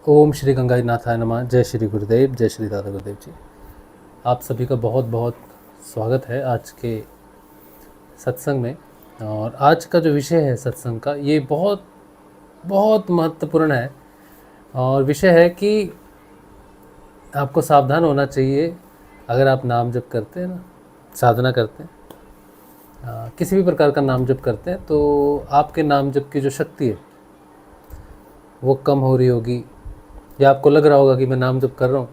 ओम श्री गंगानाथाय नमः। जय श्री गुरुदेव, जय श्री दादा गुरुदेव जी। आप सभी का बहुत बहुत स्वागत है आज के सत्संग में। और आज का जो विषय है सत्संग का, ये बहुत बहुत महत्वपूर्ण है। और विषय है कि आपको सावधान होना चाहिए अगर आप नाम जप करते हैं ना, साधना करते हैं, किसी भी प्रकार का नाम जप करते हैं, तो आपके नाम जप की जो शक्ति है वो कम हो रही होगी, या आपको लग रहा होगा कि मैं नाम जप कर रहा हूँ,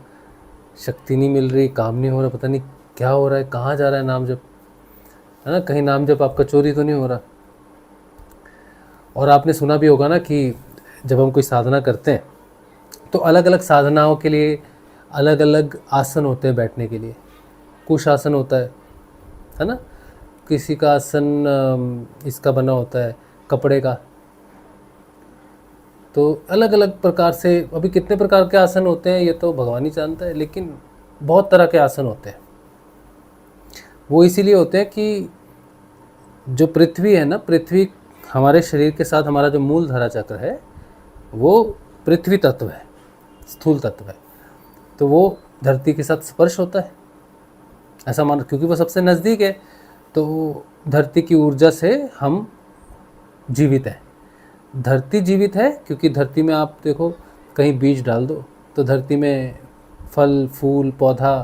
शक्ति नहीं मिल रही, काम नहीं हो रहा, पता नहीं क्या हो रहा है, कहाँ जा रहा है नाम जप, है ना, कहीं नाम जप आपका चोरी तो नहीं हो रहा। और आपने सुना भी होगा ना कि जब हम कोई साधना करते हैं तो अलग अलग साधनाओं के लिए अलग अलग आसन होते हैं बैठने के लिए। कुश आसन होता है ना, किसी का आसन इसका बना होता है कपड़े का। तो अलग अलग प्रकार से, अभी कितने प्रकार के आसन होते हैं ये तो भगवान ही जानता है, लेकिन बहुत तरह के आसन होते हैं। वो इसीलिए होते हैं कि जो पृथ्वी है ना, पृथ्वी हमारे शरीर के साथ, हमारा जो मूल धरा चक्र है वो पृथ्वी तत्व है, स्थूल तत्व है। तो वो धरती के साथ स्पर्श होता है, ऐसा मान, क्योंकि वो सबसे नज़दीक है। तो धरती की ऊर्जा से हम जीवित हैं। धरती जीवित है क्योंकि धरती में आप देखो, कहीं बीज डाल दो तो धरती में फल फूल पौधा,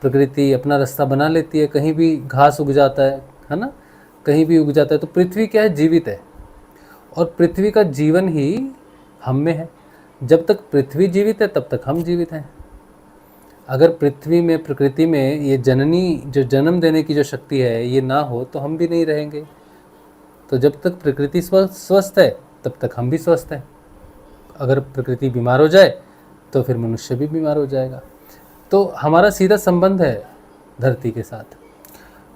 प्रकृति अपना रास्ता बना लेती है। कहीं भी घास उग जाता है ना, कहीं भी उग जाता है। तो पृथ्वी क्या है, जीवित है। और पृथ्वी का जीवन ही हम में है। जब तक पृथ्वी जीवित है तब तक हम जीवित हैं। अगर पृथ्वी में, प्रकृति में ये जननी, जो जन्म देने की जो शक्ति है, ये ना हो तो हम भी नहीं रहेंगे। तो जब तक प्रकृति स्वस्थ है तब तक हम भी स्वस्थ हैं। अगर प्रकृति बीमार हो जाए तो फिर मनुष्य भी बीमार हो जाएगा। तो हमारा सीधा संबंध है धरती के साथ।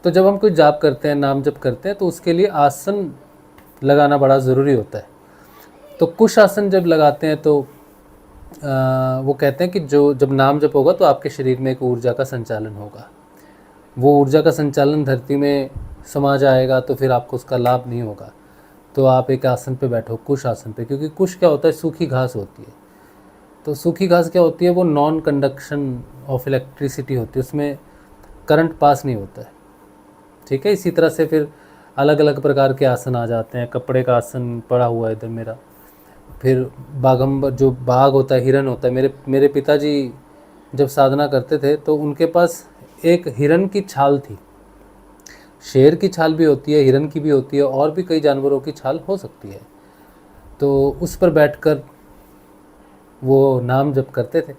तो जब हम कोई जाप करते हैं, नाम जप करते हैं, तो उसके लिए आसन लगाना बड़ा ज़रूरी होता है। तो कुश आसन जब लगाते हैं तो वो कहते हैं कि जब नाम जप होगा तो आपके शरीर में एक ऊर्जा का संचालन होगा। वो ऊर्जा का संचालन धरती में समा जाएगा, तो फिर आपको उसका लाभ नहीं होगा। तो आप एक आसन पे बैठो, कुश आसन पे। क्योंकि कुश क्या होता है, सूखी घास होती है। तो सूखी घास क्या होती है, वो नॉन कंडक्शन ऑफ इलेक्ट्रिसिटी होती है, उसमें करंट पास नहीं होता है। ठीक है। इसी तरह से फिर अलग अलग प्रकार के आसन आ जाते हैं। कपड़े का आसन पड़ा हुआ है इधर मेरा। फिर बाघम्बर, जो बाघ होता है, हिरन होता है। मेरे पिताजी जब साधना करते थे तो उनके पास एक हिरन की छाल थी। शेर की छाल भी होती है, हिरन की भी होती है, और भी कई जानवरों की छाल हो सकती है। तो उस पर बैठकर वो नाम जप करते थे।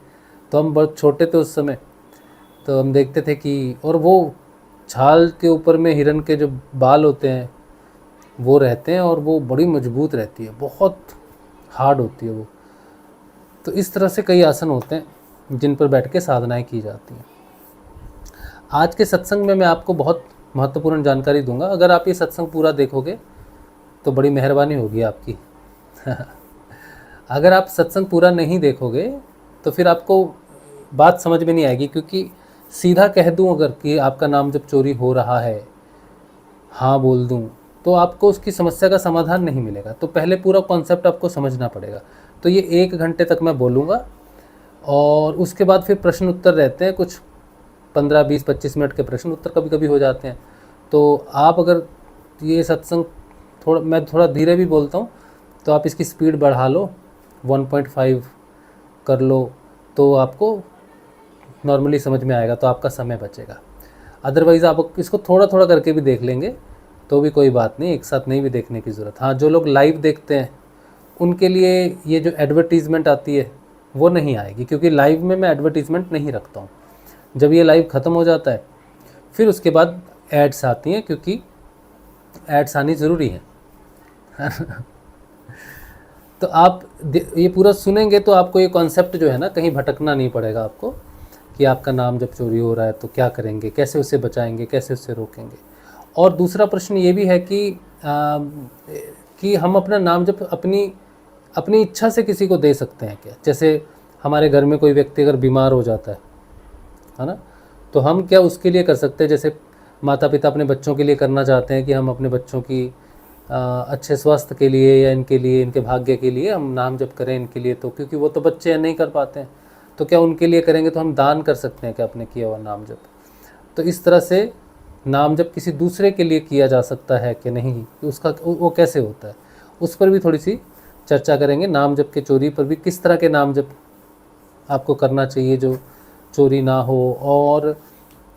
तो हम बहुत छोटे थे उस समय, तो हम देखते थे कि, और वो छाल के ऊपर में हिरन के जो बाल होते हैं वो रहते हैं, और वो बड़ी मजबूत रहती है, बहुत हार्ड होती है वो। तो इस तरह से कई आसन होते हैं जिन पर बैठ के साधनाएँ की जाती हैं। आज के सत्संग में मैं आपको बहुत महत्वपूर्ण जानकारी दूंगा। अगर आप ये सत्संग पूरा देखोगे तो बड़ी मेहरबानी होगी आपकी। अगर आप सत्संग पूरा नहीं देखोगे तो फिर आपको बात समझ में नहीं आएगी। क्योंकि सीधा कह दूं अगर कि आपका नाम जब चोरी हो रहा है, हाँ बोल दूं, तो आपको उसकी समस्या का समाधान नहीं मिलेगा। तो पहले पूरा कॉन्सेप्ट आपको समझना पड़ेगा। तो ये 1 घंटे तक मैं बोलूँगा, और उसके बाद फिर प्रश्न उत्तर रहते हैं, कुछ 15, 20, 25 मिनट के प्रश्न उत्तर कभी कभी हो जाते हैं। तो आप अगर ये सत्संग मैं थोड़ा धीरे भी बोलता हूँ, तो आप इसकी स्पीड बढ़ा लो, 1.5 कर लो, तो आपको नॉर्मली समझ में आएगा, तो आपका समय बचेगा। अदरवाइज़ आप इसको थोड़ा थोड़ा करके भी देख लेंगे तो भी कोई बात नहीं, एक साथ नहीं भी देखने की ज़रूरत। हाँ, जो लोग लाइव देखते हैं उनके लिए ये जो एडवर्टीज़मेंट आती है वो नहीं आएगी, क्योंकि लाइव में मैं एडवर्टीज़मेंट नहीं रखता हूँ। जब ये लाइव ख़त्म हो जाता है फिर उसके बाद एड्स आती हैं, क्योंकि एड्स आनी ज़रूरी है। तो आप ये पूरा सुनेंगे तो आपको ये कॉन्सेप्ट जो है ना, कहीं भटकना नहीं पड़ेगा आपको, कि आपका नाम जब चोरी हो रहा है तो क्या करेंगे, कैसे उसे बचाएंगे, कैसे उसे रोकेंगे। और दूसरा प्रश्न ये भी है कि हम अपना नाम जब अपनी इच्छा से किसी को दे सकते हैं क्या। जैसे हमारे घर में कोई व्यक्ति अगर बीमार हो जाता है ना, तो हम क्या उसके लिए कर सकते हैं। जैसे माता पिता अपने बच्चों के लिए करना चाहते हैं कि हम अपने बच्चों की अच्छे स्वास्थ्य के लिए या इनके लिए, इनके भाग्य के लिए हम नाम जप करें इनके लिए, तो क्योंकि वो तो बच्चे नहीं कर पाते हैं, तो क्या उनके लिए करेंगे, तो हम दान कर सकते हैं क्या अपने किया हुआ नाम जप। तो इस तरह से नाम जप किसी दूसरे के लिए किया जा सकता है कि नहीं, उसका वो कैसे होता है, उस पर भी थोड़ी सी चर्चा करेंगे। नाम जप के चोरी पर भी किस तरह के नाम जप आपको करना चाहिए जो चोरी ना हो,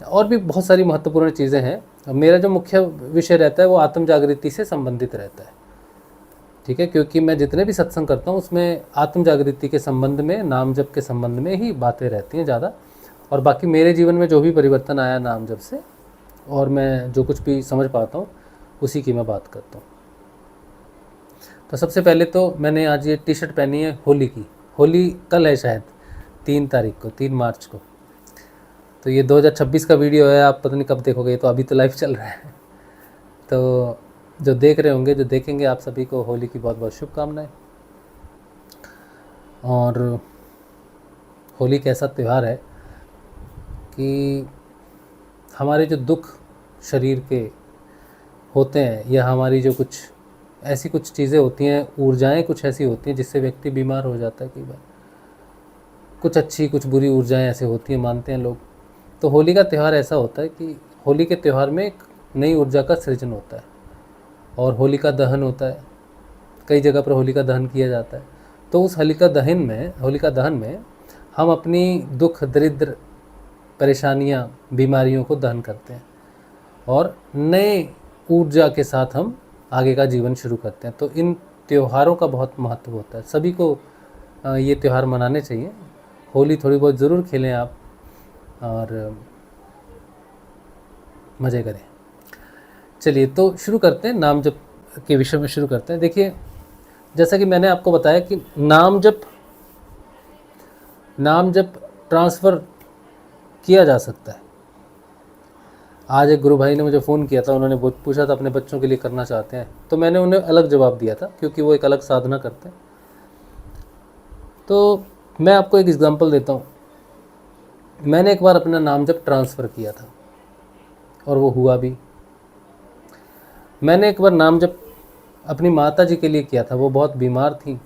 और भी बहुत सारी महत्वपूर्ण चीज़ें हैं। मेरा जो मुख्य विषय रहता है वो आत्म जागृति से संबंधित रहता है, ठीक है, क्योंकि मैं जितने भी सत्संग करता हूँ उसमें आत्म जागृति के संबंध में, नाम जप के संबंध में ही बातें रहती हैं ज़्यादा। और बाकी मेरे जीवन में जो भी परिवर्तन आया नाम जप से, और मैं जो कुछ भी समझ पाता हूँ उसी की मैं बात करता हूँ। तो सबसे पहले तो मैंने आज ये टी शर्ट पहनी है होली की। होली कल है शायद 3 तारीख को, 3 मार्च को। तो ये 2026 का वीडियो है, आप पता नहीं कब देखोगे, तो अभी तो लाइव चल रहा है। तो जो देख रहे होंगे, जो देखेंगे, आप सभी को होली की बहुत बहुत शुभकामनाएं। और होली एक ऐसा त्यौहार है कि हमारे जो दुख शरीर के होते हैं, या हमारी जो कुछ ऐसी कुछ चीज़ें होती हैं, ऊर्जाएं कुछ ऐसी होती हैं जिससे व्यक्ति बीमार हो जाता है कई बार, कुछ अच्छी कुछ बुरी ऊर्जाएं ऐसे होती हैं, मानते हैं लोग। तो होली का त्यौहार ऐसा होता है कि होली के त्यौहार में एक नई ऊर्जा का सृजन होता है, और होलिका दहन होता है। कई जगह पर होलिका दहन किया जाता है। तो उस होलिका दहन में हम अपनी दुख, दरिद्र, परेशानियाँ, बीमारियों को दहन करते हैं, और नए ऊर्जा के साथ हम आगे का जीवन शुरू करते हैं। तो इन त्योहारों का बहुत महत्व होता है, सभी को ये त्यौहार मनाने चाहिए। होली थोड़ी बहुत ज़रूर खेलें आप, और मज़े करें। चलिए तो शुरू करते हैं, नाम जप के विषय में शुरू करते हैं। देखिए, जैसा कि मैंने आपको बताया कि नाम जप ट्रांसफ़र किया जा सकता है। आज एक गुरु भाई ने मुझे फ़ोन किया था, उन्होंने पूछा था अपने बच्चों के लिए करना चाहते हैं, तो मैंने उन्हें अलग जवाब दिया था, क्योंकि वो एक अलग साधना करते हैं। तो मैं आपको एक एग्जांपल देता हूँ। मैंने एक बार अपना नाम जप ट्रांसफ़र किया था, और वो हुआ भी। मैंने एक बार नाम जप अपनी माता जी के लिए किया था। वो बहुत बीमार थी,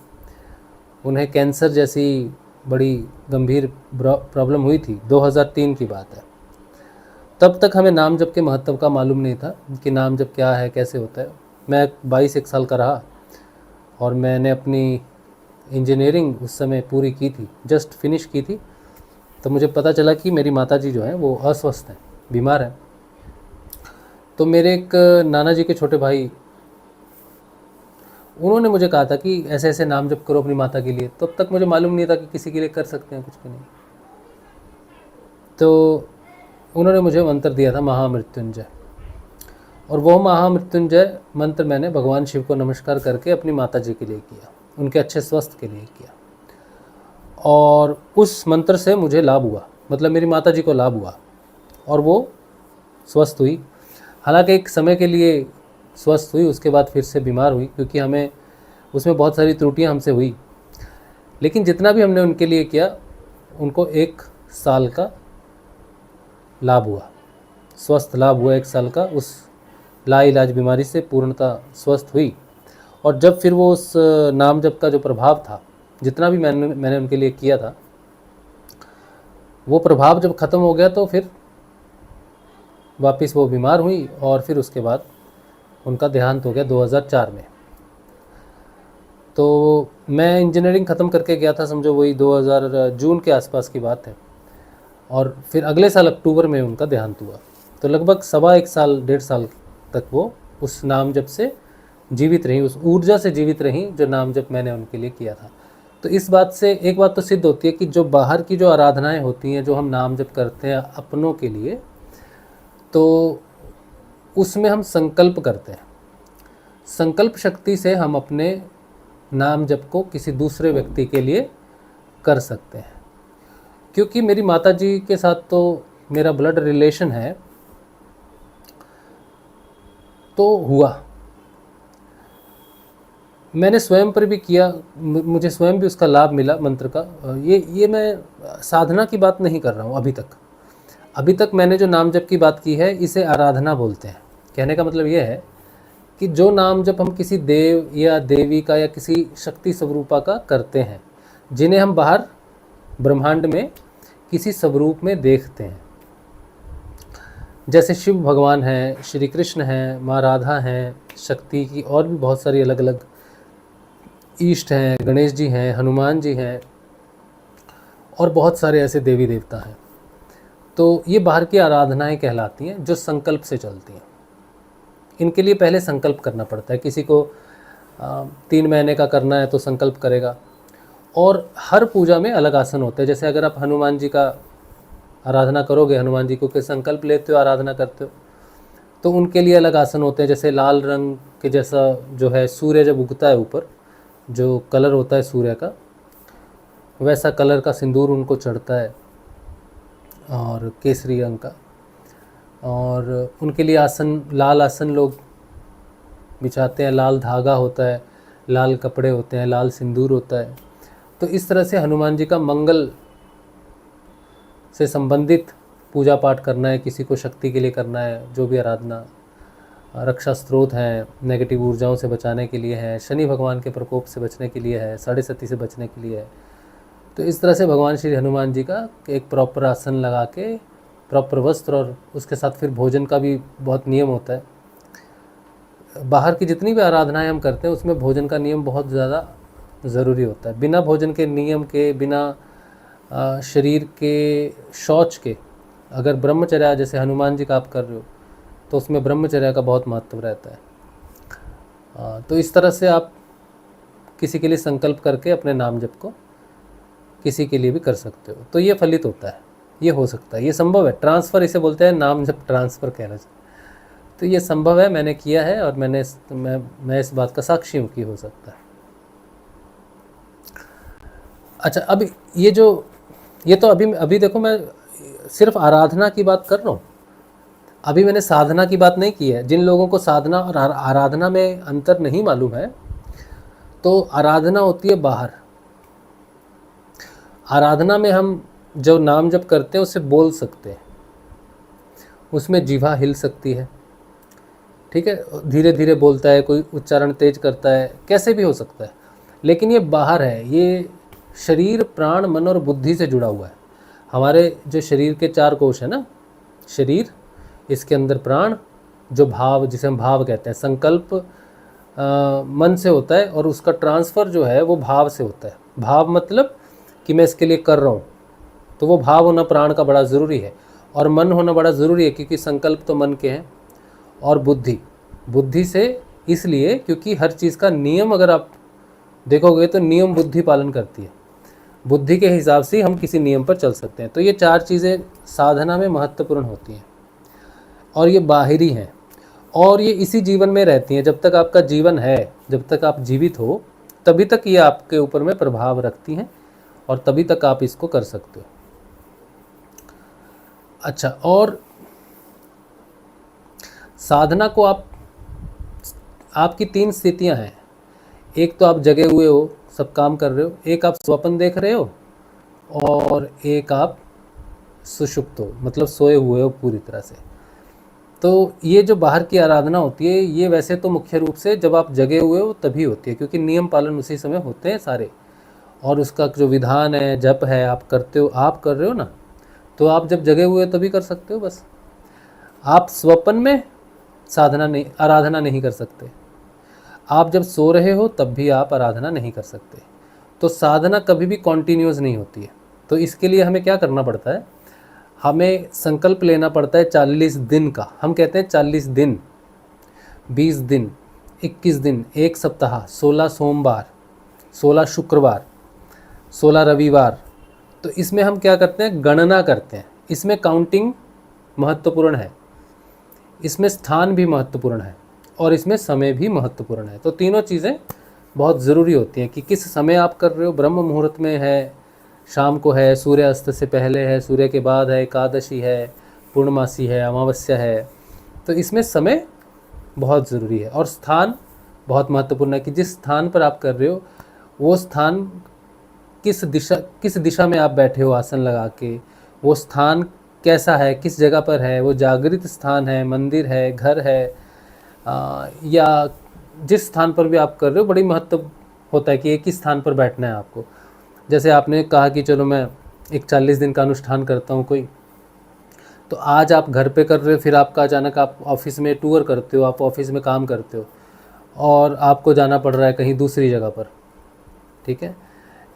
उन्हें कैंसर जैसी बड़ी गंभीर प्रॉब्लम हुई थी। 2003 की बात है। तब तक हमें नाम जप के महत्व का मालूम नहीं था कि नाम जप क्या है, कैसे होता है। मैं 22 साल का रहा, और मैंने अपनी इंजीनियरिंग उस समय पूरी की थी, जस्ट फिनिश की थी। तो मुझे पता चला कि मेरी माता जी जो हैं वो अस्वस्थ हैं, बीमार हैं। तो मेरे एक नाना जी के छोटे भाई, उन्होंने मुझे कहा था कि ऐसे ऐसे नाम जप करो अपनी माता के लिए। तब तक मुझे मालूम नहीं था कि किसी के लिए कर सकते हैं, कुछ भी नहीं। तो उन्होंने मुझे मंत्र दिया था महामृत्युंजय, और वो महामृत्युंजय मंत्र मैंने भगवान शिव को नमस्कार करके अपनी माता जी के लिए किया, उनके अच्छे स्वास्थ्य के लिए किया। और उस मंत्र से मुझे लाभ हुआ, मतलब मेरी माता जी को लाभ हुआ, और वो स्वस्थ हुई। हालांकि एक समय के लिए स्वस्थ हुई, उसके बाद फिर से बीमार हुई, क्योंकि हमें उसमें बहुत सारी त्रुटियां हमसे हुई। लेकिन जितना भी हमने उनके लिए किया, उनको 1 साल का लाभ हुआ, स्वस्थ लाभ हुआ 1 साल का। उस लाइलाज बीमारी से पूर्णतः स्वस्थ हुई। और जब फिर वो उस नाम जप का जो प्रभाव था, जितना भी मैंने उनके लिए किया था, वो प्रभाव जब ख़त्म हो गया, तो फिर वापस वो बीमार हुई, और फिर उसके बाद उनका देहांत हो गया 2004 में। तो मैं इंजीनियरिंग ख़त्म करके गया था, समझो वही 2000 जून के आसपास की बात है, और फिर अगले साल अक्टूबर में उनका देहांत हुआ। तो लगभग 1.25 साल, 1.5 साल तक वो उस नाम जप से जीवित रही, उस ऊर्जा से जीवित रही जो नाम जप मैंने उनके लिए किया था। तो इस बात से एक बात तो सिद्ध होती है कि जो बाहर की जो आराधनाएं होती हैं, जो हम नाम जप करते हैं अपनों के लिए, तो उसमें हम संकल्प करते हैं। संकल्प शक्ति से हम अपने नाम जप को किसी दूसरे व्यक्ति के लिए कर सकते हैं। क्योंकि मेरी माता जी के साथ तो मेरा ब्लड रिलेशन है, तो हुआ। मैंने स्वयं पर भी किया, मुझे स्वयं भी उसका लाभ मिला मंत्र का। ये मैं साधना की बात नहीं कर रहा हूँ अभी तक मैंने जो नाम जप की बात की है, इसे आराधना बोलते हैं। कहने का मतलब ये है कि जो नाम जब हम किसी देव या देवी का या किसी शक्ति स्वरूपा का करते हैं, जिन्हें हम बाहर ब्रह्मांड में किसी स्वरूप में देखते हैं, जैसे शिव भगवान हैं, श्री कृष्ण हैं, माँ राधा हैं, शक्ति की और भी बहुत सारी अलग अलग ईष्ट हैं, गणेश जी हैं, हनुमान जी हैं और बहुत सारे ऐसे देवी देवता हैं। तो ये बाहर की आराधनाएं कहलाती हैं जो संकल्प से चलती हैं। इनके लिए पहले संकल्प करना पड़ता है। किसी को 3 महीने का करना है तो संकल्प करेगा, और हर पूजा में अलग आसन होते हैं। जैसे अगर आप हनुमान जी का आराधना करोगे, हनुमान जी को के संकल्प लेते हो, आराधना करते हो, तो उनके लिए अलग आसन होते हैं। जैसे लाल रंग के जैसा जो है, सूर्य जब उगता है ऊपर जो कलर होता है सूर्य का, वैसा कलर का सिंदूर उनको चढ़ता है और केसरी रंग का, और उनके लिए आसन, लाल आसन लोग बिछाते हैं, लाल धागा होता है, लाल कपड़े होते हैं, लाल सिंदूर होता है। तो इस तरह से हनुमान जी का मंगल से संबंधित पूजा पाठ करना है, किसी को शक्ति के लिए करना है, जो भी आराधना, रक्षा स्त्रोत हैं, नेगेटिव ऊर्जाओं से बचाने के लिए है, शनि भगवान के प्रकोप से बचने के लिए है, साढ़े सती से बचने के लिए है। तो इस तरह से भगवान श्री हनुमान जी का एक प्रॉपर आसन लगा के, प्रॉपर वस्त्र, और उसके साथ फिर भोजन का भी बहुत नियम होता है। बाहर की जितनी भी आराधनाएं हम करते हैं उसमें भोजन का नियम बहुत ज़्यादा ज़रूरी होता है। बिना भोजन के नियम के, बिना शरीर के शौच के, अगर ब्रह्मचर्या जैसे हनुमान जी का आप कर रहे हो तो उसमें ब्रह्मचर्या का बहुत महत्व रहता है। तो इस तरह से आप किसी के लिए संकल्प करके अपने नाम जप को किसी के लिए भी कर सकते हो, तो ये फलित होता है, ये हो सकता है, ये संभव है। ट्रांसफ़र इसे बोलते हैं, नाम जप ट्रांसफ़र कहना चाहिए। तो ये संभव है, मैंने किया है और मैं इस बात का साक्षी हूँ कि हो सकता है। अच्छा, अब ये तो अभी देखो, मैं सिर्फ आराधना की बात कर रहा हूँ, अभी मैंने साधना की बात नहीं की है। जिन लोगों को साधना और आराधना में अंतर नहीं मालूम है, तो आराधना होती है बाहर। आराधना में हम जो नाम जप करते हैं उसे बोल सकते हैं, उसमें जीवा हिल सकती है, ठीक है, धीरे धीरे बोलता है, कोई उच्चारण तेज करता है, कैसे भी हो सकता है, लेकिन ये बाहर है। ये शरीर, प्राण, मन और बुद्धि से जुड़ा हुआ है। हमारे जो शरीर के 4 कोश है ना, शरीर, इसके अंदर प्राण, जो भाव, जिसे हम भाव कहते हैं, संकल्प मन से होता है, और उसका ट्रांसफ़र जो है वो भाव से होता है। भाव मतलब कि मैं इसके लिए कर रहा हूँ, तो वो भाव होना प्राण का बड़ा ज़रूरी है, और मन होना बड़ा ज़रूरी है, क्योंकि संकल्प तो मन के हैं। और बुद्धि से इसलिए क्योंकि हर चीज़ का नियम अगर आप देखोगे तो नियम बुद्धि पालन करती है। बुद्धि के हिसाब से हम किसी नियम पर चल सकते हैं। तो ये 4 चीज़ें साधना में महत्वपूर्ण होती हैं, और ये बाहरी हैं, और ये इसी जीवन में रहती हैं। जब तक आपका जीवन है, जब तक आप जीवित हो, तभी तक ये आपके ऊपर में प्रभाव रखती हैं, और तभी तक आप इसको कर सकते हो। अच्छा, और साधना को आपकी 3 स्थितियां हैं। एक तो आप जगे हुए हो, सब काम कर रहे हो, एक आप स्वप्न देख रहे हो, और एक आप सुषुप्त हो, मतलब सोए हुए हो पूरी तरह से। तो ये जो बाहर की आराधना होती है, ये वैसे तो मुख्य रूप से जब आप जगे हुए हो तभी होती है, क्योंकि नियम पालन उसी समय होते हैं सारे, और उसका जो विधान है, जप है, आप करते हो, आप कर रहे हो ना, तो आप जब जगे हुए तभी कर सकते हो। बस आप स्वप्न में आराधना नहीं कर सकते। आप जब सो रहे हो तब भी आप आराधना नहीं कर सकते। तो साधना कभी भी कॉन्टीन्यूअस नहीं होती है। तो इसके लिए हमें क्या करना पड़ता है, हमें संकल्प लेना पड़ता है 40 दिन का। हम कहते हैं 40 दिन, 20 दिन, 21 दिन, 1 सप्ताह, 16 सोमवार, 16 शुक्रवार, 16 रविवार। तो इसमें हम क्या करते हैं, गणना करते हैं। इसमें काउंटिंग महत्वपूर्ण है, इसमें स्थान भी महत्वपूर्ण है, और इसमें समय भी महत्वपूर्ण है। तो तीनों चीज़ें बहुत ज़रूरी होती हैं कि किस समय आप कर रहे हो। ब्रह्म मुहूर्त में है, शाम को है, सूर्य अस्त से पहले है, सूर्य के बाद है, एकादशी है, पूर्णमासी है, अमावस्या है। तो इसमें समय बहुत ज़रूरी है, और स्थान बहुत महत्वपूर्ण है कि जिस स्थान पर आप कर रहे हो वो स्थान किस दिशा में आप बैठे हो आसन लगा के, वो स्थान कैसा है, किस जगह पर है, वो जागृत स्थान है, मंदिर है, घर है, या जिस स्थान पर भी आप कर रहे हो, बड़ी महत्व होता है कि एक ही स्थान पर बैठना है आपको। जैसे आपने कहा कि चलो मैं एक 40 दिन का अनुष्ठान करता हूँ कोई, तो आज आप घर पे कर रहे हो, फिर आपका अचानक आप ऑफिस में टूर करते हो, आप ऑफिस में काम करते हो और आपको जाना पड़ रहा है कहीं दूसरी जगह पर, ठीक है।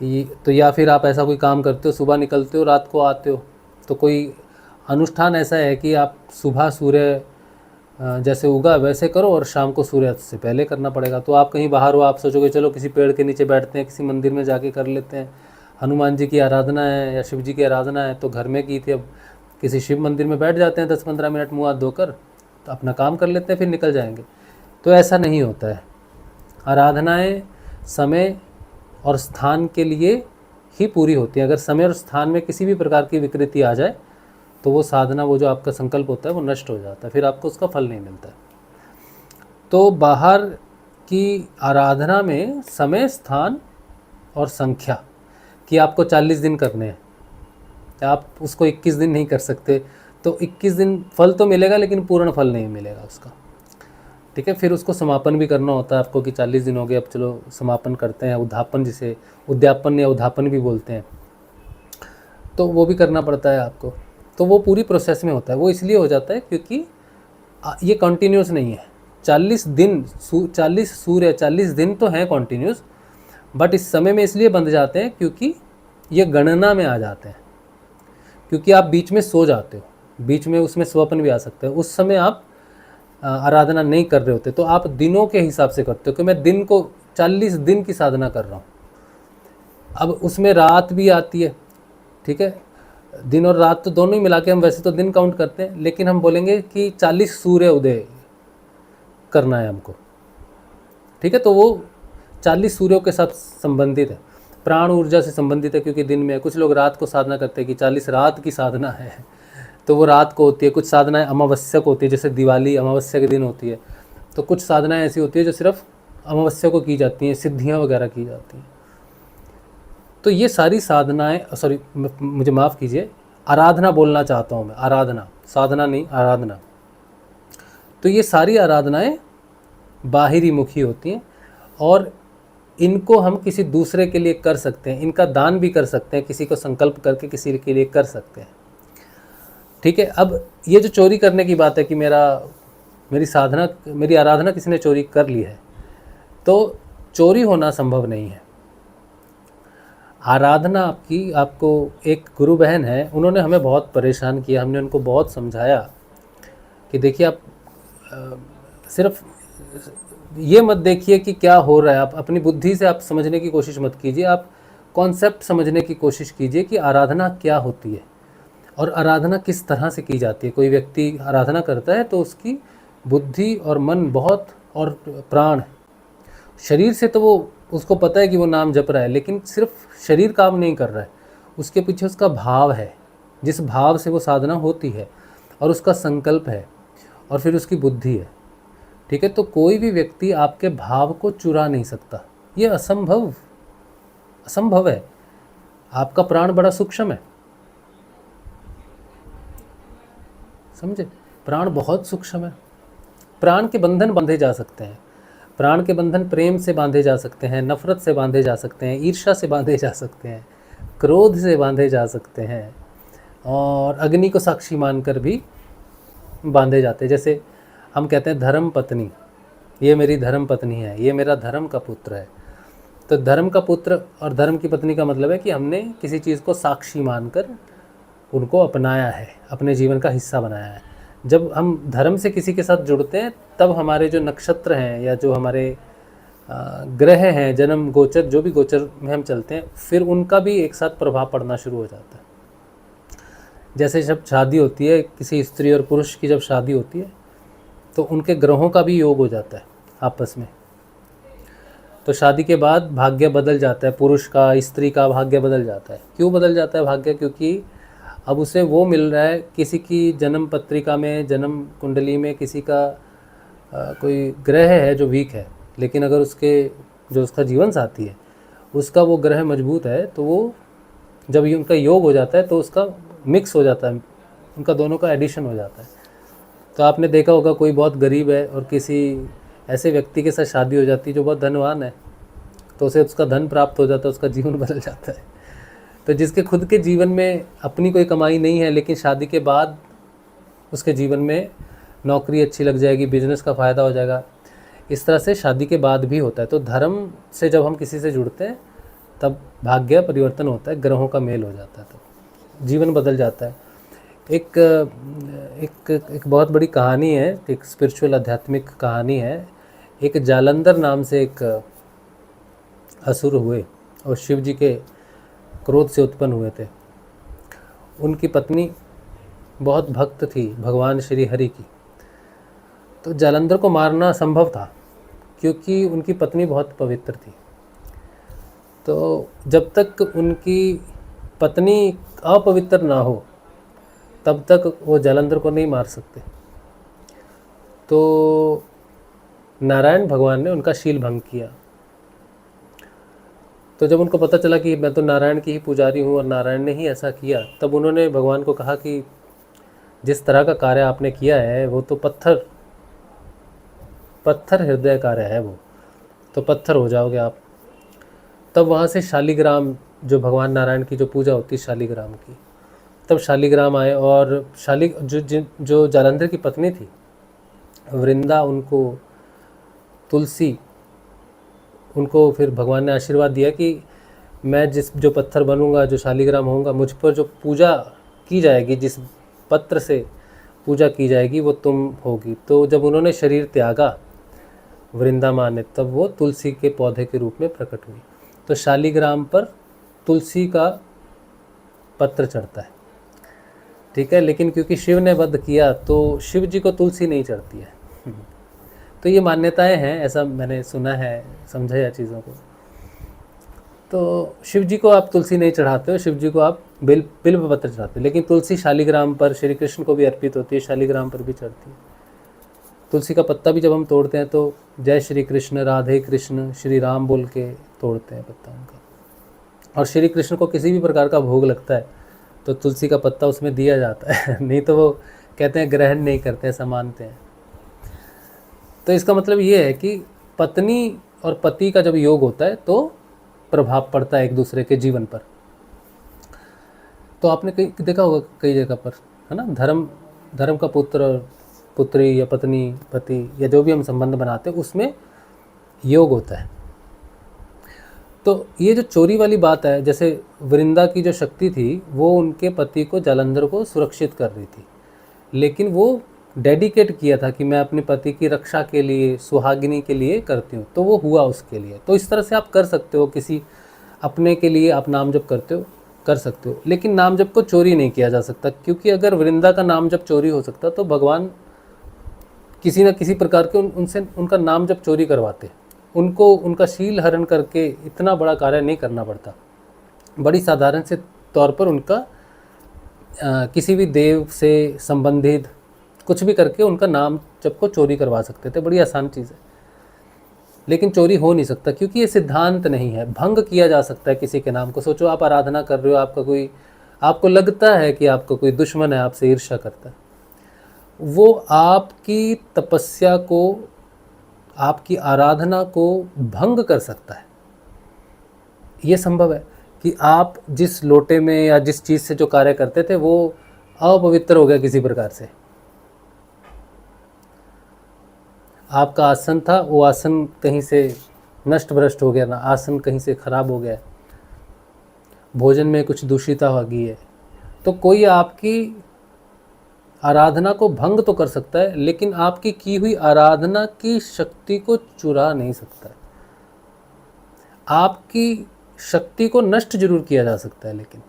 ये तो या फिर आप ऐसा कोई काम करते हो, सुबह निकलते हो रात को आते हो, तो कोई अनुष्ठान ऐसा है कि आप सुबह सूर्य जैसे उगा वैसे करो और शाम को सूर्यास्त से पहले करना पड़ेगा। तो आप कहीं बाहर हो, आप सोचोगे चलो किसी पेड़ के नीचे बैठते हैं, किसी मंदिर में जाके कर लेते हैं, हनुमान जी की आराधना है या शिव जी की आराधना है तो घर में की थी, अब किसी शिव मंदिर में बैठ जाते हैं 10-15 मिनट मुँह हाथ धोकर, तो अपना काम कर लेते हैं, फिर निकल जाएंगे। तो ऐसा नहीं होता है। आराधनाएँ समय और स्थान के लिए ही पूरी होती है। अगर समय और स्थान में किसी भी प्रकार की विकृति आ जाए तो वो साधना, वो जो आपका संकल्प होता है वो नष्ट हो जाता है, फिर आपको उसका फल नहीं मिलता है। तो बाहर की आराधना में समय, स्थान और संख्या कि आपको 40 दिन करने हैं, आप उसको 21 दिन नहीं कर सकते, तो 21 दिन फल तो मिलेगा लेकिन पूर्ण फल नहीं मिलेगा उसका, ठीक है। फिर उसको समापन भी करना होता है आपको कि 40 दिन हो गए, अब चलो समापन करते हैं, उद्यापन, जिसे उद्यापन या उद्यापन भी बोलते हैं, तो वो भी करना पड़ता है आपको। तो वो पूरी प्रोसेस में होता है। वो इसलिए हो जाता है क्योंकि ये कंटिन्यूस नहीं है। 40 दिन 40 सूर्य 40 दिन तो हैं कंटिन्यूस, बट इस समय में इसलिए बंध जाते हैं क्योंकि ये गणना में आ जाते हैं, क्योंकि आप बीच में सो जाते हो, बीच में उसमें स्वप्न भी आ सकते हैं, उस समय आप आराधना नहीं कर रहे होते, तो आप दिनों के हिसाब से करते हो कि मैं दिन को 40 दिन की साधना कर रहा हूँ। अब उसमें रात भी आती है, ठीक है, दिन और रात तो दोनों ही मिला के हम वैसे तो दिन काउंट करते हैं, लेकिन हम बोलेंगे कि 40 सूर्य उदय करना है हमको, ठीक है। तो वो 40 सूर्यों के साथ संबंधित है, प्राण ऊर्जा से संबंधित है, क्योंकि दिन में कुछ लोग रात को साधना करते हैं कि 40 रात की साधना है, तो वो रात को होती है। कुछ साधनाएं अमावस्या को होती है, जैसे दिवाली अमावस्या के दिन होती है, तो कुछ साधनाएं ऐसी होती है जो सिर्फ अमावस्या को की जाती हैं, सिद्धियां वगैरह की जाती हैं। तो ये सारी साधनाएं, सॉरी मुझे माफ़ कीजिए, आराधना बोलना चाहता हूँ मैं, आराधना, साधना नहीं, आराधना। तो ये सारी आराधनाएं बाहरी मुखी होती हैं और इनको हम किसी दूसरे के लिए कर सकते हैं, इनका दान भी कर सकते हैं, किसी को संकल्प करके किसी के लिए कर सकते हैं, ठीक है। अब ये जो चोरी करने की बात है कि मेरी आराधना किसी ने चोरी कर ली है, तो चोरी होना संभव नहीं है। आराधना आपको एक गुरु बहन है, उन्होंने हमें बहुत परेशान किया, हमने उनको बहुत समझाया कि देखिए आप सिर्फ ये मत देखिए कि क्या हो रहा है, आप अपनी बुद्धि से आप समझने की कोशिश मत कीजिए, आप कॉन्सेप्ट समझने की कोशिश कीजिए कि आराधना क्या होती है और आराधना किस तरह से की जाती है। कोई व्यक्ति आराधना करता है तो उसकी बुद्धि और मन बहुत, और प्राण, शरीर से तो वो, उसको पता है कि वो नाम जप रहा है, लेकिन सिर्फ शरीर काम नहीं कर रहा है, उसके पीछे उसका भाव है, जिस भाव से वो साधना होती है, और उसका संकल्प है, और फिर उसकी बुद्धि है, ठीक है। तो कोई भी व्यक्ति आपके भाव को चुरा नहीं सकता, ये असंभव है। आपका प्राण बड़ा सूक्ष्म है, समझे, प्राण बहुत सूक्ष्म है। प्राण के बंधन बांधे जा सकते हैं, प्राण के बंधन प्रेम से बांधे जा सकते हैं, नफरत से बांधे जा सकते हैं, ईर्ष्या से बांधे जा सकते हैं, क्रोध से बांधे जा सकते हैं, और अग्नि को साक्षी मानकर भी बांधे जाते हैं। जैसे हम कहते हैं धर्म पत्नी, ये मेरी धर्म पत्नी है, ये मेरा धर्म का पुत्र है। तो धर्म का पुत्र और धर्म की पत्नी का मतलब है कि हमने किसी चीज़ को साक्षी मानकर उनको अपनाया है, अपने जीवन का हिस्सा बनाया है। जब हम धर्म से किसी के साथ जुड़ते हैं तब हमारे जो नक्षत्र हैं या जो हमारे ग्रह हैं, जन्म गोचर, जो भी गोचर में हम चलते हैं, फिर उनका भी एक साथ प्रभाव पड़ना शुरू हो जाता है। जैसे जब शादी होती है, किसी स्त्री और पुरुष की जब शादी होती है तो उनके ग्रहों का भी योग हो जाता है आपस में। तो शादी के बाद भाग्य बदल जाता है, पुरुष का, स्त्री का भाग्य बदल जाता है। क्यों बदल जाता है भाग्य? क्योंकि अब उसे वो मिल रहा है, किसी की जन्म पत्रिका में, जन्म कुंडली में किसी का कोई ग्रह है जो वीक है, लेकिन अगर उसका जीवन साथी है, उसका वो ग्रह मजबूत है, तो वो जब उनका योग हो जाता है तो उसका मिक्स हो जाता है, उनका दोनों का एडिशन हो जाता है। तो आपने देखा होगा कोई बहुत गरीब है और किसी ऐसे व्यक्ति के साथ शादी हो जाती है जो बहुत धनवान है, तो उसे उसका धन प्राप्त हो जाता है, उसका जीवन बदल जाता है। तो जिसके खुद के जीवन में अपनी कोई कमाई नहीं है, लेकिन शादी के बाद उसके जीवन में नौकरी अच्छी लग जाएगी, बिजनेस का फ़ायदा हो जाएगा, इस तरह से शादी के बाद भी होता है। तो धर्म से जब हम किसी से जुड़ते हैं तब भाग्य परिवर्तन होता है, ग्रहों का मेल हो जाता है, तो जीवन बदल जाता है। एक एक एक बहुत बड़ी कहानी है, एक स्पिरिचुअल आध्यात्मिक कहानी है। एक जालंधर नाम से एक असुर हुए और शिव जी के क्रोध से उत्पन्न हुए थे। उनकी पत्नी बहुत भक्त थी भगवान श्री हरि की, तो जालंधर को मारना संभव था क्योंकि उनकी पत्नी बहुत पवित्र थी। तो जब तक उनकी पत्नी अपवित्र ना हो तब तक वो जालंधर को नहीं मार सकते। तो नारायण भगवान ने उनका शील भंग किया। तो जब उनको पता चला कि मैं तो नारायण की ही पुजारी हूँ और नारायण ने ही ऐसा किया, तब उन्होंने भगवान को कहा कि जिस तरह का कार्य आपने किया है वो तो पत्थर हृदय कार्य है, वो तो पत्थर हो जाओगे आप। तब वहाँ से शालिग्राम, जो भगवान नारायण की जो पूजा होती है शालिग्राम की, तब शालिग्राम आए और जो जालंधर की पत्नी थी वृंदा, उनको फिर भगवान ने आशीर्वाद दिया कि मैं जो पत्थर बनूंगा, जो शालिग्राम होऊंगा, मुझ पर जो पूजा की जाएगी, जिस पत्र से पूजा की जाएगी वो तुम होगी। तो जब उन्होंने शरीर त्यागा वृंदा माँ ने, तब वो तुलसी के पौधे के रूप में प्रकट हुई। तो शालिग्राम पर तुलसी का पत्र चढ़ता है, ठीक है, लेकिन क्योंकि शिव ने वध किया तो शिव जी को तुलसी नहीं चढ़ती है। तो ये मान्यताएं हैं, ऐसा मैंने सुना है, समझा है चीज़ों को। तो शिव जी को आप तुलसी नहीं चढ़ाते हो, शिव जी को आप बिल्व पत्र चढ़ाते हो, लेकिन तुलसी शालिग्राम पर श्री कृष्ण को भी अर्पित होती है, शालिग्राम पर भी चढ़ती है। तुलसी का पत्ता भी जब हम तोड़ते हैं तो जय श्री कृष्ण, राधे कृष्ण, श्री राम बोल के तोड़ते हैं पत्ता उनका। और श्री कृष्ण को किसी भी प्रकार का भोग लगता है तो तुलसी का पत्ता उसमें दिया जाता है, नहीं तो वो कहते हैं ग्रहण नहीं करते, ऐसा मानते हैं। तो इसका मतलब ये है कि पत्नी और पति का जब योग होता है तो प्रभाव पड़ता है एक दूसरे के जीवन पर। तो आपने कई देखा होगा कई जगह पर, है ना, धर्म का पुत्र और पुत्री या पत्नी पति या जो भी हम संबंध बनाते हैं उसमें योग होता है। तो ये जो चोरी वाली बात है, जैसे वृंदा की जो शक्ति थी वो उनके पति को, जालंधर को सुरक्षित कर रही थी, लेकिन वो डेडिकेट किया था कि मैं अपने पति की रक्षा के लिए, सुहागिनी के लिए करती हूँ, तो वो हुआ उसके लिए। तो इस तरह से आप कर सकते हो, किसी अपने के लिए आप नाम जप करते हो, कर सकते हो, लेकिन नाम जप को चोरी नहीं किया जा सकता, क्योंकि अगर वृंदा का नाम जप चोरी हो सकता तो भगवान किसी न किसी प्रकार के उनसे उनका नाम जप चोरी करवाते, उनको उनका शील हरण करके इतना बड़ा कार्य नहीं करना पड़ता। बड़ी साधारण से तौर पर उनका किसी भी देव से संबंधित कुछ भी करके उनका नाम जप को चोरी करवा सकते थे, बड़ी आसान चीज़ है। लेकिन चोरी हो नहीं सकता क्योंकि ये सिद्धांत नहीं है। भंग किया जा सकता है किसी के नाम को। सोचो आप आराधना कर रहे हो, आपको लगता है कि आपका कोई दुश्मन है, आपसे ईर्ष्या करता है, वो आपकी तपस्या को, आपकी आराधना को भंग कर सकता है। ये संभव है कि आप जिस लोटे में या जिस चीज़ से जो कार्य करते थे वो अपवित्र हो गया किसी प्रकार से। आपका आसन था, वो आसन कहीं से नष्ट भ्रष्ट हो गया ना, आसन कहीं से खराब हो गया, भोजन में कुछ दूषिता हो गई है, तो कोई आपकी आराधना को भंग तो कर सकता है, लेकिन आपकी की हुई आराधना की शक्ति को चुरा नहीं सकता है। आपकी शक्ति को नष्ट जरूर किया जा सकता है, लेकिन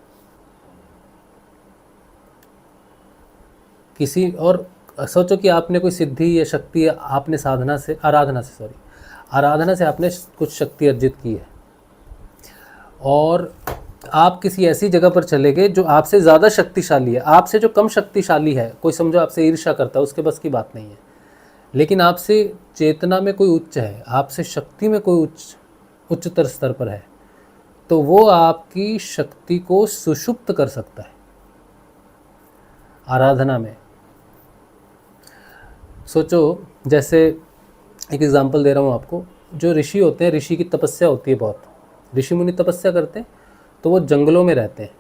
किसी और, सोचो कि आपने कोई सिद्धि या शक्ति आपने आराधना से आपने कुछ शक्ति अर्जित की है और आप किसी ऐसी जगह पर चले गए जो आपसे ज़्यादा शक्तिशाली है, आपसे जो कम शक्तिशाली है, कोई समझो आपसे ईर्ष्या करता है, उसके बस की बात नहीं है, लेकिन आपसे चेतना में कोई उच्च है, आपसे शक्ति में कोई उच्चतर स्तर पर है, तो वो आपकी शक्ति को सुषुप्त कर सकता है आराधना में। सोचो, जैसे एक एग्जांपल दे रहा हूँ आपको, जो ऋषि होते हैं, ऋषि की तपस्या होती है बहुत, ऋषि मुनि तपस्या करते हैं, तो वो जंगलों में रहते हैं।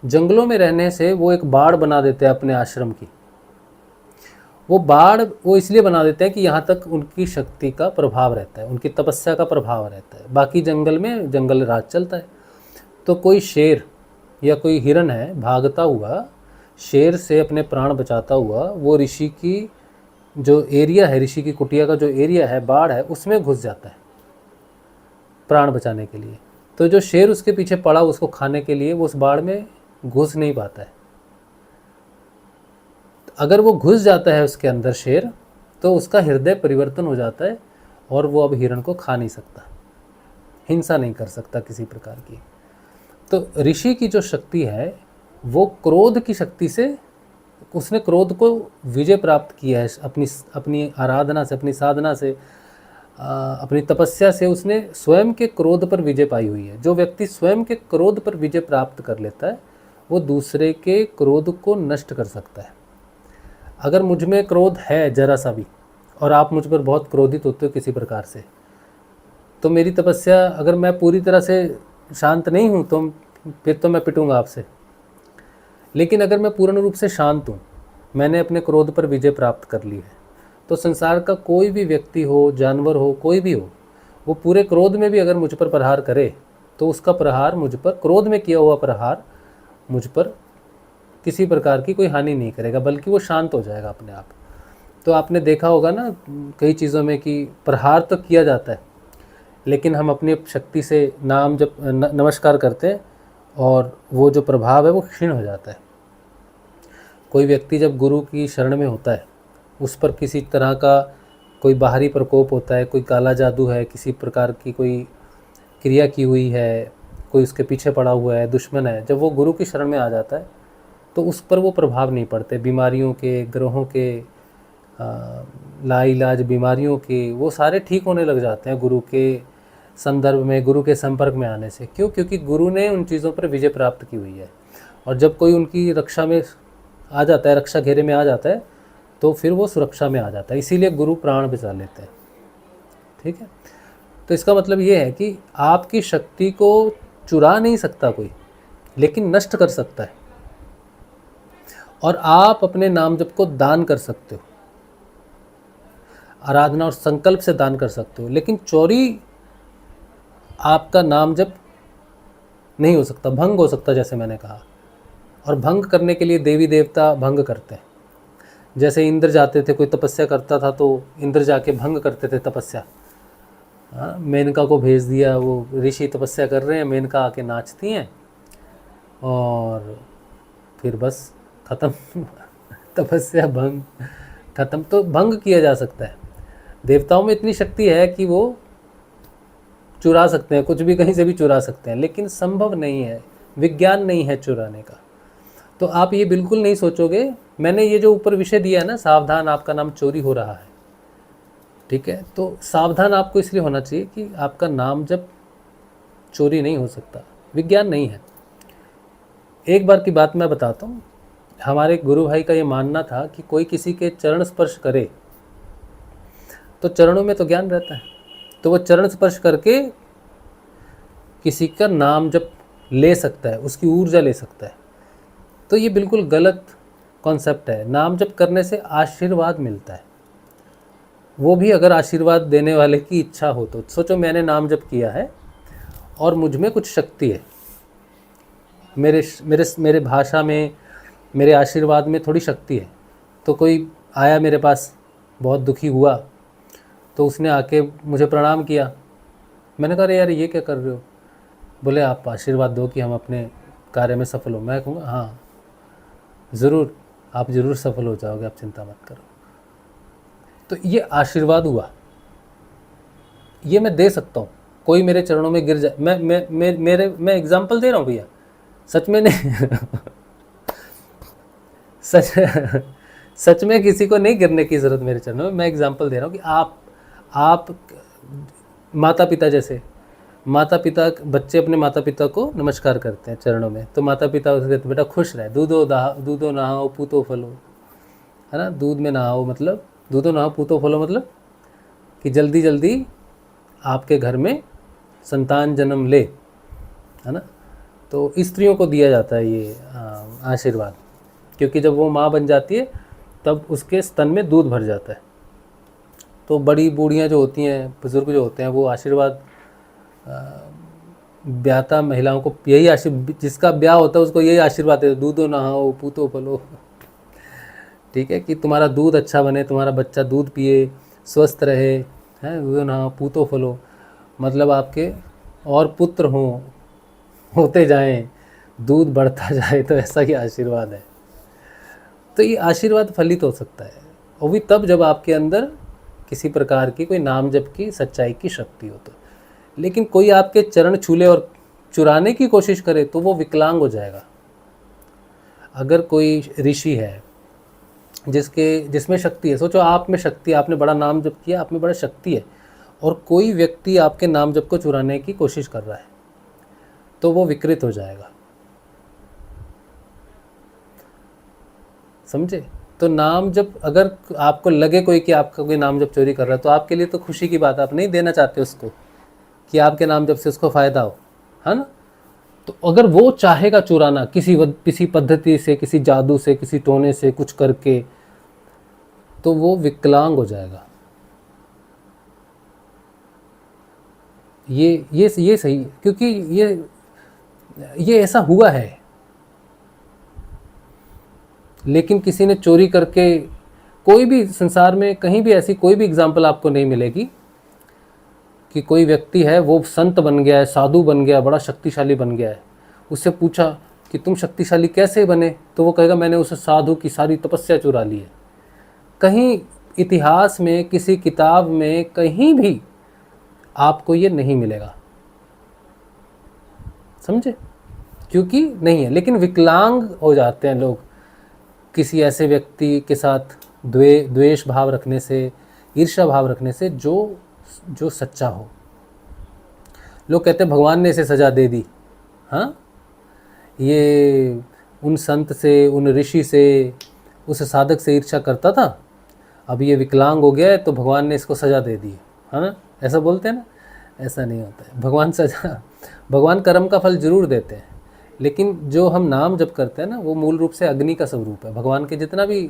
जंगलों में रहने से वो एक बाड़ बना देते हैं अपने आश्रम की। वो बाड़ वो इसलिए बना देते हैं कि यहाँ तक उनकी शक्ति का प्रभाव रहता है, उनकी तपस्या का प्रभाव रहता है। बाकी जंगल में जंगल राज चलता है। तो कोई शेर या कोई हिरन है, भागता हुआ शेर से अपने प्राण बचाता हुआ वो ऋषि की जो एरिया है, ऋषि की कुटिया का जो एरिया है, बाड़ है, उसमें घुस जाता है प्राण बचाने के लिए। तो जो शेर उसके पीछे पड़ा उसको खाने के लिए, वो उस बाड़ में घुस नहीं पाता है। अगर वो घुस जाता है उसके अंदर शेर, तो उसका हृदय परिवर्तन हो जाता है और वो अब हिरण को खा नहीं सकता, हिंसा नहीं कर सकता किसी प्रकार की। तो ऋषि की जो शक्ति है वो क्रोध की शक्ति से, उसने क्रोध को विजय प्राप्त किया है अपनी आराधना से, अपनी साधना से, अपनी तपस्या से उसने स्वयं के क्रोध पर विजय पाई हुई है। जो व्यक्ति स्वयं के क्रोध पर विजय प्राप्त कर लेता है वो दूसरे के क्रोध को नष्ट कर सकता है। अगर मुझ में क्रोध है जरा सा भी और आप मुझ पर बहुत क्रोधित होते हो किसी प्रकार से, तो मेरी तपस्या, अगर मैं पूरी तरह से शांत नहीं हूँ तो फिर तो मैं पिटूंगा आपसे। लेकिन अगर मैं पूर्ण रूप से शांत हूँ, मैंने अपने क्रोध पर विजय प्राप्त कर ली है, तो संसार का कोई भी व्यक्ति हो, जानवर हो, कोई भी हो, वो पूरे क्रोध में भी अगर मुझ पर प्रहार करे तो उसका प्रहार मुझ पर, क्रोध में किया हुआ प्रहार मुझ पर किसी प्रकार की कोई हानि नहीं करेगा, बल्कि वो शांत हो जाएगा अपने आप। तो आपने देखा होगा ना कई चीज़ों में कि प्रहार तो किया जाता है, लेकिन हम अपनी शक्ति से नाम जब नमस्कार करते हैं और वो जो प्रभाव है वो क्षीण हो जाता है। कोई व्यक्ति जब गुरु की शरण में होता है, उस पर किसी तरह का कोई बाहरी प्रकोप होता है, कोई काला जादू है, किसी प्रकार की कोई क्रिया की हुई है, कोई उसके पीछे पड़ा हुआ है, दुश्मन है, जब वो गुरु की शरण में आ जाता है तो उस पर वो प्रभाव नहीं पड़ते। बीमारियों के, ग्रहों के, लाइलाज बीमारियों के, वो सारे ठीक होने लग जाते हैं गुरु के संदर्भ में, गुरु के संपर्क में आने से। क्यों? क्योंकि गुरु ने उन चीज़ों पर विजय प्राप्त की हुई है। और जब कोई उनकी रक्षा में आ जाता है, रक्षा घेरे में आ जाता है, तो फिर वो सुरक्षा में आ जाता है। इसीलिए गुरु प्राण बचा लेते हैं। ठीक है? तो इसका मतलब ये है कि आपकी शक्ति को चुरा नहीं सकता कोई, लेकिन नष्ट कर सकता है। और आप अपने नाम जप को दान कर सकते हो, आराधना और संकल्प से दान कर सकते हो, लेकिन चोरी आपका नाम जप नहीं हो सकता, भंग हो सकता, जैसे मैंने कहा। और भंग करने के लिए देवी देवता भंग करते हैं। जैसे इंद्र जाते थे, कोई तपस्या करता था तो इंद्र जाके भंग करते थे तपस्या। मेनका को भेज दिया, वो ऋषि तपस्या कर रहे हैं, मेनका आके नाचती हैं और फिर बस ख़त्म तपस्या भंग, ख़त्म। तो भंग किया जा सकता है। देवताओं में इतनी शक्ति है कि वो चुरा सकते हैं, कुछ भी कहीं से भी चुरा सकते हैं, लेकिन संभव नहीं है, विज्ञान नहीं है चुराने का। तो आप ये बिल्कुल नहीं सोचोगे, मैंने ये जो ऊपर विषय दिया है ना, सावधान आपका नाम चोरी हो रहा है, ठीक है? तो सावधान आपको इसलिए होना चाहिए कि आपका नाम जब चोरी नहीं हो सकता, विज्ञान नहीं है। एक बार की बात मैं बताता हूँ। हमारे गुरु भाई का ये मानना था कि कोई किसी के चरण स्पर्श करे तो चरणों में तो ज्ञान रहता है, तो वो चरण स्पर्श करके किसी का नाम जब ले सकता है, उसकी ऊर्जा ले सकता है। तो ये बिल्कुल गलत कॉन्सेप्ट है। नाम जप करने से आशीर्वाद मिलता है, वो भी अगर आशीर्वाद देने वाले की इच्छा हो तो। सोचो मैंने नाम जप किया है और मुझ में कुछ शक्ति है, मेरे भाषा में, मेरे आशीर्वाद में थोड़ी शक्ति है। तो कोई आया मेरे पास, बहुत दुखी हुआ, तो उसने आके मुझे प्रणाम किया। मैंने कहा अरे यार ये क्या कर रहे हो? बोले आप आशीर्वाद दो कि हम अपने कार्य में सफल हो। मैं कहूँगा हाँ ज़रूर, आप ज़रूर सफल हो जाओगे, आप चिंता मत करो। तो ये आशीर्वाद हुआ, ये मैं दे सकता हूँ। कोई मेरे चरणों में गिर जाए, मैं एग्जाम्पल दे रहा हूँ भैया, सच में नहीं सच में किसी को नहीं गिरने की ज़रूरत मेरे चरणों में। मैं एग्जाम्पल दे रहा हूँ कि आप माता पिता, जैसे माता पिता, बच्चे अपने माता पिता को नमस्कार करते हैं चरणों में, तो माता पिता उसके बेटा खुश रहे, दूधो नहाओ पूतो फलो, है ना? दूध में नहाओ मतलब दूधो नहाओ पूतो फलो मतलब कि जल्दी जल्दी आपके घर में संतान जन्म ले, है ना। तो स्त्रियों को दिया जाता है ये आशीर्वाद, क्योंकि जब वो माँ बन जाती है तब उसके स्तन में दूध भर जाता है। तो बड़ी बूढ़ियाँ जो होती हैं, बुज़ुर्ग जो होते हैं, वो आशीर्वाद ब्याता महिलाओं को यही आशीर्वाद, जिसका ब्याह होता है उसको यही आशीर्वाद देते, दूधो नहाओ पूतो फलो, ठीक है, कि तुम्हारा दूध अच्छा बने, तुम्हारा बच्चा दूध पिए, स्वस्थ रहे, हैं, दूधो नहाओ पूतो फलो, मतलब आपके और पुत्र होते जाएं, दूध बढ़ता जाए, तो ऐसा ही आशीर्वाद है। तो ये आशीर्वाद फलित हो सकता है, और भी तब जब आपके अंदर किसी प्रकार की कोई नाम जप की सच्चाई की शक्ति हो। तो लेकिन कोई आपके चरण छूले और चुराने की कोशिश करे तो वो विकलांग हो जाएगा। अगर कोई ऋषि है जिसमें शक्ति है, सोचो आप में शक्ति है, आपने बड़ा नाम जप किया, आप में बड़ा शक्ति है, और कोई व्यक्ति आपके नाम जप को चुराने की कोशिश कर रहा है, तो वो विकृत हो जाएगा, समझे। तो नाम जप, अगर आपको लगे कोई कि आपका कोई नाम जप चोरी कर रहा है, तो आपके लिए तो खुशी की बात है, आप नहीं देना चाहते उसको कि आपके नाम जप से उसको फ़ायदा हो, है ना। तो अगर वो चाहेगा चुराना किसी पद्धति से, किसी जादू से, किसी टोने से कुछ करके, तो वो विकलांग हो जाएगा। ये सही, क्योंकि ये ऐसा हुआ है। लेकिन किसी ने चोरी करके, कोई भी संसार में कहीं भी ऐसी कोई भी एग्जाम्पल आपको नहीं मिलेगी कि कोई व्यक्ति है वो संत बन गया है, साधु बन गया, बड़ा शक्तिशाली बन गया है, उससे पूछा कि तुम शक्तिशाली कैसे बने, तो वो कहेगा मैंने उस साधु की सारी तपस्या चुरा ली है। कहीं इतिहास में, किसी किताब में, कहीं भी आपको ये नहीं मिलेगा, समझे, क्योंकि नहीं है। लेकिन विकलांग हो जाते हैं लोग किसी ऐसे व्यक्ति के साथ द्वेष भाव रखने से, ईर्ष्या भाव रखने से, जो सच्चा हो। लोग कहते हैं भगवान ने इसे सजा दे दी, हाँ, ये उन संत से, उन ऋषि से, उस साधक से ईर्ष्या करता था, अब ये विकलांग हो गया है तो भगवान ने इसको सजा दे दी, है ना, ऐसा बोलते हैं ना। ऐसा नहीं होता है, भगवान कर्म का फल जरूर देते हैं, लेकिन जो हम नाम जप करते हैं ना, वो मूल रूप से अग्नि का स्वरूप है। भगवान के जितना भी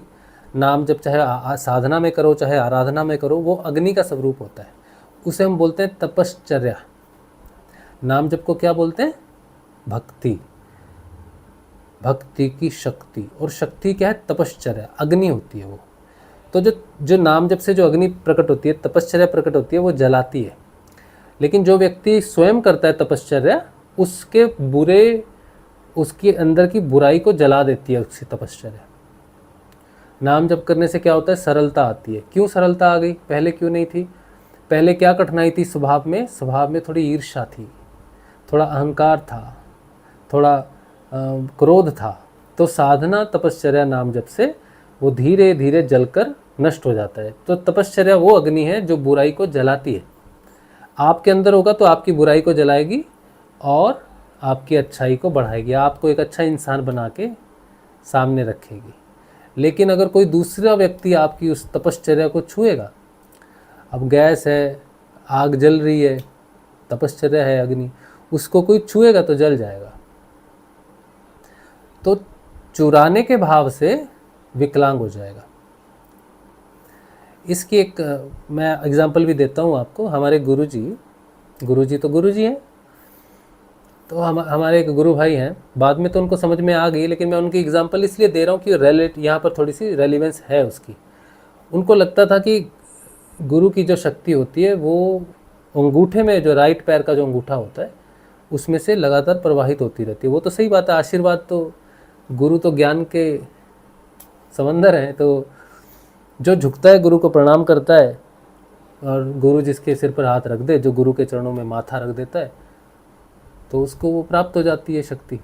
नाम जप, चाहे साधना में करो, चाहे आराधना में करो, वो अग्नि का स्वरूप होता है। उसे हम बोलते हैं तपश्चर्या। नाम जप को क्या बोलते हैं? भक्ति की शक्ति, और शक्ति क्या है? तपश्चर्या, अग्नि होती है वो। तो जो नाम जप से जो अग्नि प्रकट होती है, तपश्चर्या प्रकट होती है, वो जलाती है। लेकिन जो व्यक्ति स्वयं करता है तपश्चर्या, उसके अंदर की बुराई को जला देती है उसकी तपश्चर्या। नाम जप करने से क्या होता है? सरलता आती है। क्यों सरलता आ गई? पहले क्यों नहीं थी? पहले क्या कठिनाई थी? स्वभाव में थोड़ी ईर्ष्या थी, थोड़ा अहंकार था, थोड़ा क्रोध था। तो साधना, तपश्चर्या, नाम जप से वो धीरे धीरे जलकर नष्ट हो जाता है। तो तपश्चर्या वो अग्नि है जो बुराई को जलाती है। आपके अंदर होगा तो आपकी बुराई को जलाएगी और आपकी अच्छाई को बढ़ाएगी, आपको एक अच्छा इंसान बना के सामने रखेगी। लेकिन अगर कोई दूसरा व्यक्ति आपकी उस तपश्चर्या को छुएगा, अब गैस है, आग जल रही है, तपश्चर्या है अग्नि, उसको कोई छुएगा तो जल जाएगा। तो चुराने के भाव से विकलांग हो जाएगा। इसकी एक मैं एग्जांपल भी देता हूँ आपको। हमारे गुरुजी तो गुरुजी हैं, तो हमारे एक गुरु भाई हैं, बाद में तो उनको समझ में आ गई, लेकिन मैं उनकी एग्जांपल इसलिए दे रहा हूँ कि यहाँ पर थोड़ी सी रेलिवेंस है उसकी। उनको लगता था कि गुरु की जो शक्ति होती है वो अंगूठे में, जो राइट पैर का जो अंगूठा होता है, उसमें से लगातार प्रवाहित होती रहती है। वो तो सही बात है, आशीर्वाद तो, गुरु तो ज्ञान के समंदर हैं। तो जो झुकता है गुरु को प्रणाम करता है, और गुरु जिसके सिर पर हाथ रख दे, जो गुरु के चरणों में माथा रख देता है, तो उसको वो प्राप्त हो जाती है शक्ति।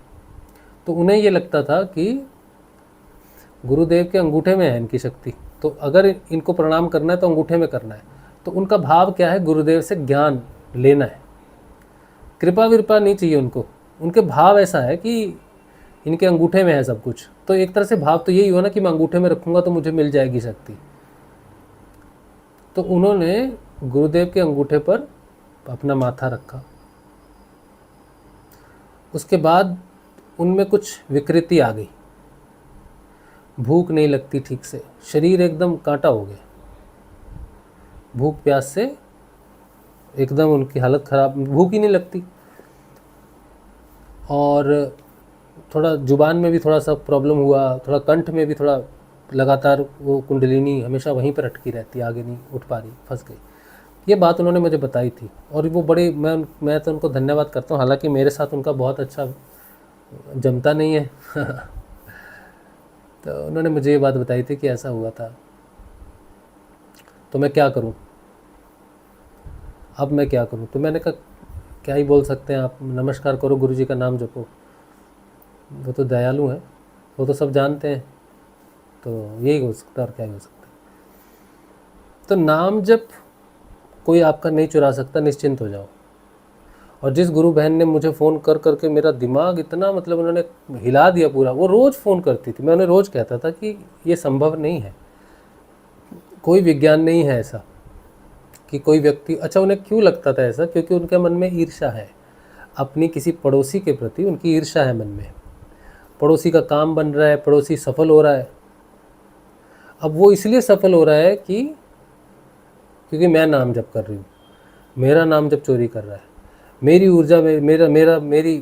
तो उन्हें ये लगता था कि गुरुदेव के अंगूठे में है इनकी शक्ति, तो अगर इनको प्रणाम करना है तो अंगूठे में करना है। तो उनका भाव क्या है? गुरुदेव से ज्ञान लेना है, कृपा विरपा नहीं चाहिए उनको। उनके भाव ऐसा है कि इनके अंगूठे में है सब कुछ। तो एक तरह से भाव तो यही हुआ ना कि मैं अंगूठे में रखूँगा तो मुझे मिल जाएगी शक्ति। तो उन्होंने गुरुदेव के अंगूठे पर अपना माथा रखा। उसके बाद उनमें कुछ विकृति आ गई, भूख नहीं लगती ठीक से, शरीर एकदम कांटा हो गया, भूख प्यास से एकदम उनकी हालत ख़राब, भूख ही नहीं लगती, और थोड़ा जुबान में भी थोड़ा सा प्रॉब्लम हुआ, थोड़ा कंठ में भी थोड़ा, लगातार वो कुंडलिनी हमेशा वहीं पर अटकी रहती, आगे नहीं उठ पा रही, फंस गई। ये बात उन्होंने मुझे बताई थी, और वो बड़े, मैं तो उनको धन्यवाद करता हूँ, हालांकि मेरे साथ उनका बहुत अच्छा जमता नहीं है तो उन्होंने मुझे ये बात बताई थी कि ऐसा हुआ था, तो मैं क्या करूं, अब मैं क्या करूं। तो मैंने कहा क्या ही बोल सकते हैं आप, नमस्कार करो, गुरुजी का नाम जपो, वो तो दयालु हैं, वो तो सब जानते हैं, तो यही हो सकता है और क्या ही हो सकता है। तो नाम जप कोई आपका नहीं चुरा सकता, निश्चिंत हो जाओ। और जिस गुरु बहन ने मुझे फ़ोन कर करके मेरा दिमाग इतना, मतलब उन्होंने हिला दिया पूरा, वो रोज़ फ़ोन करती थी, मैं उन्हें रोज़ कहता था कि ये संभव नहीं है, कोई विज्ञान नहीं है ऐसा कि कोई व्यक्ति, अच्छा उन्हें क्यों लगता था ऐसा, क्योंकि उनके मन में ईर्ष्या है, अपनी किसी पड़ोसी के प्रति उनकी ईर्ष्या है मन में, पड़ोसी का काम बन रहा है, पड़ोसी सफल हो रहा है। अब वो इसलिए सफल हो रहा है कि क्योंकि मैं नाम जप कर रही हूँ, मेरा नाम जप चोरी कर रहा है, मेरी ऊर्जा में, मेरी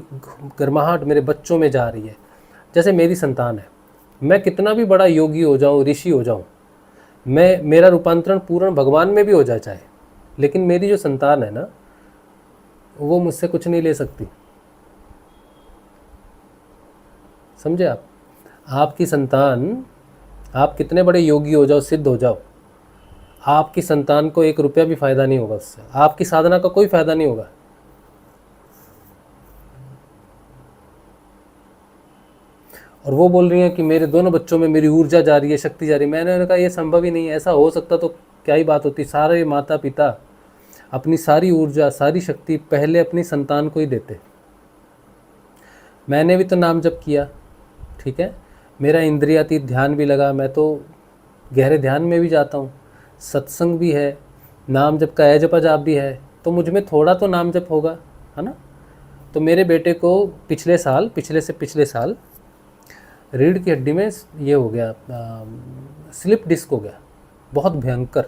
गर्माहट मेरे बच्चों में जा रही है। जैसे मेरी संतान है, मैं कितना भी बड़ा योगी हो जाऊँ, ऋषि हो जाऊँ, मेरा रूपांतरण पूर्ण भगवान में भी हो जाए चाहे, लेकिन मेरी जो संतान है ना, वो मुझसे कुछ नहीं ले सकती, समझे आप। आपकी संतान, आप कितने बड़े योगी हो जाओ, सिद्ध हो जाओ, आपकी संतान को 1 रुपया भी फ़ायदा नहीं होगा उससे, आपकी साधना का कोई फ़ायदा नहीं होगा। और वो बोल रही हैं कि मेरे दोनों बच्चों में मेरी ऊर्जा जा रही है, शक्ति जा रही है। मैंने कहा ये संभव ही नहीं है, ऐसा हो सकता तो क्या ही बात होती। सारे माता पिता अपनी सारी ऊर्जा, सारी शक्ति पहले अपनी संतान को ही देते। मैंने भी तो नाम जप किया, ठीक है, मेरा इंद्रियातीत ध्यान भी लगा, मैं तो गहरे ध्यान में भी जाता हूँ, सत्संग भी है, नाम जप का जपा जाप भी है, तो मुझ में थोड़ा तो नाम जप होगा, है ना। तो मेरे बेटे को पिछले साल रीढ़ की हड्डी में ये हो गया, स्लिप डिस्क हो गया, बहुत भयंकर।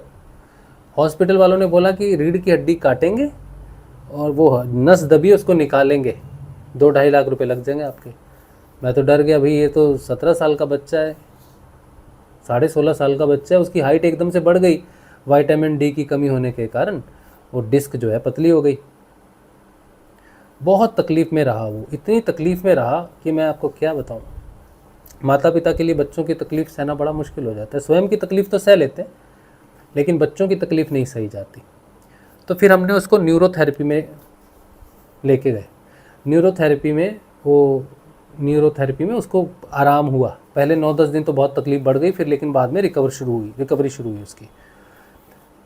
हॉस्पिटल वालों ने बोला कि रीढ़ की हड्डी काटेंगे और वो नस दबी उसको निकालेंगे, 2-2.5 लाख रुपए लग जाएंगे आपके। मैं तो डर गया भाई, ये तो 17 साल का बच्चा है, 16.5 साल का बच्चा है, उसकी हाइट एकदम से बढ़ गई विटामिन डी की कमी होने के कारण, वो डिस्क जो है पतली हो गई। बहुत तकलीफ़ में रहा वो, इतनी तकलीफ़ में रहा कि मैं आपको क्या बताऊं। माता पिता के लिए बच्चों की तकलीफ़ सहना बड़ा मुश्किल हो जाता है। स्वयं की तकलीफ़ तो सह लेते हैं, लेकिन बच्चों की तकलीफ़ नहीं सही जाती। तो फिर हमने उसको न्यूरोथेरेपी में लेके गए। न्यूरोथेरेपी में उसको आराम हुआ। पहले 9-10 दिन तो बहुत तकलीफ़ बढ़ गई, फिर लेकिन बाद में रिकवरी शुरू हुई उसकी।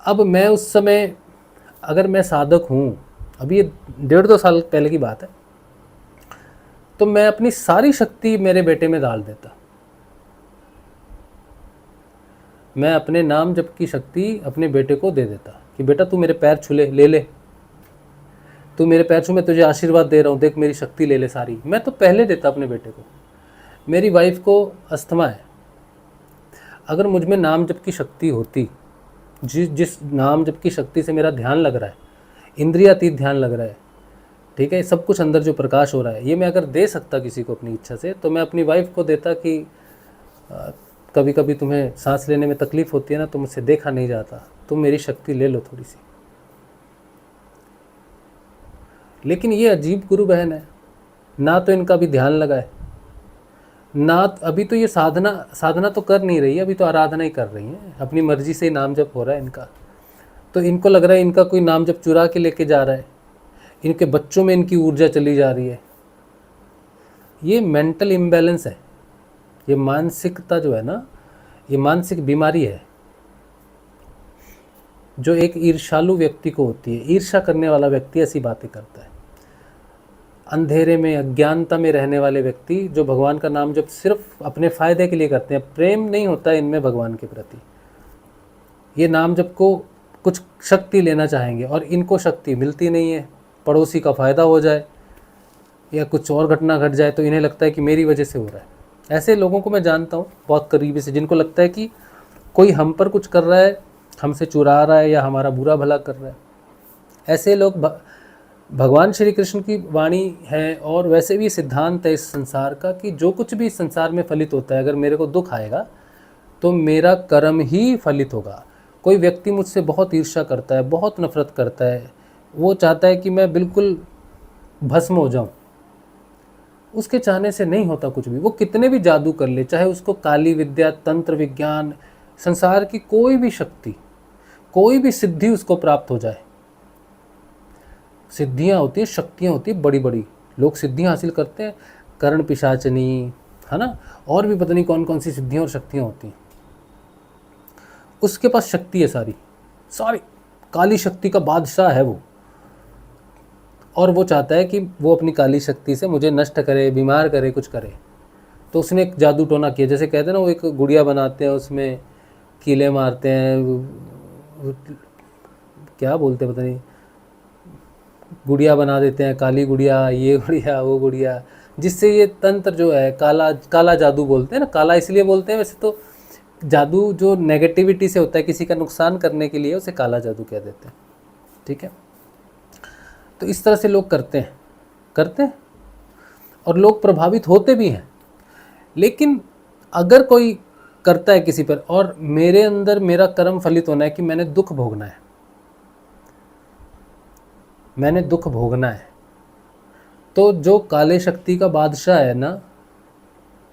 अब मैं उस समय, अगर मैं साधक हूँ, अभी ये 1.5-2 साल पहले की बात है, तो मैं अपनी सारी शक्ति मेरे बेटे में डाल देता। मैं अपने नाम जप की शक्ति अपने बेटे को दे देता कि बेटा तू मेरे पैर छू ले, तू मेरे पैर छू, मैं तुझे आशीर्वाद दे रहा हूँ, देख मेरी शक्ति ले ले सारी। मैं तो पहले देता अपने बेटे को। मेरी वाइफ को अस्थमा है, अगर मुझ में नाम जप की शक्ति होती, जिस नाम जप की शक्ति से मेरा ध्यान लग रहा है, इंद्रियातीत ध्यान लग रहा है, ठीक है, सब कुछ अंदर जो प्रकाश हो रहा है, ये मैं अगर दे सकता किसी को अपनी इच्छा से, तो मैं अपनी वाइफ को देता कि कभी कभी तुम्हें सांस लेने में तकलीफ़ होती है ना, तो मुझसे देखा नहीं जाता, तुम मेरी शक्ति ले लो थोड़ी सी। लेकिन ये अजीब गुरु बहन है, ना तो इनका भी ध्यान लगा है, ना अभी तो ये साधना तो कर नहीं रही है, अभी तो आराधना ही कर रही है, अपनी मर्जी से ही नाम जप हो रहा है इनका। तो इनको लग रहा है इनका कोई नाम जप चुरा के लेके जा रहा है, इनके बच्चों में इनकी ऊर्जा चली जा रही है। ये मेंटल इम्बैलेंस है, ये मानसिकता जो है ना, ये मानसिक बीमारी है जो एक ईर्ष्यालु व्यक्ति को होती है। ईर्ष्या करने वाला व्यक्ति ऐसी बातें करता है। अंधेरे में, अज्ञानता में रहने वाले व्यक्ति जो भगवान का नाम जब सिर्फ अपने फ़ायदे के लिए करते हैं, प्रेम नहीं होता है इनमें भगवान के प्रति। ये नाम जप को कुछ शक्ति लेना चाहेंगे और इनको शक्ति मिलती नहीं है, पड़ोसी का फ़ायदा हो जाए या कुछ और घटना घट जाए तो इन्हें लगता है कि मेरी वजह से हो रहा है। ऐसे लोगों को मैं जानता हूँ बहुत करीबी से, जिनको लगता है कि कोई हम पर कुछ कर रहा है, हमसे चुरा रहा है या हमारा बुरा भला कर रहा है। ऐसे लोग भगवान श्री कृष्ण की वाणी है और वैसे भी सिद्धांत है इस संसार का कि जो कुछ भी इस संसार में फलित होता है, अगर मेरे को दुख आएगा तो मेरा कर्म ही फलित होगा। कोई व्यक्ति मुझसे बहुत ईर्ष्या करता है, बहुत नफरत करता है, वो चाहता है कि मैं बिल्कुल भस्म हो जाऊं, उसके चाहने से नहीं होता कुछ भी। वो कितने भी जादू कर ले, चाहे उसको काली विद्या, तंत्र विज्ञान, संसार की कोई भी शक्ति, कोई भी सिद्धि उसको प्राप्त हो जाए। सिद्धियां होती हैं, शक्तियां होती हैं बड़ी बड़ी, लोग सिद्धियां हासिल करते हैं, कर्ण पिशाचनी, है ना, और भी पता नहीं कौन कौन सी सिद्धियां और शक्तियां होती हैं। उसके पास शक्ति है सारी सारी, काली शक्ति का बादशाह है वो, और वो चाहता है कि वो अपनी काली शक्ति से मुझे नष्ट करे, बीमार करे, कुछ करे। तो उसने एक जादू टोना किया, जैसे कहते हैं ना, वो एक गुड़िया बनाते हैं, उसमें कीले मारते हैं, क्या बोलते हैं पता नहीं, गुड़िया बना देते हैं, काली गुड़िया, ये गुड़िया, वो गुड़िया, जिससे ये तंत्र जो है काला काला जादू बोलते हैं ना। काला इसलिए बोलते हैं, वैसे तो जादू जो नेगेटिविटी से होता है, किसी का नुकसान करने के लिए, उसे काला जादू कह देते हैं। ठीक है, तो इस तरह से लोग करते हैं और लोग प्रभावित होते भी हैं। लेकिन अगर कोई करता है किसी पर, और मेरे अंदर मेरा कर्म फलित होना है कि मैंने दुख भोगना है, मैंने दुख भोगना है, तो जो काले शक्ति का बादशाह है ना,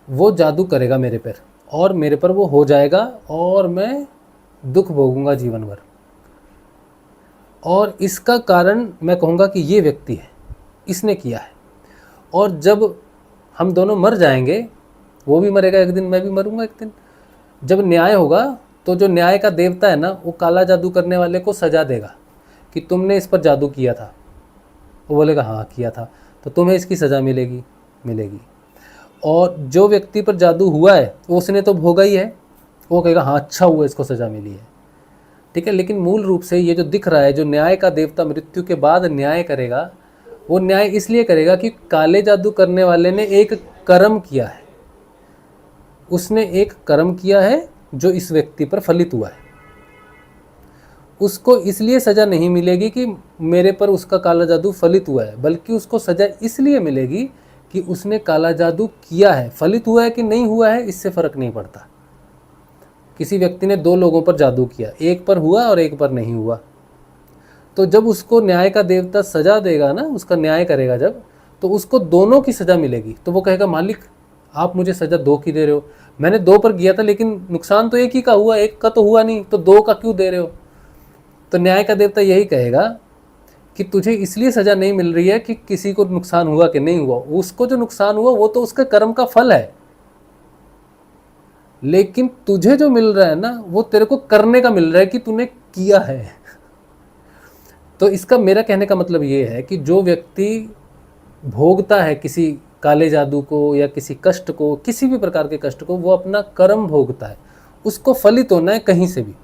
वो जादू करेगा मेरे पर, और मेरे पर वो हो जाएगा और मैं दुख भोगूंगा जीवन भर। और इसका कारण मैं कहूँगा कि ये व्यक्ति है, इसने किया है। और जब हम दोनों मर जाएंगे, वो भी मरेगा एक दिन, मैं भी मरूंगा एक दिन, जब न्याय होगा तो जो न्याय का देवता है ना, वो काला जादू करने वाले को सजा देगा कि तुमने इस पर जादू किया था। वो बोलेगा हाँ किया था, तो तुम्हें इसकी सज़ा मिलेगी। और जो व्यक्ति पर जादू हुआ है उसने तो भोगा ही है, वो कहेगा हाँ अच्छा हुआ, इसको सज़ा मिली है। ठीक है, लेकिन मूल रूप से ये जो दिख रहा है, जो न्याय का देवता मृत्यु के बाद न्याय करेगा, वो न्याय इसलिए करेगा कि काले जादू करने वाले ने एक कर्म किया है, उसने एक कर्म किया है जो इस व्यक्ति पर फलित हुआ है। उसको इसलिए सज़ा नहीं मिलेगी कि मेरे पर उसका काला जादू फलित हुआ है, बल्कि उसको सज़ा इसलिए मिलेगी कि उसने काला जादू किया है। फलित हुआ है कि नहीं हुआ है, इससे फ़र्क नहीं पड़ता। किसी व्यक्ति ने 2 लोगों पर जादू किया, एक पर हुआ और एक पर नहीं हुआ, तो जब उसको न्याय का देवता सज़ा देगा ना, उसका न्याय करेगा जब, तो उसको दोनों की सज़ा मिलेगी। तो वो कहेगा मालिक आप मुझे सज़ा 2 की दे रहे हो, मैंने 2 पर किया था, लेकिन नुकसान तो एक ही का हुआ, एक का तो हुआ नहीं, तो 2 का क्यों दे रहे हो। तो न्याय का देवता यही कहेगा कि तुझे इसलिए सज़ा नहीं मिल रही है कि किसी को नुकसान हुआ कि नहीं हुआ, उसको जो नुकसान हुआ वो तो उसके कर्म का फल है, लेकिन तुझे जो मिल रहा है ना, वो तेरे को करने का मिल रहा है कि तूने किया है। तो इसका मेरा कहने का मतलब ये है कि जो व्यक्ति भोगता है किसी काले जादू को या किसी कष्ट को, किसी भी प्रकार के कष्ट को, वो अपना कर्म भोगता है। उसको फलित होना है कहीं से भी,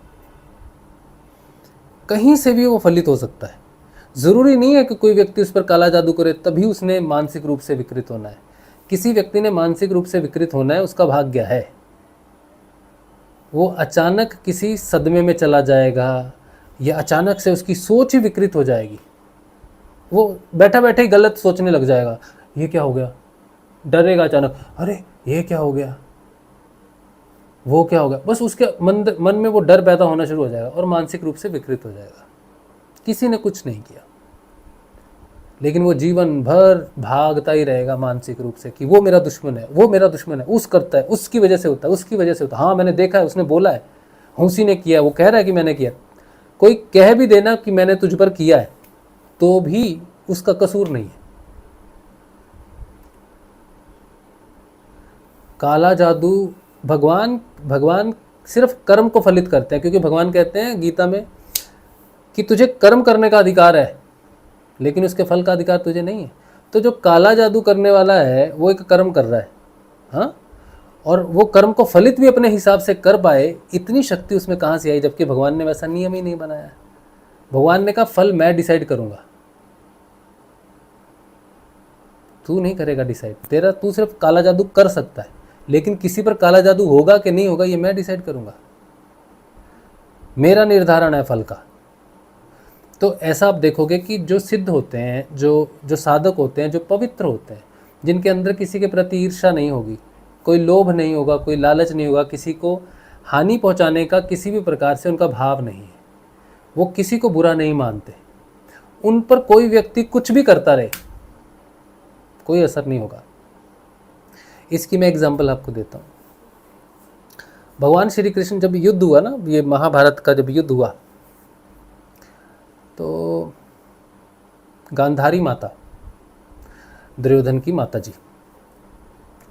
कहीं से भी वो फलित हो सकता है। ज़रूरी नहीं है कि कोई व्यक्ति उस पर काला जादू करे तभी उसने मानसिक रूप से विकृत होना है। किसी व्यक्ति ने मानसिक रूप से विकृत होना है, उसका भाग्य है, वो अचानक किसी सदमे में चला जाएगा या अचानक से उसकी सोच ही विकृत हो जाएगी। वो बैठा बैठे ही गलत सोचने लग जाएगा, ये क्या हो गया, डरेगा अचानक, अरे ये क्या हो गया, वो क्या हो गया, बस उसके मन में वो डर पैदा होना शुरू हो जाएगा और मानसिक रूप से विकृत हो जाएगा। किसी ने कुछ नहीं किया, लेकिन वो जीवन भर भागता ही रहेगा मानसिक रूप से कि वो मेरा दुश्मन है, वो मेरा दुश्मन है, उस करता है, उसकी वजह से होता है, उसकी वजह से होता है, हाँ मैंने देखा है, उसने बोला है, उसी ने किया, वो कह रहा है कि मैंने किया। कोई कह भी देना कि मैंने तुझ पर किया है, तो भी उसका कसूर नहीं है। काला जादू, भगवान सिर्फ कर्म को फलित करते हैं, क्योंकि भगवान कहते हैं गीता में कि तुझे कर्म करने का अधिकार है, लेकिन उसके फल का अधिकार तुझे नहीं है। तो जो काला जादू करने वाला है वो एक कर्म कर रहा है, हाँ, और वो कर्म को फलित भी अपने हिसाब से कर पाए, इतनी शक्ति उसमें कहाँ से आई, जबकि भगवान ने वैसा नियम ही नहीं बनाया। भगवान ने कहा फल मैं डिसाइड करूंगा, तू नहीं करेगा डिसाइड। तेरा तू सिर्फ काला जादू कर सकता है, लेकिन किसी पर काला जादू होगा कि नहीं होगा ये मैं डिसाइड करूंगा, मेरा निर्धारण है फल का। तो ऐसा आप देखोगे कि जो सिद्ध होते हैं, जो जो साधक होते हैं, जो पवित्र होते हैं, जिनके अंदर किसी के प्रति ईर्ष्या नहीं होगी, कोई लोभ नहीं होगा, कोई लालच नहीं होगा, किसी को हानि पहुंचाने का किसी भी प्रकार से उनका भाव नहीं है, वो किसी को बुरा नहीं मानते, उन पर कोई व्यक्ति कुछ भी करता रहे कोई असर नहीं होगा। इसकी मैं एग्जांपल आपको देता हूँ। भगवान श्री कृष्ण जब युद्ध हुआ ना, ये महाभारत का जब युद्ध हुआ, तो गांधारी माता, दुर्योधन की माता जी,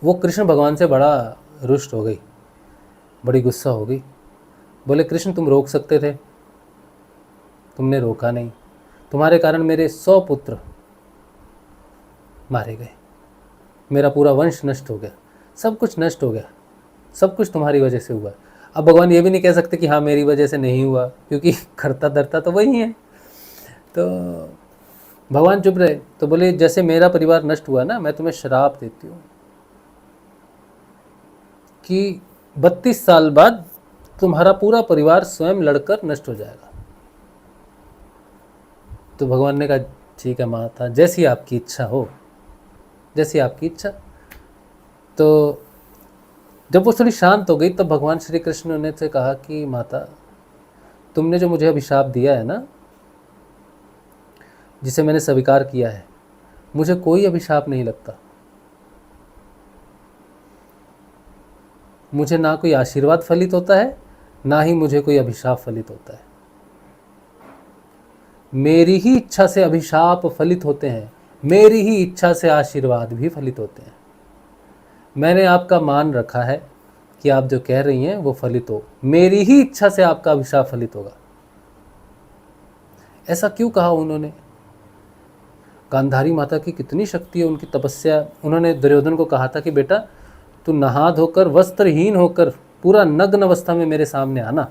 वो कृष्ण भगवान से बड़ा रुष्ट हो गई, बड़ी गुस्सा हो गई। बोले कृष्ण तुम रोक सकते थे, तुमने रोका नहीं, तुम्हारे कारण मेरे 100 पुत्र मारे गए, मेरा पूरा वंश नष्ट हो गया, सब कुछ नष्ट हो गया, सब कुछ तुम्हारी वजह से हुआ। अब भगवान ये भी नहीं कह सकते कि हाँ मेरी वजह से नहीं हुआ, क्योंकि करता धरता तो वही है। तो भगवान चुप रहे। तो बोले जैसे मेरा परिवार नष्ट हुआ ना, मैं तुम्हें श्राप देती हूँ कि 32 साल बाद तुम्हारा पूरा परिवार स्वयं लड़कर नष्ट हो जाएगा। तो भगवान ने कहा ठीक है माता, जैसी आपकी इच्छा हो, जैसी आपकी इच्छा। तो जब वो थोड़ी शांत हो गई तब भगवान श्री कृष्ण ने से कहा कि माता तुमने जो मुझे अभिशाप दिया है ना, जिसे मैंने स्वीकार किया है, मुझे कोई अभिशाप नहीं लगता, मुझे ना कोई आशीर्वाद फलित होता है, ना ही मुझे कोई अभिशाप फलित होता है। मेरी ही इच्छा से अभिशाप फलित होते हैं, मेरी ही इच्छा से आशीर्वाद भी फलित होते हैं। मैंने आपका मान रखा है कि आप जो कह रही हैं वो फलित हो, मेरी ही इच्छा से आपका अभिशाप फलित होगा। ऐसा क्यों कहा उन्होंने? गांधारी माता की कितनी शक्ति है, उनकी तपस्या। उन्होंने दुर्योधन को कहा था कि बेटा तू नहा धोकर वस्त्रहीन होकर पूरा नग्न अवस्था में मेरे सामने आना,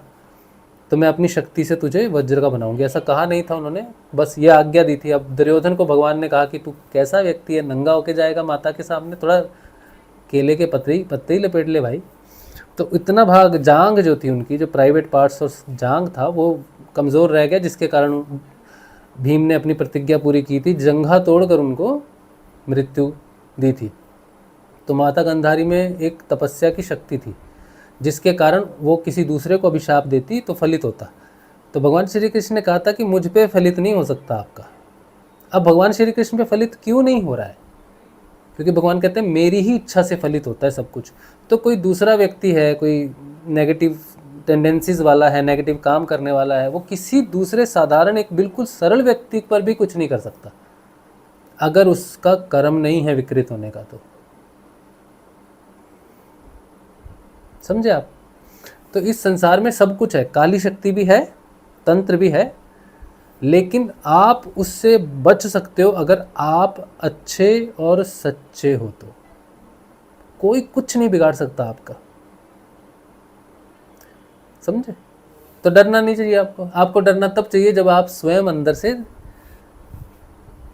तो मैं अपनी शक्ति से तुझे वज्र का बनाऊंगी। ऐसा कहा नहीं था उन्होंने, बस ये आज्ञा दी थी। अब दुर्योधन को भगवान ने कहा कि तू कैसा व्यक्ति है, नंगा होके जाएगा माता के सामने, थोड़ा केले के पत्ते ही लपेट ले भाई। तो इतना भाग, जांग जो थी उनकी, जो प्राइवेट पार्ट्स और जांग था वो कमज़ोर रह गया, जिसके कारण भीम ने अपनी प्रतिज्ञा पूरी की थी, जंघा तोड़कर उनको मृत्यु दी थी। तो माता गांधारी में एक तपस्या की शक्ति थी, जिसके कारण वो किसी दूसरे को अभिशाप देती तो फलित होता। तो भगवान श्री कृष्ण ने कहा था कि मुझ पे फलित नहीं हो सकता आपका। अब भगवान श्री कृष्ण पे फलित क्यों नहीं हो रहा है? क्योंकि भगवान कहते हैं मेरी ही इच्छा से फलित होता है सब कुछ। तो कोई दूसरा व्यक्ति है, कोई नेगेटिव टेंडेंसीज वाला है, नेगेटिव काम करने वाला है, वो किसी दूसरे साधारण एक बिल्कुल सरल व्यक्ति पर भी कुछ नहीं कर सकता, अगर उसका कर्म नहीं है विकृत होने का। तो समझे आप? तो इस संसार में सब कुछ है, काली शक्ति भी है, तंत्र भी है, लेकिन आप उससे बच सकते हो अगर आप अच्छे और सच्चे हो। तो कोई कुछ नहीं बिगाड़ सकता आपका, समझे? तो डरना नहीं चाहिए आपको। आपको डरना तब चाहिए जब आप स्वयं अंदर से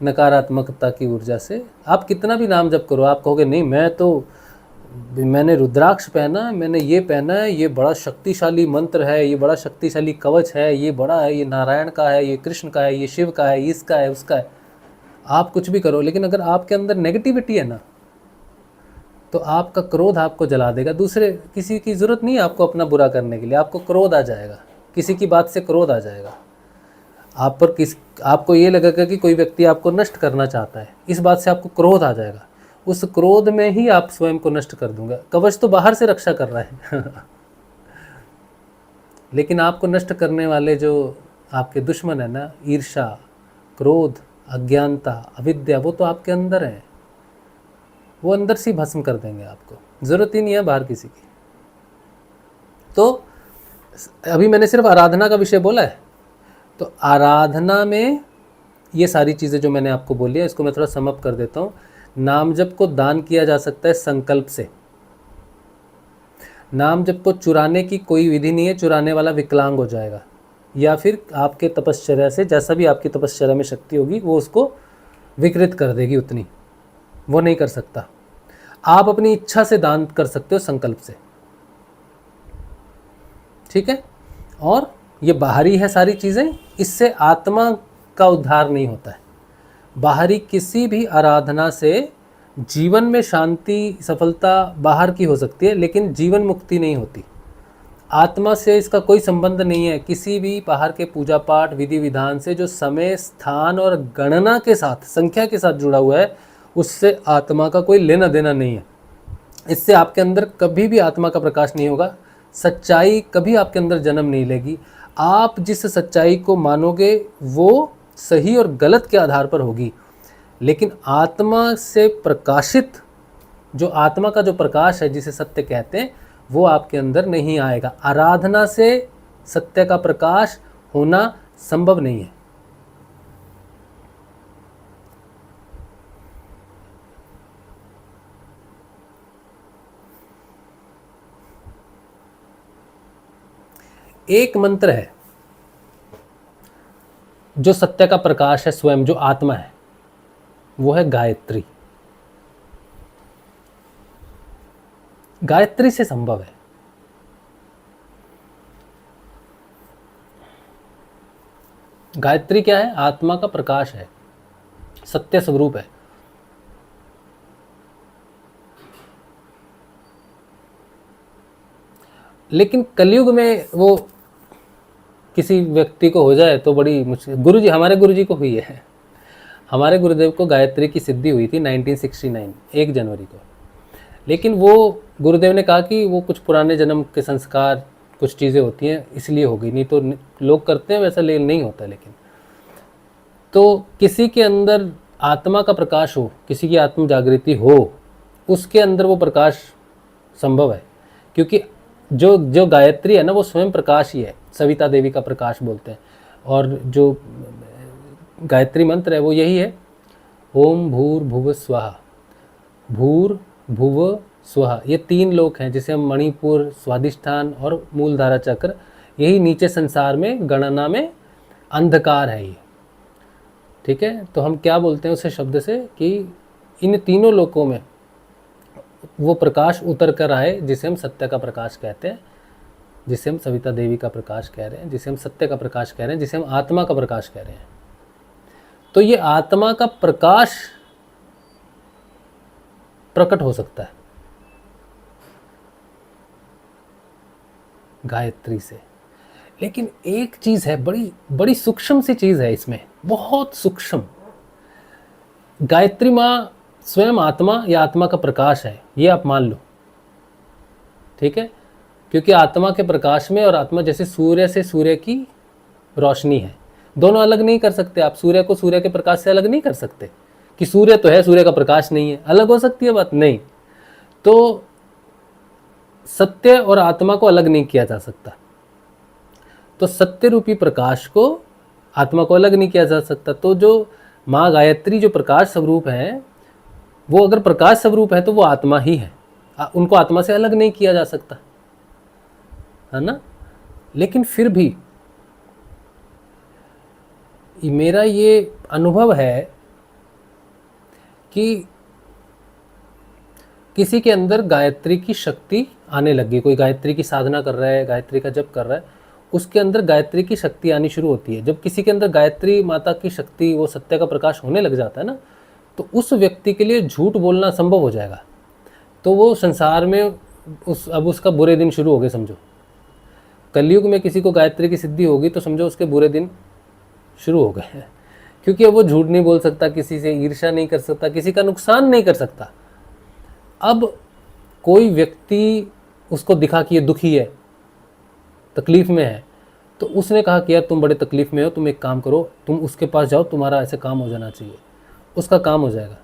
नकारात्मकता की ऊर्जा से, आप कितना भी नाम जप करो, आप कहोगे नहीं मैंने रुद्राक्ष पहना है, मैंने ये पहना है, ये बड़ा शक्तिशाली मंत्र है, ये बड़ा शक्तिशाली कवच है, ये बड़ा है, ये नारायण का है, ये कृष्ण का है, ये शिव का है, इसका है, उसका है। आप कुछ भी करो, लेकिन अगर आपके अंदर नेगेटिविटी है ना, तो आपका क्रोध आपको जला देगा। दूसरे किसी की ज़रूरत नहीं है आपको अपना बुरा करने के लिए, आपको क्रोध आ जाएगा, किसी की बात से क्रोध आ जाएगा आप पर। आपको ये लगेगा कि कोई व्यक्ति आपको नष्ट करना चाहता है, इस बात से आपको क्रोध आ जाएगा। उस क्रोध में ही आप स्वयं को नष्ट कर दूंगा। कवच तो बाहर से रक्षा कर रहा है लेकिन आपको नष्ट करने वाले जो आपके दुश्मन है ना, ईर्ष्या, क्रोध, अज्ञानता, अविद्या, वो तो आपके अंदर है, वो अंदर से भस्म कर देंगे आपको। ज़रूरत ही नहीं है बाहर किसी की। तो अभी मैंने सिर्फ आराधना का विषय बोला है, तो आराधना में ये सारी चीज़ें जो मैंने आपको बोली है, इसको मैं थोड़ा समअप कर देता हूँ। नाम जप को दान किया जा सकता है संकल्प से। नाम जप को चुराने की कोई विधि नहीं है, चुराने वाला विकलांग हो जाएगा। या फिर आपके तपश्चर्या से, जैसा भी आपकी तपश्चर्या में शक्ति होगी वो उसको विकृत कर देगी, उतनी वो नहीं कर सकता। आप अपनी इच्छा से दान कर सकते हो, संकल्प से, ठीक है। और ये बाहरी है सारी चीज़ें, इससे आत्मा का उद्धार नहीं होता है। बाहरी किसी भी आराधना से जीवन में शांति, सफलता बाहर की हो सकती है, लेकिन जीवन मुक्ति नहीं होती। आत्मा से इसका कोई संबंध नहीं है। किसी भी बाहर के पूजा पाठ विधि विधान से जो समय, स्थान और गणना के साथ, संख्या के साथ जुड़ा हुआ है, उससे आत्मा का कोई लेना देना नहीं है। इससे आपके अंदर कभी भी आत्मा का प्रकाश नहीं होगा, सच्चाई कभी आपके अंदर जन्म नहीं लेगी। आप जिस सच्चाई को मानोगे वो सही और गलत के आधार पर होगी, लेकिन आत्मा से प्रकाशित, जो आत्मा का जो प्रकाश है जिसे सत्य कहते हैं, वो आपके अंदर नहीं आएगा। आराधना से सत्य का प्रकाश होना संभव नहीं है। एक मंत्र है जो सत्य का प्रकाश है, स्वयं जो आत्मा है, वो है गायत्री। गायत्री से संभव है। गायत्री क्या है? आत्मा का प्रकाश है, सत्य स्वरूप है। लेकिन कलयुग में वो किसी व्यक्ति को हो जाए तो बड़ी मुश्किल। गुरुजी, हमारे गुरुजी को हुई है। हमारे गुरुदेव को गायत्री की सिद्धि हुई थी 1969 1 जनवरी को। लेकिन वो गुरुदेव ने कहा कि वो कुछ पुराने जन्म के संस्कार, कुछ चीज़ें होती हैं इसलिए हो गई, नहीं तो लोग करते हैं वैसा नहीं होता। लेकिन तो किसी के अंदर आत्मा का प्रकाश हो, किसी की आत्म जागृति हो, उसके अंदर वो प्रकाश संभव है। क्योंकि जो गायत्री है ना, वो स्वयं प्रकाश ही है। सविता देवी का प्रकाश बोलते हैं। और जो गायत्री मंत्र है वो यही है, ओम भूर्भुव स्वहा। भूर भुव स्वहा, ये 3 लोक हैं जिसे हम मणिपुर, स्वादिष्ठान और मूलधारा चक्र, यही नीचे संसार में गणना में अंधकार है ये, ठीक है। तो हम क्या बोलते हैं उसे शब्द से कि इन तीनों लोकों में वो प्रकाश उतर कर आए, जिसे हम सत्य का प्रकाश कहते हैं, जिसे हम सविता देवी का प्रकाश कह रहे हैं, जिसे हम सत्य का प्रकाश कह रहे हैं, जिसे हम आत्मा का प्रकाश कह रहे हैं। तो ये आत्मा का प्रकाश प्रकट हो सकता है गायत्री से। लेकिन एक चीज है, बड़ी बड़ी सूक्ष्म सी चीज है इसमें, बहुत सूक्ष्म। गायत्री माँ स्वयं आत्मा या आत्मा का प्रकाश है, ये आप मान लो, ठीक है। क्योंकि आत्मा के प्रकाश में, और आत्मा जैसे सूर्य से सूर्य की रोशनी है, दोनों अलग नहीं कर सकते आप। सूर्य को सूर्य के प्रकाश से अलग नहीं कर सकते कि सूर्य तो है, सूर्य का प्रकाश नहीं है, अलग हो सकती है बात? नहीं। तो सत्य और आत्मा को अलग नहीं किया जा सकता। तो सत्य रूपी प्रकाश को, आत्मा को अलग नहीं किया जा सकता। तो जो माँ गायत्री जो प्रकाश स्वरूप है, वो अगर प्रकाश स्वरूप है तो वो आत्मा ही है, उनको आत्मा से अलग नहीं किया जा सकता, है ना। लेकिन फिर भी मेरा ये अनुभव है कि किसी के अंदर गायत्री की शक्ति आने लगी, कोई गायत्री की साधना कर रहा है, गायत्री का जप कर रहा है, उसके अंदर गायत्री की शक्ति आनी शुरू होती है। जब किसी के अंदर गायत्री माता की शक्ति, वो सत्य का प्रकाश होने लग जाता है ना, तो उस व्यक्ति के लिए झूठ बोलना संभव हो जाएगा। तो वो संसार में अब उसका बुरे दिन शुरू हो गए, समझो। कलयुग में किसी को गायत्री की सिद्धि होगी तो समझो उसके बुरे दिन शुरू हो गए, क्योंकि अब वो झूठ नहीं बोल सकता, किसी से ईर्ष्या नहीं कर सकता, किसी का नुकसान नहीं कर सकता। अब कोई व्यक्ति उसको दिखा कि ये दुखी है, तकलीफ में है, तो उसने कहा कि यार तुम बड़े तकलीफ में हो, तुम एक काम करो, तुम उसके पास जाओ, तुम्हारा ऐसे काम हो जाना चाहिए, उसका काम हो जाएगा।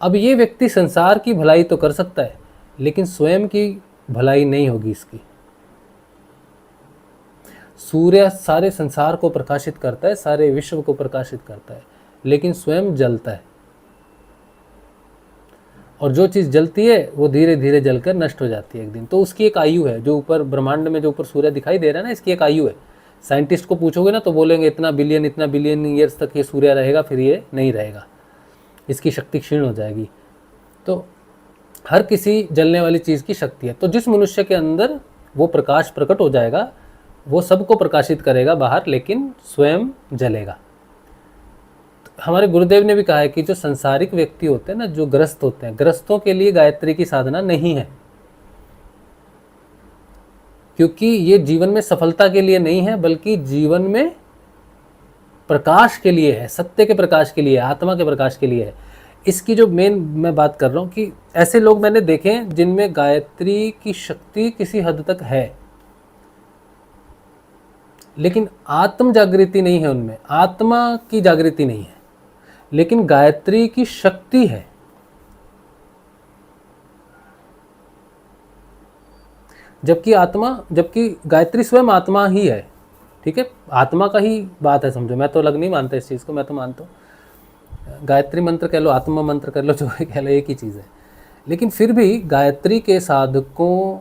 अब ये व्यक्ति संसार की भलाई तो कर सकता है, लेकिन स्वयं की भलाई नहीं होगी इसकी। सूर्य सारे संसार को प्रकाशित करता है, सारे विश्व को प्रकाशित करता है, लेकिन स्वयं जलता है। और जो चीज़ जलती है वो धीरे धीरे जलकर नष्ट हो जाती है एक दिन। तो उसकी एक आयु है, जो ऊपर ब्रह्मांड में जो ऊपर सूर्य दिखाई दे रहा है ना, इसकी एक आयु है। साइंटिस्ट को पूछोगे ना तो बोलेंगे इतना बिलियन ईयर्स तक ये सूर्य रहेगा, फिर ये नहीं रहेगा, इसकी शक्ति क्षीण हो जाएगी। तो हर किसी जलने वाली चीज़ की शक्ति है। तो जिस मनुष्य के अंदर वो प्रकाश प्रकट हो जाएगा वो सबको प्रकाशित करेगा बाहर, लेकिन स्वयं जलेगा। हमारे गुरुदेव ने भी कहा है कि जो संसारिक व्यक्ति होते हैं ना, जो ग्रस्त होते हैं, ग्रस्तों के लिए गायत्री की साधना नहीं है, क्योंकि ये जीवन में सफलता के लिए नहीं है, बल्कि जीवन में प्रकाश के लिए है, सत्य के प्रकाश के लिए, आत्मा के प्रकाश के लिए है। इसकी जो मेन मैं बात कर रहा हूँ कि ऐसे लोग मैंने देखे हैं जिनमें गायत्री की शक्ति किसी हद तक है, लेकिन आत्म जागृति नहीं है उनमें, आत्मा की जागृति नहीं है, लेकिन गायत्री की शक्ति है। जबकि गायत्री स्वयं आत्मा ही है। ठीक है, आत्मा का ही बात है, समझो। मैं तो अलग नहीं मानता इस चीज़ को, मैं तो मानता हूँ गायत्री मंत्र कह लो, आत्मा मंत्र कह लो, जो कह लो, एक ही चीज़ है। लेकिन फिर भी गायत्री के साधकों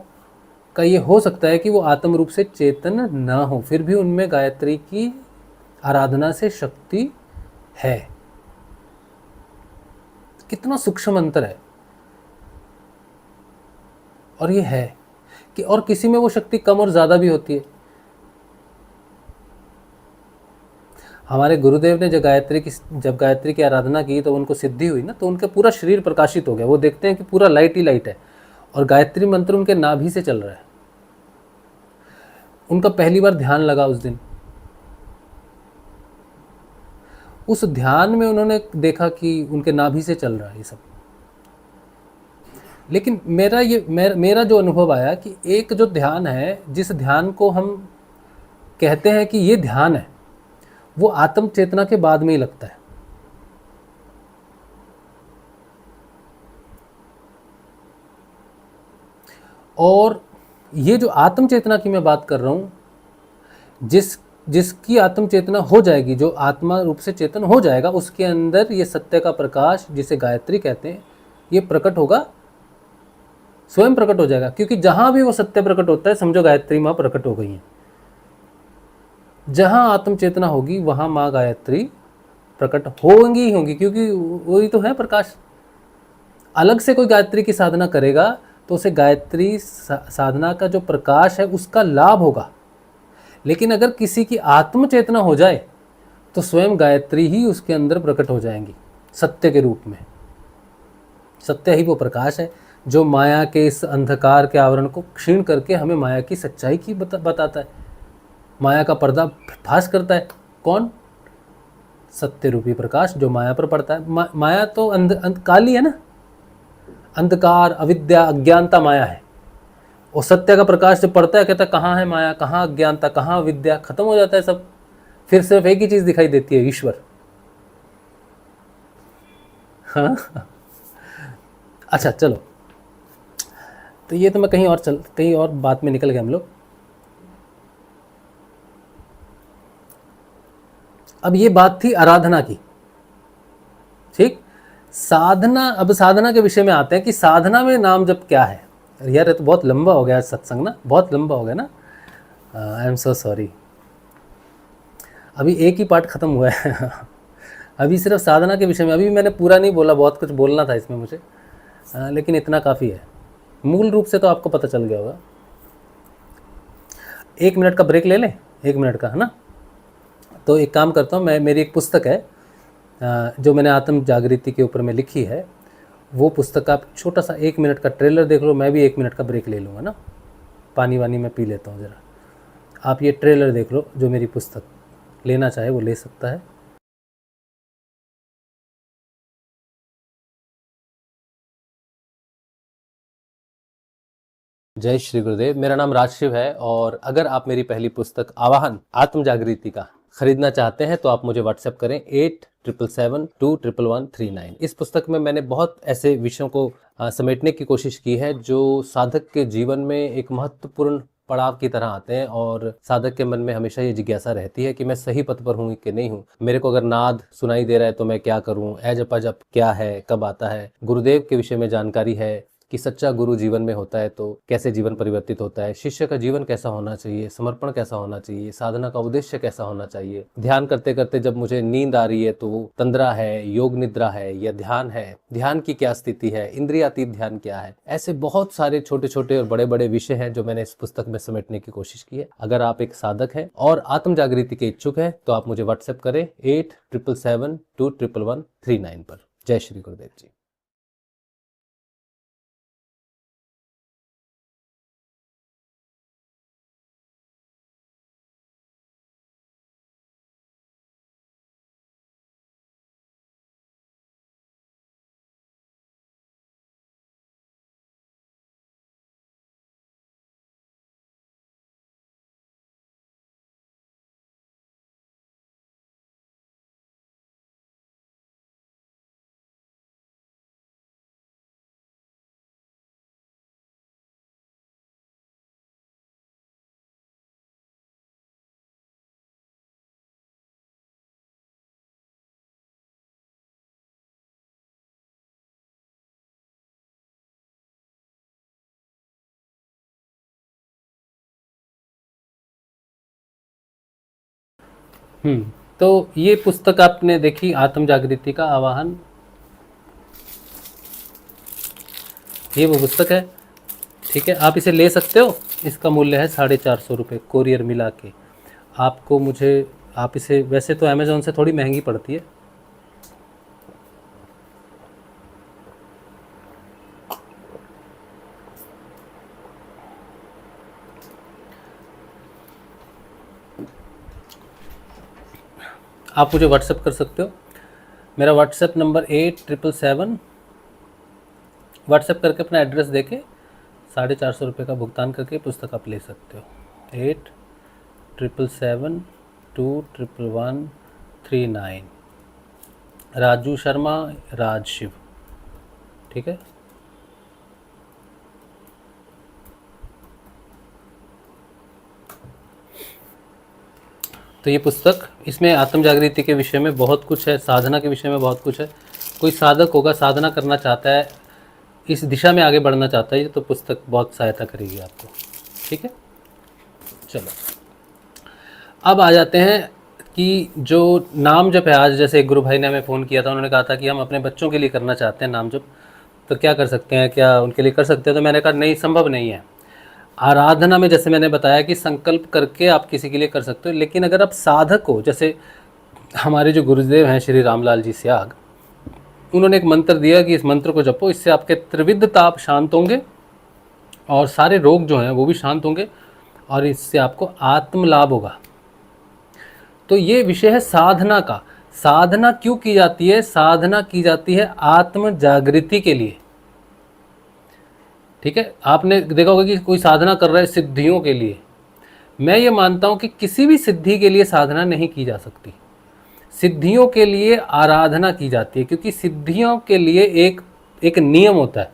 का ये हो सकता है कि वो आत्म रूप से चेतन ना हो, फिर भी उनमें गायत्री की आराधना से शक्ति है। कितना सूक्ष्म अंतर है। और ये है कि और किसी में वो शक्ति कम और ज़्यादा भी होती है। हमारे गुरुदेव ने जब गायत्री की आराधना की तो उनको सिद्धि हुई ना, तो उनका पूरा शरीर प्रकाशित हो गया। वो देखते हैं कि पूरा लाइट ही लाइट है और गायत्री मंत्र उनके नाभि से चल रहा है। उनका पहली बार ध्यान लगा उस दिन। उस ध्यान में उन्होंने देखा कि उनके नाभि से चल रहा है ये सब। लेकिन मेरा जो अनुभव आया कि एक जो ध्यान है, जिस ध्यान को हम कहते हैं कि ये ध्यान है, वो आत्म चेतना के बाद में ही लगता है। और ये जो आत्म चेतना की मैं बात कर रहा हूँ, जिसकी आत्म चेतना हो जाएगी, जो आत्मा रूप से चेतन हो जाएगा, उसके अंदर ये सत्य का प्रकाश जिसे गायत्री कहते हैं, ये प्रकट होगा, स्वयं प्रकट हो जाएगा। क्योंकि जहां भी वो सत्य प्रकट होता है, समझो गायत्री माँ प्रकट हो गई है। जहां आत्म चेतना होगी वहां माँ गायत्री प्रकट होंगी ही होंगी, क्योंकि वही तो है प्रकाश। अलग से कोई गायत्री की साधना करेगा तो उसे गायत्री साधना का जो प्रकाश है उसका लाभ होगा। लेकिन अगर किसी की आत्म चेतना हो जाए तो स्वयं गायत्री ही उसके अंदर प्रकट हो जाएंगी सत्य के रूप में। सत्य ही वो प्रकाश है जो माया के इस अंधकार के आवरण को क्षीण करके हमें माया की सच्चाई की बताता है, माया का पर्दा फाश करता है। कौन? सत्य रूपी प्रकाश जो माया पर पड़ता है। माया तो काली है ना, अंधकार, अविद्या, अज्ञानता माया है। और सत्य का प्रकाश जब पड़ता है, कहता है कहाँ है माया, कहाँ अज्ञानता, कहाँ विद्या, खत्म हो जाता है सब। फिर सिर्फ एक ही चीज दिखाई देती है, ईश्वर। हाँ अच्छा चलो, तो ये तो मैं कहीं और बात में निकल गए हम लोग। अब ये बात थी आराधना की, ठीक। साधना, अब साधना के विषय में आते हैं कि साधना में नाम जप क्या है। यार ये तो बहुत लंबा हो गया सत्संग ना, बहुत लंबा हो गया ना। I am so sorry. अभी एक ही पार्ट खत्म हुआ है अभी सिर्फ साधना के विषय में, अभी मैंने पूरा नहीं बोला, बहुत कुछ बोलना था इसमें मुझे, लेकिन इतना काफ़ी है। मूल रूप से तो आपको पता चल गया होगा। 1 मिनट का ब्रेक ले लें, 1 मिनट का, है ना। तो एक काम करता हूँ मैं, मेरी एक पुस्तक है जो मैंने आत्म जागृति के ऊपर में लिखी है, वो पुस्तक आप छोटा सा 1 मिनट का ट्रेलर देख लो, मैं भी 1 मिनट का ब्रेक ले लूँगा ना, पानी वानी मैं पी लेता हूँ ज़रा। आप ये ट्रेलर देख लो, जो मेरी पुस्तक लेना चाहे वो ले सकता है। जय श्री गुरुदेव। मेरा नाम राजशिव है और अगर आप मेरी पहली पुस्तक आवाहन आत्म जागृति का खरीदना चाहते हैं तो आप मुझे व्हाट्सएप करें 8777211139। इस पुस्तक में मैंने बहुत ऐसे विषयों को समेटने की कोशिश की है जो साधक के जीवन में एक महत्वपूर्ण पड़ाव की तरह आते हैं और साधक के मन में हमेशा ये जिज्ञासा रहती है कि मैं सही पथ पर हूँ कि नहीं हूँ। मेरे को अगर नाद सुनाई दे रहा है तो मैं क्या करूँ, ए जपा जप क्या है, कब आता है, गुरुदेव के विषय में जानकारी है, कि सच्चा गुरु जीवन में होता है तो कैसे जीवन परिवर्तित होता है, शिष्य का जीवन कैसा होना चाहिए, समर्पण कैसा होना चाहिए, साधना का उद्देश्य कैसा होना चाहिए, ध्यान करते करते जब मुझे नींद आ रही है तो वो तंद्रा है, योग निद्रा है या ध्यान है, ध्यान की क्या स्थिति है, इंद्रियातीत ध्यान क्या है। ऐसे बहुत सारे छोटे छोटे और बड़े बड़े विषय हैं जो मैंने इस पुस्तक में समेटने की कोशिश की है। अगर आप एक साधक हैं और आत्म जागृति के इच्छुक हैं तो आप मुझे व्हाट्सएप करें 8777211139 पर। जय श्री गुरुदेव जी। तो ये पुस्तक आपने देखी, आत्म जागृति का आवाहन, ये वो पुस्तक है। ठीक है, आप इसे ले सकते हो। इसका मूल्य है 450 रुपये कोरियर मिला के। आपको मुझे, आप इसे, वैसे तो अमेज़ॉन से थोड़ी महंगी पड़ती है। आप मुझे व्हाट्सएप कर सकते हो। मेरा व्हाट्सएप नंबर 8777, व्हाट्सएप करके अपना एड्रेस देके 450 रुपये का भुगतान करके पुस्तक आप ले सकते हो। 8777211139, राजू शर्मा, राज शिव। ठीक है, तो ये पुस्तक, इसमें आत्म जागृति के विषय में बहुत कुछ है, साधना के विषय में बहुत कुछ है। कोई साधक होगा, साधना करना चाहता है, इस दिशा में आगे बढ़ना चाहता है, तो पुस्तक बहुत सहायता करेगी आपको। ठीक है, चलो अब आ जाते हैं कि जो नाम जप है। आज जैसे एक गुरु भाई ने हमें फ़ोन किया था, उन्होंने कहा था कि हम अपने बच्चों के लिए करना चाहते हैं नाम जप, तो क्या कर सकते हैं, क्या उनके लिए कर सकते हैं? तो मैंने कहा नहीं, संभव नहीं है। आराधना में जैसे मैंने बताया कि संकल्प करके आप किसी के लिए कर सकते हो, लेकिन अगर आप साधक हो, जैसे हमारे जो गुरुदेव हैं श्री रामलाल जी स्याग, उन्होंने एक मंत्र दिया कि इस मंत्र को जपो, इससे आपके त्रिविध ताप शांत होंगे और सारे रोग जो हैं वो भी शांत होंगे और इससे आपको आत्म लाभ होगा। तो ये विषय है साधना का। साधना क्यों की जाती है? साधना की जाती है आत्म जागृति के लिए। ठीक है, आपने देखा होगा कि कोई साधना कर रहा है सिद्धियों के लिए। मैं ये मानता हूं कि किसी भी सिद्धि के लिए साधना नहीं की जा सकती, सिद्धियों के लिए आराधना की जाती है, क्योंकि सिद्धियों के लिए एक नियम होता है,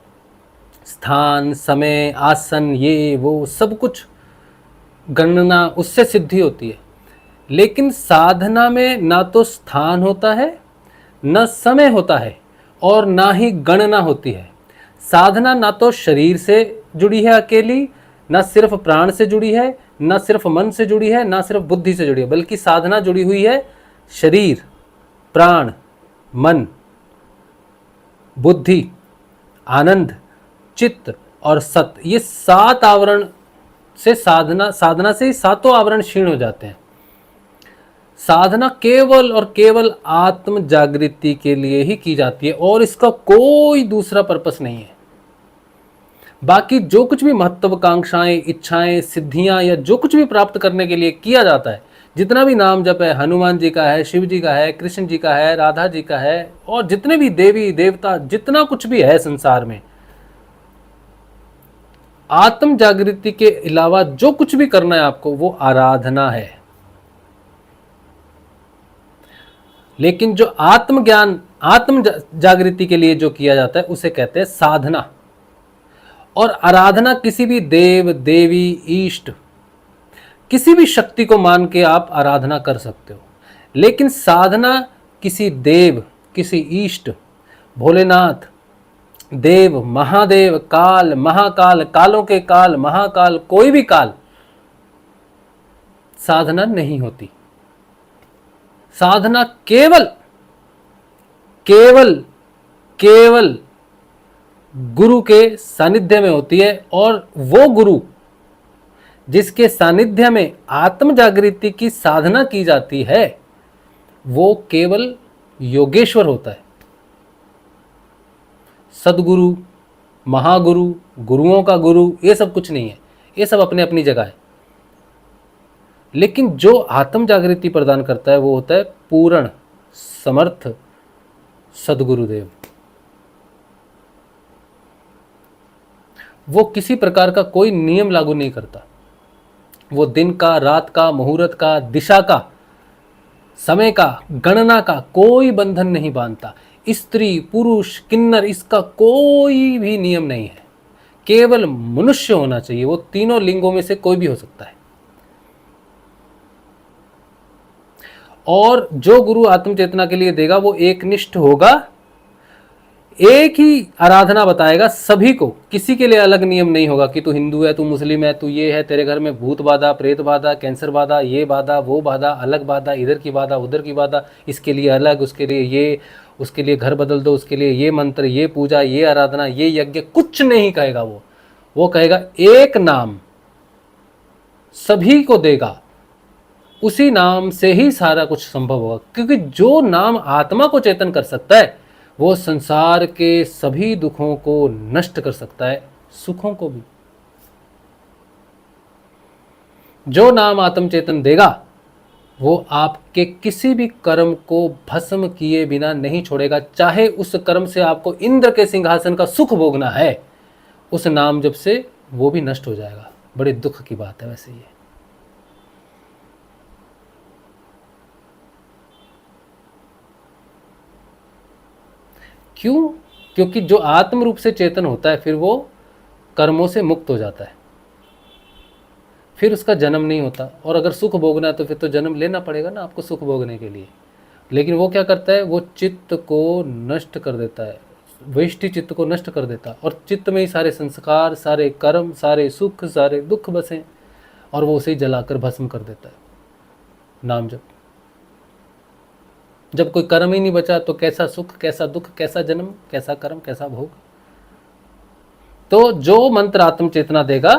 स्थान, समय, आसन, ये वो सब कुछ गणना, उससे सिद्धि होती है। लेकिन साधना में ना तो स्थान होता है, न समय होता है और ना ही गणना होती है। साधना ना तो शरीर से जुड़ी है अकेली, ना सिर्फ प्राण से जुड़ी है, ना सिर्फ मन से जुड़ी है, ना सिर्फ बुद्धि से जुड़ी है, बल्कि साधना जुड़ी हुई है शरीर, प्राण, मन, बुद्धि, आनंद, चित्त और सत। ये 7 आवरण से साधना से ही 7 आवरण क्षीण हो जाते हैं। साधना केवल और केवल आत्म जागृति के लिए ही की जाती है और इसका कोई दूसरा पर्पस नहीं है। बाकी जो कुछ भी महत्वाकांक्षाएं, इच्छाएं, सिद्धियां या जो कुछ भी प्राप्त करने के लिए किया जाता है, जितना भी नाम जप है, हनुमान जी का है, शिव जी का है, कृष्ण जी का है, राधा जी का है, और जितने भी देवी देवता, जितना कुछ भी है संसार में, आत्म जागृति के अलावा जो कुछ भी करना है आपको, वो आराधना है। लेकिन जो आत्मज्ञान, आत्म जागृति के लिए जो किया जाता है उसे कहते हैं साधना। और आराधना किसी भी देव, देवी, इष्ट, किसी भी शक्ति को मान के आप आराधना कर सकते हो। लेकिन साधना किसी देव, किसी इष्ट, भोलेनाथ देव, महादेव, काल, महाकाल, कालों के काल, महाकाल, कोई भी काल साधना नहीं होती। साधना केवल केवल केवल गुरु के सानिध्य में होती है, और वो गुरु जिसके सानिध्य में आत्म जागृति की साधना की जाती है वो केवल योगेश्वर होता है। सदगुरु, महागुरु, गुरुओं का गुरु, ये सब कुछ नहीं है, ये सब अपने अपनी जगह है। लेकिन जो आत्म जागृति प्रदान करता है वो होता है पूर्ण समर्थ सदगुरुदेव। वो किसी प्रकार का कोई नियम लागू नहीं करता। वो दिन का, रात का, मुहूर्त का, दिशा का, समय का, गणना का कोई बंधन नहीं बांधता। स्त्री, पुरुष, किन्नर, इसका कोई भी नियम नहीं है। केवल मनुष्य होना चाहिए, वो तीनों लिंगों में से कोई भी हो सकता है। और जो गुरु आत्म चेतना के लिए देगा वो एकनिष्ठ होगा, एक ही आराधना बताएगा सभी को, किसी के लिए अलग नियम नहीं होगा कि तू हिंदू है, तू मुस्लिम है, तू ये है, तेरे घर में भूत बाधा, प्रेत बाधा, कैंसर बाधा, ये बाधा, वो बाधा, अलग बाधा, इधर की बाधा, उधर की बाधा, इसके लिए अलग, उसके लिए ये, उसके लिए घर बदल दो, उसके लिए ये मंत्र, ये पूजा, ये आराधना, ये यज्ञ, कुछ नहीं कहेगा वो कहेगा एक नाम सभी को देगा, उसी नाम से ही सारा कुछ संभव होगा। क्योंकि जो नाम आत्मा को चेतन कर सकता है वो संसार के सभी दुखों को नष्ट कर सकता है, सुखों को भी। जो नाम आत्म चेतन देगा वो आपके किसी भी कर्म को भस्म किए बिना नहीं छोड़ेगा। चाहे उस कर्म से आपको इंद्र के सिंहासन का सुख भोगना है, उस नाम जब से वो भी नष्ट हो जाएगा। बड़े दुख की बात है वैसे ये। क्यों? क्योंकि जो आत्म रूप से चेतन होता है फिर वो कर्मों से मुक्त हो जाता है, फिर उसका जन्म नहीं होता। और अगर सुख भोगना है तो फिर तो जन्म लेना पड़ेगा ना आपको सुख भोगने के लिए। लेकिन वो क्या करता है, वो चित्त को नष्ट कर देता है, वैष्टि चित्त को नष्ट कर देता है, और चित्त में ही सारे संस्कार, सारे कर्म, सारे सुख, सारे दुख बसे, और वो उसे ही जलाकर भस्म कर देता है। नाम जब कोई कर्म ही नहीं बचा तो कैसा सुख, कैसा दुख, कैसा जन्म, कैसा कर्म, कैसा भोग। तो जो मंत्र आत्म चेतना देगा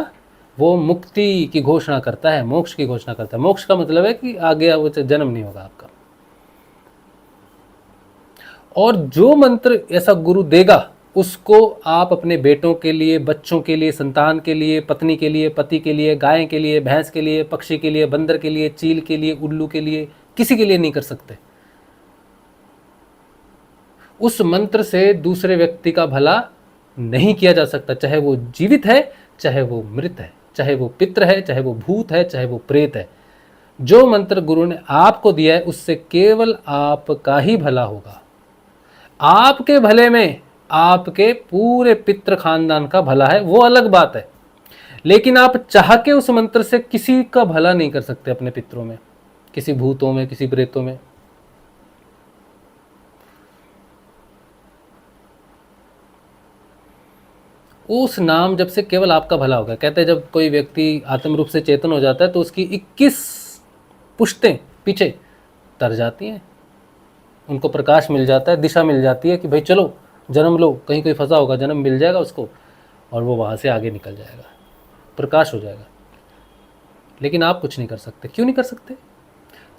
वो मुक्ति की घोषणा करता है, मोक्ष की घोषणा करता है। मोक्ष का मतलब है कि आगे वो जन्म नहीं होगा आपका। और जो मंत्र ऐसा गुरु देगा उसको आप अपने बेटों के लिए, बच्चों के लिए, संतान के लिए, पत्नी के लिए, पति के लिए, गाय के लिए, भैंस के लिए, पक्षी के लिए, बंदर के लिए, चील के लिए, उल्लू के लिए, किसी के लिए नहीं कर सकते। उस मंत्र से दूसरे व्यक्ति का भला नहीं किया जा सकता, चाहे वो जीवित है, चाहे वो मृत है, चाहे वो पितृ है, चाहे वो भूत है, चाहे वो प्रेत है। जो मंत्र गुरु ने आपको दिया है उससे केवल आपका ही भला होगा। आपके भले में आपके पूरे पितृ खानदान का भला है, वो अलग बात है। लेकिन आप चाह के उस मंत्र से किसी का भला नहीं कर सकते, अपने पितरों में, किसी भूतों में, किसी प्रेतों में। उस नाम जब से केवल आपका भला होगा। कहते हैं जब कोई व्यक्ति आत्म रूप से चेतन हो जाता है तो उसकी 21 पुश्तें पीछे तर जाती हैं, उनको प्रकाश मिल जाता है, दिशा मिल जाती है कि भाई चलो जन्म लो, कहीं कोई फंसा होगा, जन्म मिल जाएगा उसको और वो वहाँ से आगे निकल जाएगा, प्रकाश हो जाएगा। लेकिन आप कुछ नहीं कर सकते। क्यों नहीं कर सकते?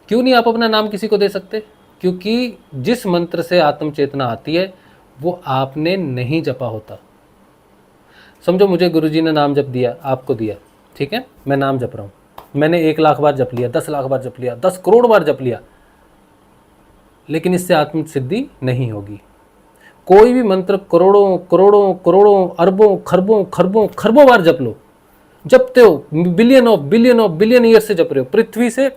क्यों नहीं आप अपना नाम किसी को दे सकते? क्योंकि जिस मंत्र से आत्म चेतना आती है वो आपने नहीं जपा होता। समझो मुझे गुरुजी ने नाम जप दिया, आपको दिया, ठीक है, मैं नाम जप रहा हूँ, मैंने 1 लाख बार जप लिया, 10 लाख बार जप लिया, 10 करोड़ बार जप लिया, लेकिन इससे आत्म सिद्धि नहीं होगी। कोई भी मंत्र करोड़ों करोड़ों करोड़ों, अरबों खरबों खरबों खरबों बार जप लो, जपते हो, बिलियन ऑफ बिलियन ईयर से जप रहे हो, पृथ्वी से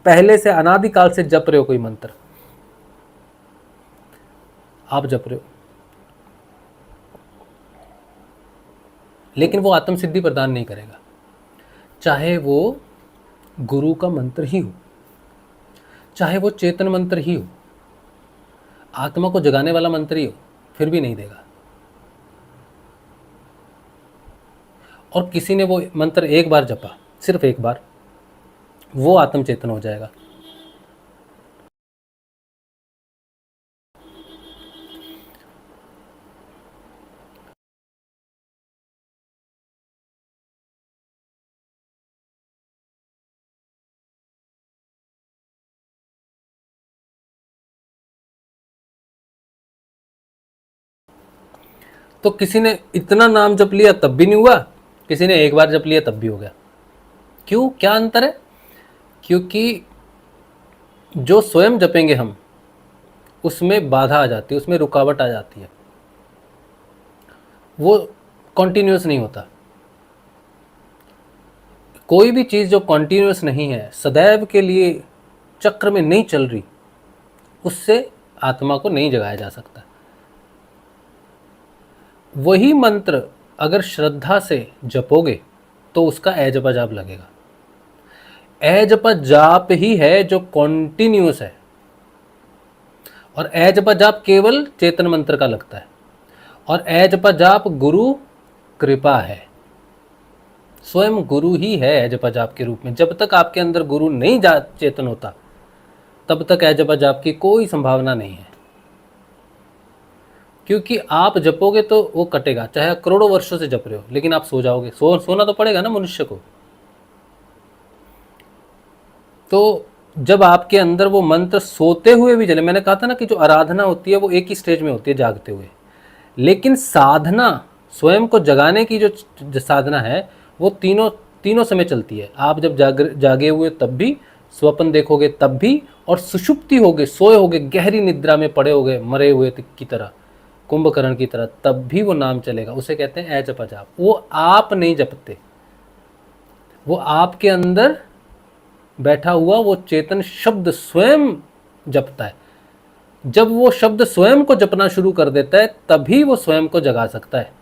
पहले से अनादिकाल से जप रहे हो कोई मंत्र, आप जप रहे हो, लेकिन वो आत्म सिद्धि प्रदान नहीं करेगा। चाहे वो गुरु का मंत्र ही हो, चाहे वो चेतन मंत्र ही हो, आत्मा को जगाने वाला मंत्र ही हो, फिर भी नहीं देगा। और किसी ने वो मंत्र एक बार जपा, सिर्फ एक बार, वो आत्म चेतन हो जाएगा। तो किसी ने इतना नाम जप लिया तब भी नहीं हुआ, किसी ने एक बार जप लिया तब भी हो गया। क्यों, क्या अंतर है? क्योंकि जो स्वयं जपेंगे हम, उसमें बाधा आ जाती है, उसमें रुकावट आ जाती है, वो कॉन्टिन्यूस नहीं होता। कोई भी चीज़ जो कॉन्टिन्यूस नहीं है, सदैव के लिए चक्र में नहीं चल रही, उससे आत्मा को नहीं जगाया जा सकता। वही मंत्र अगर श्रद्धा से जपोगे तो उसका ए-जपा जाप लगेगा। ए-जपा जाप ही है जो कॉन्टिन्यूस है, और ए-जपा जाप केवल चेतन मंत्र का लगता है, और ए-जपा जाप गुरु कृपा है, स्वयं गुरु ही है ए-जपा जाप के रूप में। जब तक आपके अंदर गुरु नहीं चेतन होता, तब तक ए-जपा जाप की कोई संभावना नहीं है। क्योंकि आप जपोगे तो वो कटेगा, चाहे करोड़ों वर्षों से जप रहे हो, लेकिन आप सो जाओगे। सोना तो पड़ेगा ना मनुष्य को। तो जब आपके अंदर वो मंत्र सोते हुए भी चले, मैंने कहा था ना कि जो आराधना होती है वो एक ही स्टेज में होती है, जागते हुए, लेकिन साधना स्वयं को जगाने की जो साधना है वो तीनों समय चलती है। आप जब जागे हुए तब भी, स्वप्न देखोगे तब भी, और सुषुप्ति होगे, सोए होगे, गहरी निद्रा में पड़े होगे मरे हुए की तरह, कुंभकर्ण की तरह, तब भी वो नाम चलेगा। उसे कहते हैं ए-जपा जाप। वो आप नहीं जपते, वो आपके अंदर बैठा हुआ वो चेतन शब्द स्वयं जपता है। जब वो शब्द स्वयं को जपना शुरू कर देता है तभी वो स्वयं को जगा सकता है।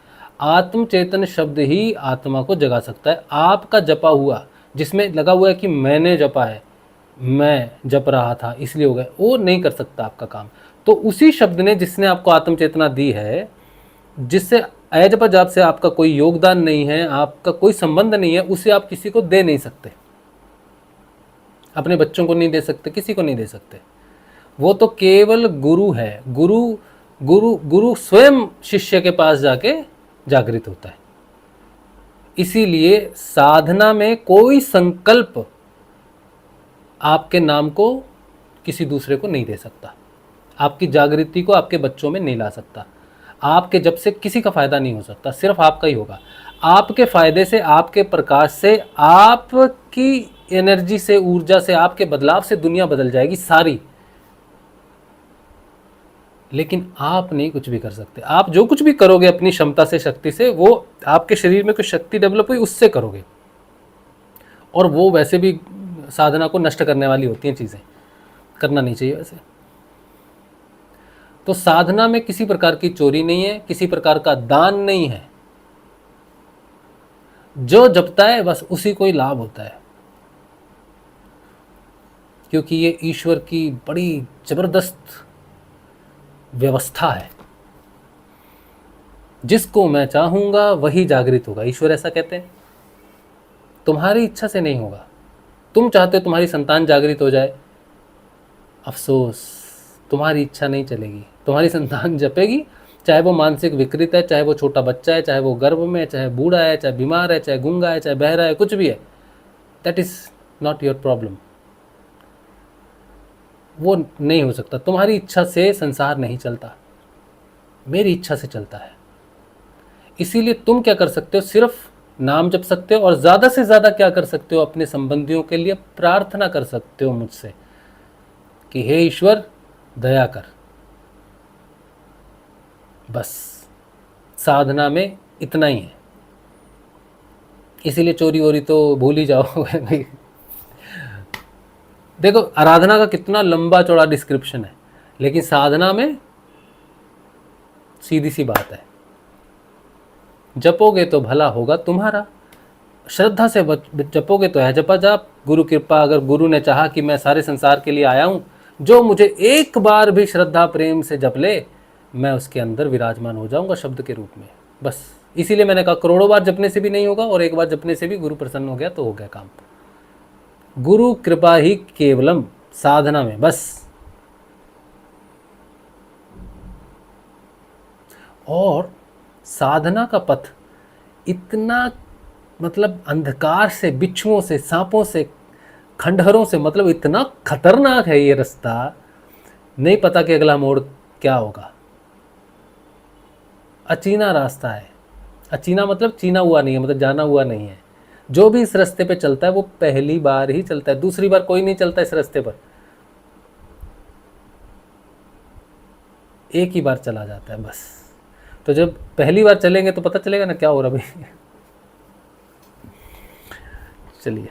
आत्म चेतन शब्द ही आत्मा को जगा सकता है। आपका जपा हुआ, जिसमें लगा हुआ है कि मैंने जपा है, मैं जप रहा था इसलिए हो गया, वो नहीं कर सकता आपका काम। तो उसी शब्द ने, जिसने आपको आत्म चेतना दी है, जिससे ए-जपा जाप से आपका कोई योगदान नहीं है, आपका कोई संबंध नहीं है, उसे आप किसी को दे नहीं सकते। अपने बच्चों को नहीं दे सकते, किसी को नहीं दे सकते। वो तो केवल गुरु है। गुरु गुरु गुरु स्वयं शिष्य के पास जाके जागृत होता है। इसीलिए साधना में कोई संकल्प आपके नाम को किसी दूसरे को नहीं दे सकता, आपकी जागृति को आपके बच्चों में नहीं ला सकता। आपके जब से किसी का फायदा नहीं हो सकता, सिर्फ आपका ही होगा। आपके फायदे से, आपके प्रकाश से, आपकी एनर्जी से, ऊर्जा से, आपके बदलाव से दुनिया बदल जाएगी सारी। लेकिन आप नहीं कुछ भी कर सकते। आप जो कुछ भी करोगे अपनी क्षमता से, शक्ति से, वो आपके शरीर में कोई शक्ति डेवलप हुई उससे करोगे, और वो वैसे भी साधना को नष्ट करने वाली होती हैं चीज़ें, करना नहीं चाहिए वैसे। तो साधना में किसी प्रकार की चोरी नहीं है, किसी प्रकार का दान नहीं है। जो जपता है बस उसी को ही लाभ होता है, क्योंकि ये ईश्वर की बड़ी जबरदस्त व्यवस्था है। जिसको मैं चाहूंगा वही जागृत होगा, ईश्वर ऐसा कहते हैं। तुम्हारी इच्छा से नहीं होगा। तुम चाहते हो तुम्हारी संतान जागृत हो जाए, अफसोस, तुम्हारी इच्छा नहीं चलेगी। तुम्हारी संतान जपेगी, चाहे वो मानसिक विकृत है, चाहे वो छोटा बच्चा है, चाहे वो गर्भ में है, चाहे बूढ़ा है, चाहे बीमार है, चाहे गूंगा है, चाहे बहरा है, कुछ भी है, that is not your problem. वो नहीं हो सकता। तुम्हारी इच्छा से संसार नहीं चलता, मेरी इच्छा से चलता है। इसीलिए तुम क्या कर सकते हो, सिर्फ नाम जप सकते हो, और ज़्यादा से ज़्यादा क्या कर सकते हो, अपने संबंधियों के लिए प्रार्थना कर सकते हो मुझसे कि हे ईश्वर दया कर। बस साधना में इतना ही है। इसीलिए चोरी वोरी तो भूल ही जाओ। देखो आराधना का कितना लंबा चौड़ा डिस्क्रिप्शन है, लेकिन साधना में सीधी सी बात है, जपोगे तो भला होगा तुम्हारा। श्रद्धा से जपोगे तो है जपा जाप। गुरु कृपा, अगर गुरु ने चाहा कि मैं सारे संसार के लिए आया हूँ, जो मुझे एक बार भी श्रद्धा प्रेम से जप ले, मैं उसके अंदर विराजमान हो जाऊंगा शब्द के रूप में। बस इसीलिए मैंने कहा करोड़ों बार जपने से भी नहीं होगा, और एक बार जपने से भी गुरु प्रसन्न हो गया तो हो गया काम। गुरु कृपा ही केवलम साधना में बस। और साधना का पथ इतना मतलब अंधकार से, बिच्छुओं से, सांपों से, खंडहरों से, मतलब इतना खतरनाक है ये रास्ता, नहीं पता कि अगला मोड़ क्या होगा। अचीना रास्ता है। अचीना मतलब चीना हुआ नहीं है, मतलब जाना हुआ नहीं है। जो भी इस रास्ते पे चलता है वो पहली बार ही चलता है, दूसरी बार कोई नहीं चलता इस रास्ते पर, एक ही बार चला जाता है बस। तो जब पहली बार चलेंगे तो पता चलेगा ना क्या हो रहा भाई। चलिए,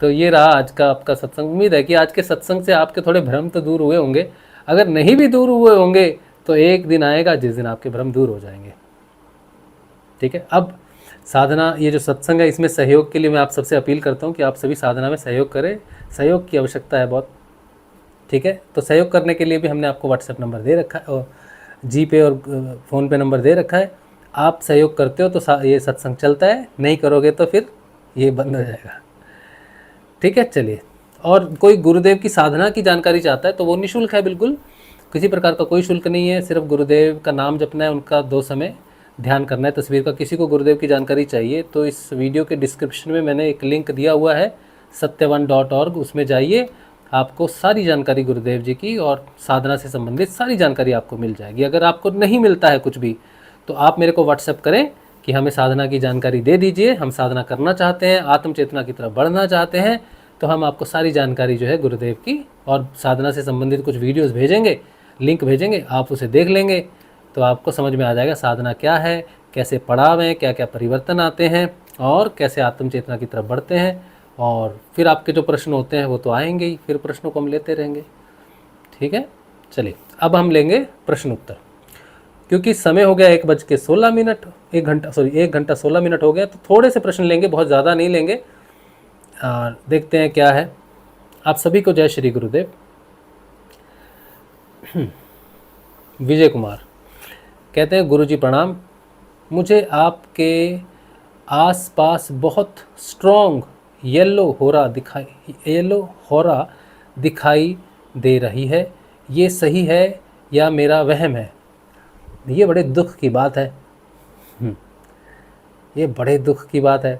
तो ये रहा आज का आपका सत्संग। उम्मीद है कि आज के सत्संग से आपके थोड़े भ्रम तो दूर हुए होंगे। अगर नहीं भी दूर हुए होंगे तो एक दिन आएगा जिस दिन आपके भ्रम दूर हो जाएंगे। ठीक है। अब साधना, ये जो सत्संग है, इसमें सहयोग के लिए मैं आप सबसे अपील करता हूँ कि आप सभी साधना में सहयोग करें। सहयोग की आवश्यकता है बहुत। ठीक है। तो सहयोग करने के लिए भी हमने आपको व्हाट्सएप नंबर दे रखा है और जी पे और फ़ोन पे नंबर दे रखा है। आप सहयोग करते हो तो ये सत्संग चलता है, नहीं करोगे तो फिर ये बंद हो जाएगा। ठीक है। चलिए, और कोई गुरुदेव की साधना की जानकारी चाहता है तो वो निःशुल्क है, बिल्कुल किसी प्रकार का कोई शुल्क नहीं है। सिर्फ गुरुदेव का नाम जपना है, उनका 2 समय ध्यान करना है, तस्वीर का। किसी को गुरुदेव की जानकारी चाहिए तो इस वीडियो के डिस्क्रिप्शन में मैंने एक लिंक दिया हुआ है satyavan.org, उसमें जाइए, आपको सारी जानकारी गुरुदेव जी की और साधना से संबंधित सारी जानकारी आपको मिल जाएगी। अगर आपको नहीं मिलता है कुछ भी तो आप मेरे को व्हाट्सएप करें कि हमें साधना की जानकारी दे दीजिए, हम साधना करना चाहते हैं, आत्म चेतना की तरफ बढ़ना चाहते हैं, तो हम आपको सारी जानकारी जो है गुरुदेव की और साधना से संबंधित कुछ वीडियोस भेजेंगे, लिंक भेजेंगे, आप उसे देख लेंगे तो आपको समझ में आ जाएगा साधना क्या है, कैसे पड़ाव हैं, क्या क्या परिवर्तन आते हैं और कैसे आत्म चेतना की तरफ बढ़ते हैं। और फिर आपके जो प्रश्न होते हैं वो तो आएंगे ही, फिर प्रश्नों को हम लेते रहेंगे। ठीक है। चलिए, अब हम लेंगे प्रश्न उत्तर, क्योंकि समय हो गया 1:16, 1 घंटा 16 मिनट हो गया, तो थोड़े से प्रश्न लेंगे, बहुत ज़्यादा नहीं लेंगे। देखते हैं क्या है। आप सभी को जय श्री गुरुदेव। विजय कुमार कहते हैं, गुरुजी प्रणाम, मुझे आपके आसपास बहुत स्ट्रॉन्ग येलो होरा दिखाई दे रही है, ये सही है या मेरा वहम है? ये बड़े दुख की बात है। ये बड़े दुख की बात है।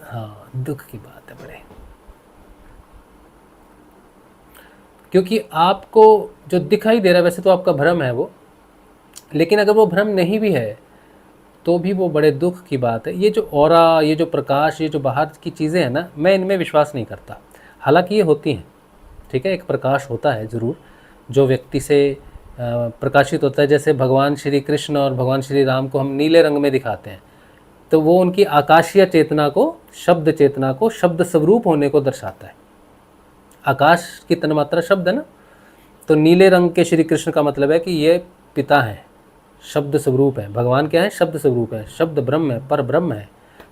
हाँ, दुख की बात है बड़े, क्योंकि आपको जो दिखाई दे रहा है वैसे तो आपका भ्रम है वो, लेकिन अगर वो भ्रम नहीं भी है तो भी वो बड़े दुख की बात है। ये जो ऑरा, ये जो प्रकाश, ये जो बाहर की चीज़ें हैं ना, मैं इनमें विश्वास नहीं करता। हालांकि ये होती हैं, ठीक है, एक प्रकाश होता है ज़रूर जो व्यक्ति से प्रकाशित होता है। जैसे भगवान श्री कृष्ण और भगवान श्री राम को हम नीले रंग में दिखाते हैं, तो वो उनकी आकाशीय चेतना को, शब्द चेतना को, शब्द स्वरूप होने को दर्शाता है। आकाश की तन्मात्रा शब्द है ना, तो नीले रंग के श्री कृष्ण का मतलब है कि ये पिता हैं, शब्द स्वरूप है। भगवान क्या है? शब्द स्वरूप है, शब्द ब्रह्म है, पर ब्रह्म है।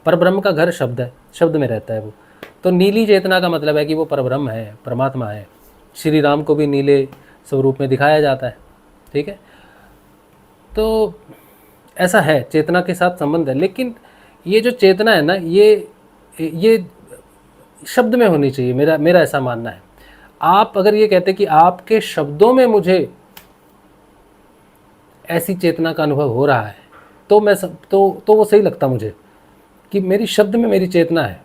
पर ब्रह्म का घर शब्द है, शब्द में रहता है वो। तो नीली चेतना का मतलब है कि वो पर ब्रह्म है, परमात्मा है। श्री राम को भी नीले स्वरूप में दिखाया जाता है। ठीक है, तो ऐसा है, चेतना के साथ संबंध है। लेकिन ये जो चेतना है ना, ये शब्द में होनी चाहिए, मेरा ऐसा मानना है। आप अगर ये कहते कि आपके शब्दों में मुझे ऐसी चेतना का अनुभव हो रहा है, तो मैं तो वो सही लगता मुझे कि मेरी शब्द में मेरी चेतना है।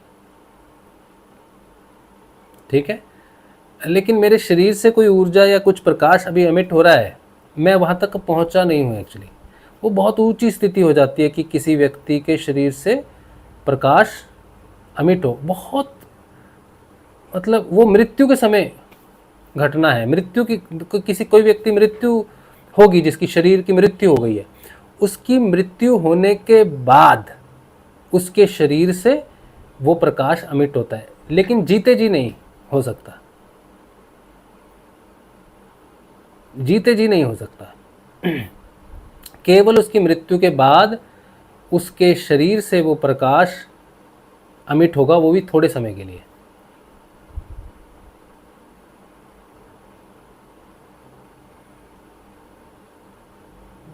ठीक है, लेकिन मेरे शरीर से कोई ऊर्जा या कुछ प्रकाश अभी एमिट हो रहा है, मैं वहाँ तक पहुँचा नहीं हूँ एक्चुअली। वो बहुत ऊंची स्थिति हो जाती है कि किसी व्यक्ति के शरीर से प्रकाश एमिट हो, बहुत मतलब वो मृत्यु के समय घटना है। मृत्यु की कोई व्यक्ति मृत्यु होगी, जिसकी शरीर की मृत्यु हो गई है, उसकी मृत्यु होने के बाद उसके शरीर से वो प्रकाश एमिट होता है, लेकिन जीते जी नहीं हो सकता, जीते जी नहीं हो सकता। केवल उसकी मृत्यु के बाद उसके शरीर से वो प्रकाश एमिट होगा, वो भी थोड़े समय के लिए।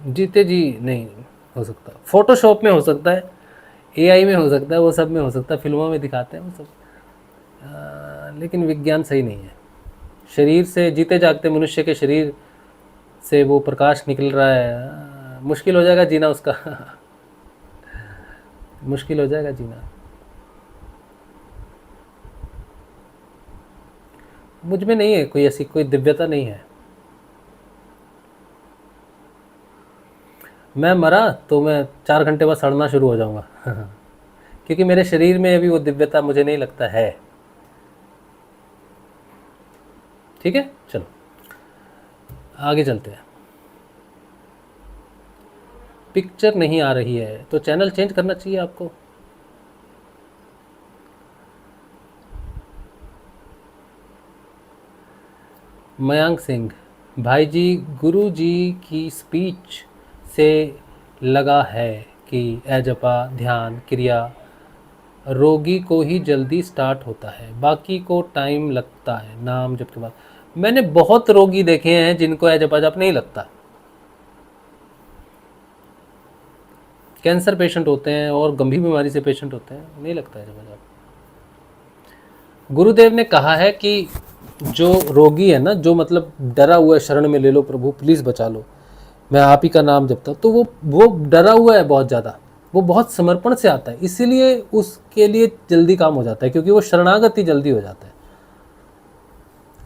जीते जी नहीं हो सकता, फोटोशॉप में हो सकता है, एआई में हो सकता है, वो सब में हो सकता है, फिल्मों में दिखाते हैं वो सब, लेकिन विज्ञान सही नहीं है। शरीर से, जीते जागते मनुष्य के शरीर से वो प्रकाश निकल रहा है, मुश्किल हो जाएगा जीना उसका मुश्किल हो जाएगा जीना। मुझ में नहीं है कोई ऐसी कोई दिव्यता नहीं है। मैं मरा तो मैं 4 घंटे बाद सड़ना शुरू हो जाऊंगा क्योंकि मेरे शरीर में अभी वो दिव्यता मुझे नहीं लगता है। ठीक है, चलो आगे चलते हैं। पिक्चर नहीं आ रही है तो चैनल चेंज करना चाहिए आपको। मयांक सिंह, भाई जी गुरु जी की स्पीच से लगा है कि एजपा ध्यान क्रिया रोगी को ही जल्दी स्टार्ट होता है, बाकी को टाइम लगता है नाम जप के बाद। मैंने बहुत रोगी देखे हैं जिनको एजपा जप नहीं लगता। कैंसर पेशेंट होते हैं और गंभीर बीमारी से पेशेंट होते हैं, नहीं लगता है एजपा जप। गुरुदेव ने कहा है कि जो रोगी है ना, जो मतलब डरा हुआ है, शरण में ले लो प्रभु प्लीज़ बचा लो, मैं आप ही का नाम जपता, तो वो डरा हुआ है बहुत ज़्यादा, वो बहुत समर्पण से आता है, इसीलिए उसके लिए जल्दी काम हो जाता है, क्योंकि वो शरणागति जल्दी हो जाता है।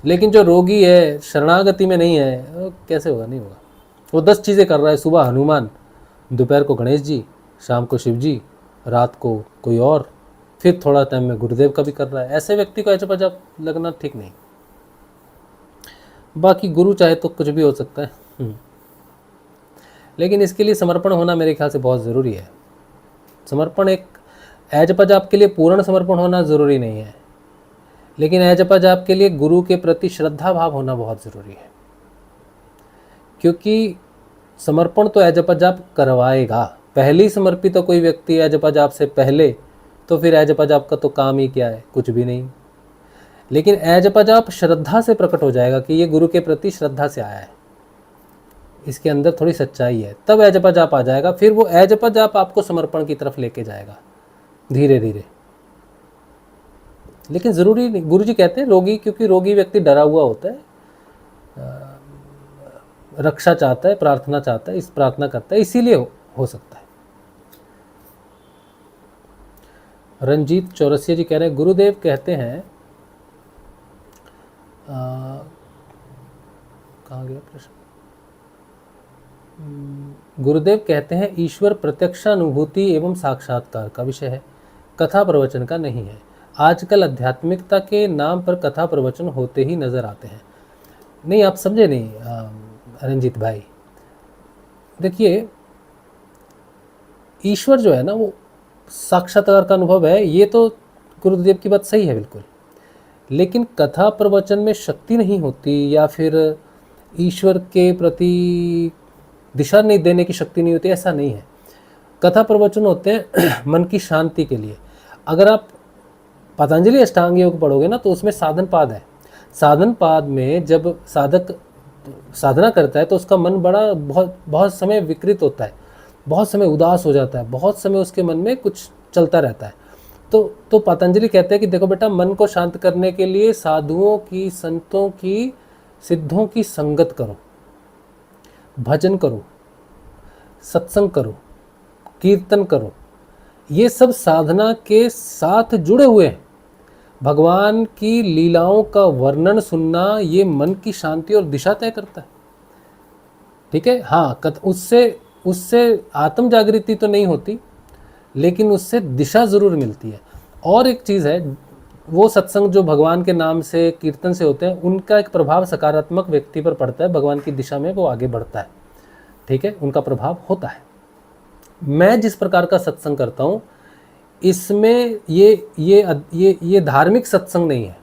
लेकिन जो रोगी है, शरणागति में नहीं है, वो कैसे होगा, नहीं होगा। वो 10 चीज़ें कर रहा है, सुबह हनुमान, दोपहर को गणेश जी, शाम को शिव जी, रात को कोई और, फिर थोड़ा टाइम में गुरुदेव का भी कर रहा है। ऐसे व्यक्ति को ऐसा जब लगना ठीक नहीं। बाकी गुरु चाहे तो कुछ भी हो सकता है, लेकिन इसके लिए समर्पण होना मेरे ख्याल से बहुत ज़रूरी है। समर्पण एक एजपा जाप के लिए पूर्ण समर्पण होना ज़रूरी नहीं है, लेकिन एजपा जाप के लिए गुरु के प्रति श्रद्धा भाव होना बहुत ज़रूरी है, क्योंकि समर्पण तो एजपा जाप करवाएगा। पहले ही समर्पित तो कोई व्यक्ति एजपा जाप से पहले, तो फिर एजपा जाप का तो काम ही क्या है, कुछ भी नहीं। लेकिन एजपा जाप श्रद्धा से प्रकट हो जाएगा कि ये गुरु के प्रति श्रद्धा से आया है, इसके अंदर थोड़ी सच्चाई है, तब एजपा जाप आ जाएगा। फिर वो एजपा जाप आपको समर्पण की तरफ लेके जाएगा धीरे धीरे। लेकिन ज़रूरी नहीं, गुरु जी कहते हैं रोगी, क्योंकि रोगी व्यक्ति डरा हुआ होता है, रक्षा चाहता है, प्रार्थना चाहता है, इस प्रार्थना करता है, इसीलिए हो सकता है। रंजीत चौरसिया जी कह रहे हैं गुरुदेव कहते हैं, कहाँ गया प्रश्न। गुरुदेव कहते हैं ईश्वर प्रत्यक्षानुभूति एवं साक्षात्कार का विषय है, कथा प्रवचन का नहीं है। आजकल आध्यात्मिकता के नाम पर कथा प्रवचन होते ही नजर आते हैं। नहीं, आप समझे नहीं रंजीत भाई। देखिए, ईश्वर जो है ना, वो साक्षात्कार का अनुभव है, ये तो गुरुदेव की बात सही है बिल्कुल, लेकिन कथा प्रवचन में शक्ति नहीं होती, या फिर ईश्वर के प्रति दिशा नहीं देने की शक्ति नहीं होती, ऐसा नहीं है। कथा प्रवचन होते हैं मन की शांति के लिए। अगर आप पतंजलि अष्टांग योग पढ़ोगे ना, तो उसमें साधन पाद है। साधन पाद में जब साधक साधना करता है तो उसका मन बड़ा बहुत समय विकृत होता है, बहुत समय उदास हो जाता है, बहुत समय उसके मन में कुछ चलता रहता है। तो पतंजलि कहते हैं कि देखो बेटा, मन को शांत करने के लिए साधुओं की, संतों की, सिद्धों की संगत करो, भजन करो, सत्संग करो, कीर्तन करो, ये सब साधना के साथ जुड़े हुए हैं। भगवान की लीलाओं का वर्णन सुनना, ये मन की शांति और दिशा तय करता है। ठीक है, हाँ, उससे आत्म जागृति तो नहीं होती, लेकिन उससे दिशा ज़रूर मिलती है। और एक चीज़ है, वो सत्संग जो भगवान के नाम से, कीर्तन से होते हैं, उनका एक प्रभाव सकारात्मक व्यक्ति पर पड़ता है, भगवान की दिशा में वो आगे बढ़ता है। ठीक है, उनका प्रभाव होता है। मैं जिस प्रकार का सत्संग करता हूँ, इसमें ये धार्मिक सत्संग नहीं है।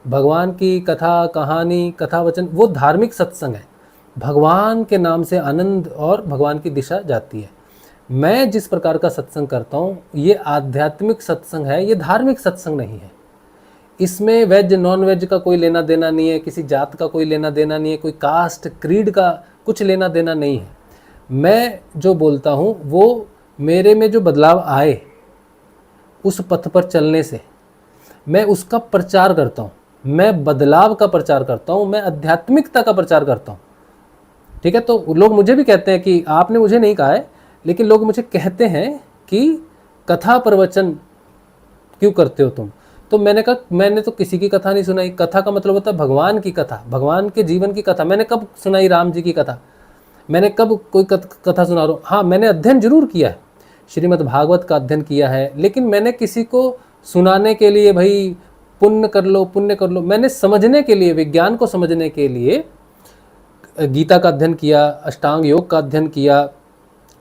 भगवान की कथा, कहानी, कथा वचन, वो धार्मिक सत्संग है। भगवान के नाम से आनंद और भगवान की दिशा जाती है। मैं जिस प्रकार का सत्संग करता हूँ, ये आध्यात्मिक सत्संग है, ये धार्मिक सत्संग नहीं है। इसमें वेज नॉन वेज का कोई लेना देना नहीं है, किसी जात का कोई लेना देना नहीं है, कोई कास्ट क्रीड का कुछ लेना देना नहीं है। मैं जो बोलता हूँ वो मेरे में जो बदलाव आए उस पथ पर चलने से, मैं उसका प्रचार करता हूँ, मैं बदलाव का प्रचार करता हूँ, मैं आध्यात्मिकता का प्रचार करता हूँ। ठीक है, तो लोग मुझे भी कहते हैं कि आपने मुझे नहीं कहा है, लेकिन लोग मुझे कहते हैं कि कथा प्रवचन क्यों करते हो तुम। तो मैंने कहा मैंने तो किसी की कथा नहीं सुनाई। कथा का मतलब होता है भगवान की कथा, भगवान के जीवन की कथा। मैंने कब सुनाई राम जी की कथा, मैंने कब कोई कथा सुना रहा हूँ। हाँ, मैंने अध्ययन जरूर किया है, श्रीमद् भागवत का अध्ययन किया है, लेकिन मैंने किसी को सुनाने के लिए भाई पुण्य कर लो पुण्य कर लो, मैंने समझने के लिए, विज्ञान को समझने के लिए गीता का अध्ययन किया, अष्टांग योग का अध्ययन किया,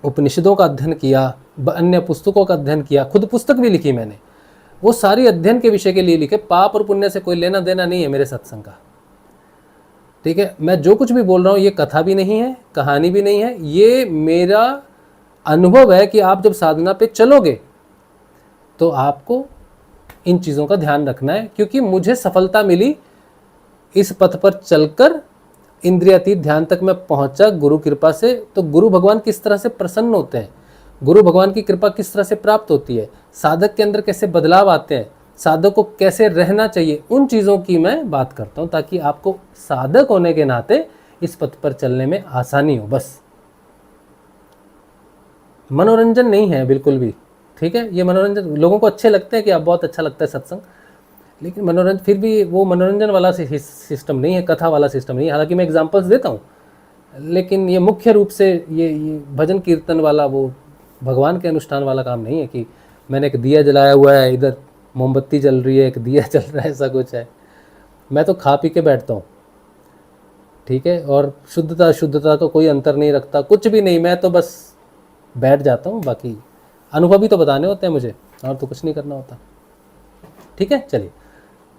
उपनिषदों का अध्ययन किया, अन्य पुस्तकों का अध्ययन किया, खुद पुस्तक भी लिखी मैंने। वो सारी अध्ययन के विषय के लिए लिखे, पाप और पुण्य से कोई लेना देना नहीं है मेरे सत्संग का। ठीक है, मैं जो कुछ भी बोल रहा हूँ ये कथा भी नहीं है, कहानी भी नहीं है, ये मेरा अनुभव है कि आप जब साधना पे चलोगे तो आपको इन चीज़ों का ध्यान रखना है, क्योंकि मुझे सफलता मिली इस पथ पर चलकर, इंद्रियातीत ध्यान तक मैं पहुंचा गुरु कृपा से। तो गुरु भगवान किस तरह से प्रसन्न होते हैं, गुरु भगवान की कृपा किस तरह से प्राप्त होती है, साधक के अंदर कैसे बदलाव आते हैं, साधक को कैसे रहना चाहिए, उन चीज़ों की मैं बात करता हूँ, ताकि आपको साधक होने के नाते इस पथ पर चलने में आसानी हो। बस मनोरंजन नहीं है बिल्कुल भी। ठीक है, ये मनोरंजन लोगों को अच्छे लगते हैं कि आप बहुत अच्छा लगता है सत्संग, लेकिन मनोरंजन फिर भी वो मनोरंजन वाला सिस्टम नहीं है, कथा वाला सिस्टम नहीं है। हालांकि मैं एग्जांपल्स देता हूँ, लेकिन ये मुख्य रूप से ये भजन कीर्तन वाला, वो भगवान के अनुष्ठान वाला काम नहीं है कि मैंने एक दिया जलाया हुआ है, इधर मोमबत्ती जल रही है, एक दिया जल रहा है, ऐसा कुछ है। मैं तो खा पी के बैठता हूँ, ठीक है, और शुद्धता अशुद्धता का कोई अंतर नहीं रखता, कुछ भी नहीं, मैं तो बस बैठ जाता हूँ। बाकी अनुभव ही तो बताने होते हैं मुझे, और तो कुछ नहीं करना होता। ठीक है, चलिए।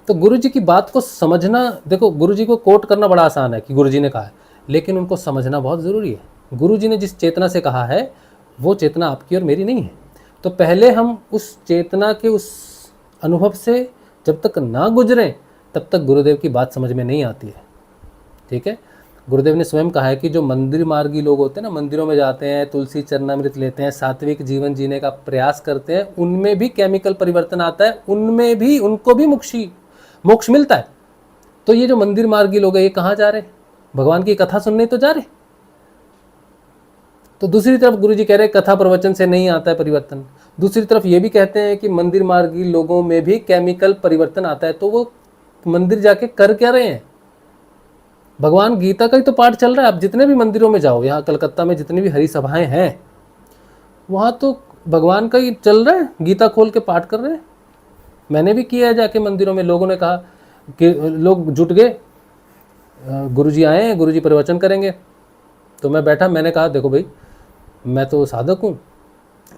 तो गुरुजी की बात को समझना, देखो गुरुजी को कोट करना बड़ा आसान है कि गुरुजी ने कहा है, लेकिन उनको समझना बहुत ज़रूरी है। गुरुजी ने जिस चेतना से कहा है वो चेतना आपकी और मेरी नहीं है। तो पहले हम उस चेतना के उस अनुभव से जब तक ना गुजरें तब तक गुरुदेव की बात समझ में नहीं आती है। ठीक है, गुरुदेव ने स्वयं कहा है कि जो मंदिर मार्गी लोग होते हैं ना, मंदिरों में जाते हैं, तुलसी चरणामृत लेते हैं, सात्विक जीवन जीने का प्रयास करते हैं, उनमें भी केमिकल परिवर्तन आता है, उनमें भी उनको भी मोक्ष मिलता है। तो ये जो मंदिर मार्गी लोग हैं ये कहाँ जा रहे, भगवान की कथा सुनने तो जा रहे। तो दूसरी तरफ गुरुजी कह रहे हैं कथा प्रवचन से नहीं आता है परिवर्तन, दूसरी तरफ ये भी कहते हैं कि मंदिर मार्गी लोगों में भी केमिकल परिवर्तन आता है। तो वो मंदिर जाके कर क्या रहे हैं, भगवान गीता का ही तो पाठ चल रहा है। आप जितने भी मंदिरों में जाओ, यहाँ कलकत्ता में जितनी भी हरी सभाएं हैं, वहाँ तो भगवान का ही चल रहा है, गीता खोल के पाठ कर रहे हैं। मैंने भी किया है जाके मंदिरों में, लोगों ने कहा कि लोग जुट गए, गुरुजी आए हैं, गुरुजी प्रवचन करेंगे। तो मैं बैठा, मैंने कहा देखो भाई, मैं तो साधक हूँ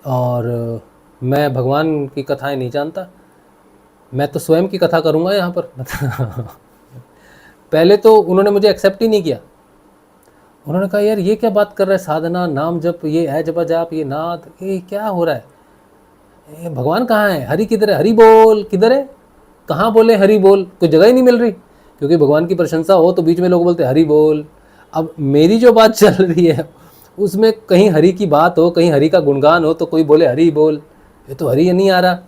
और मैं भगवान की कथाएं नहीं जानता, मैं तो स्वयं की कथा करूँगा यहाँ पर। पहले तो उन्होंने मुझे एक्सेप्ट ही नहीं किया। उन्होंने कहा यार ये क्या बात कर रहा है, साधना, नाम जप, ये है जपा जाप, ये नाद, ये क्या हो रहा है, ये भगवान कहाँ है, हरि किधर है, हरि बोल किधर है, कहाँ बोले हरि बोल, कोई जगह ही नहीं मिल रही। क्योंकि भगवान की प्रशंसा हो तो बीच में लोग बोलते हरि बोल। अब मेरी जो बात चल रही है उसमें कहीं हरि की बात हो, कहीं हरि का गुणगान हो, तो कोई बोले हरि बोल, ये तो हरि नहीं आ रहा।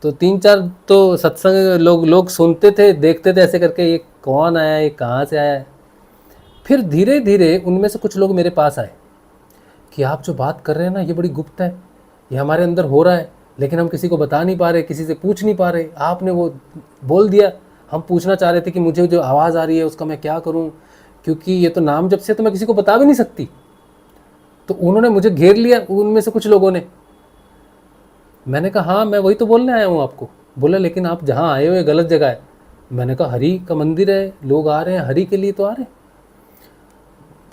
तो 3-4 तो सत्संग लोग सुनते थे, देखते थे ऐसे करके, ये कौन आया है, ये कहाँ से आया है। फिर धीरे धीरे उनमें से कुछ लोग मेरे पास आए कि आप जो बात कर रहे हैं ना ये बड़ी गुप्त है, ये हमारे अंदर हो रहा है, लेकिन हम किसी को बता नहीं पा रहे, किसी से पूछ नहीं पा रहे। आपने वो बोल दिया, हम पूछना चाह रहे थे कि मुझे जो आवाज़ आ रही है उसका मैं क्या करूं, क्योंकि ये तो नाम जब से तो मैं किसी को बता भी नहीं सकती। तो उन्होंने मुझे घेर लिया, उनमें से कुछ लोगों ने। मैंने कहा हाँ मैं वही तो बोलने आया हूँ आपको। बोला लेकिन आप जहाँ आए हो ये गलत जगह है। मैंने कहा हरि का मंदिर है, लोग आ रहे हैं, हरि के लिए तो आ रहे हैं।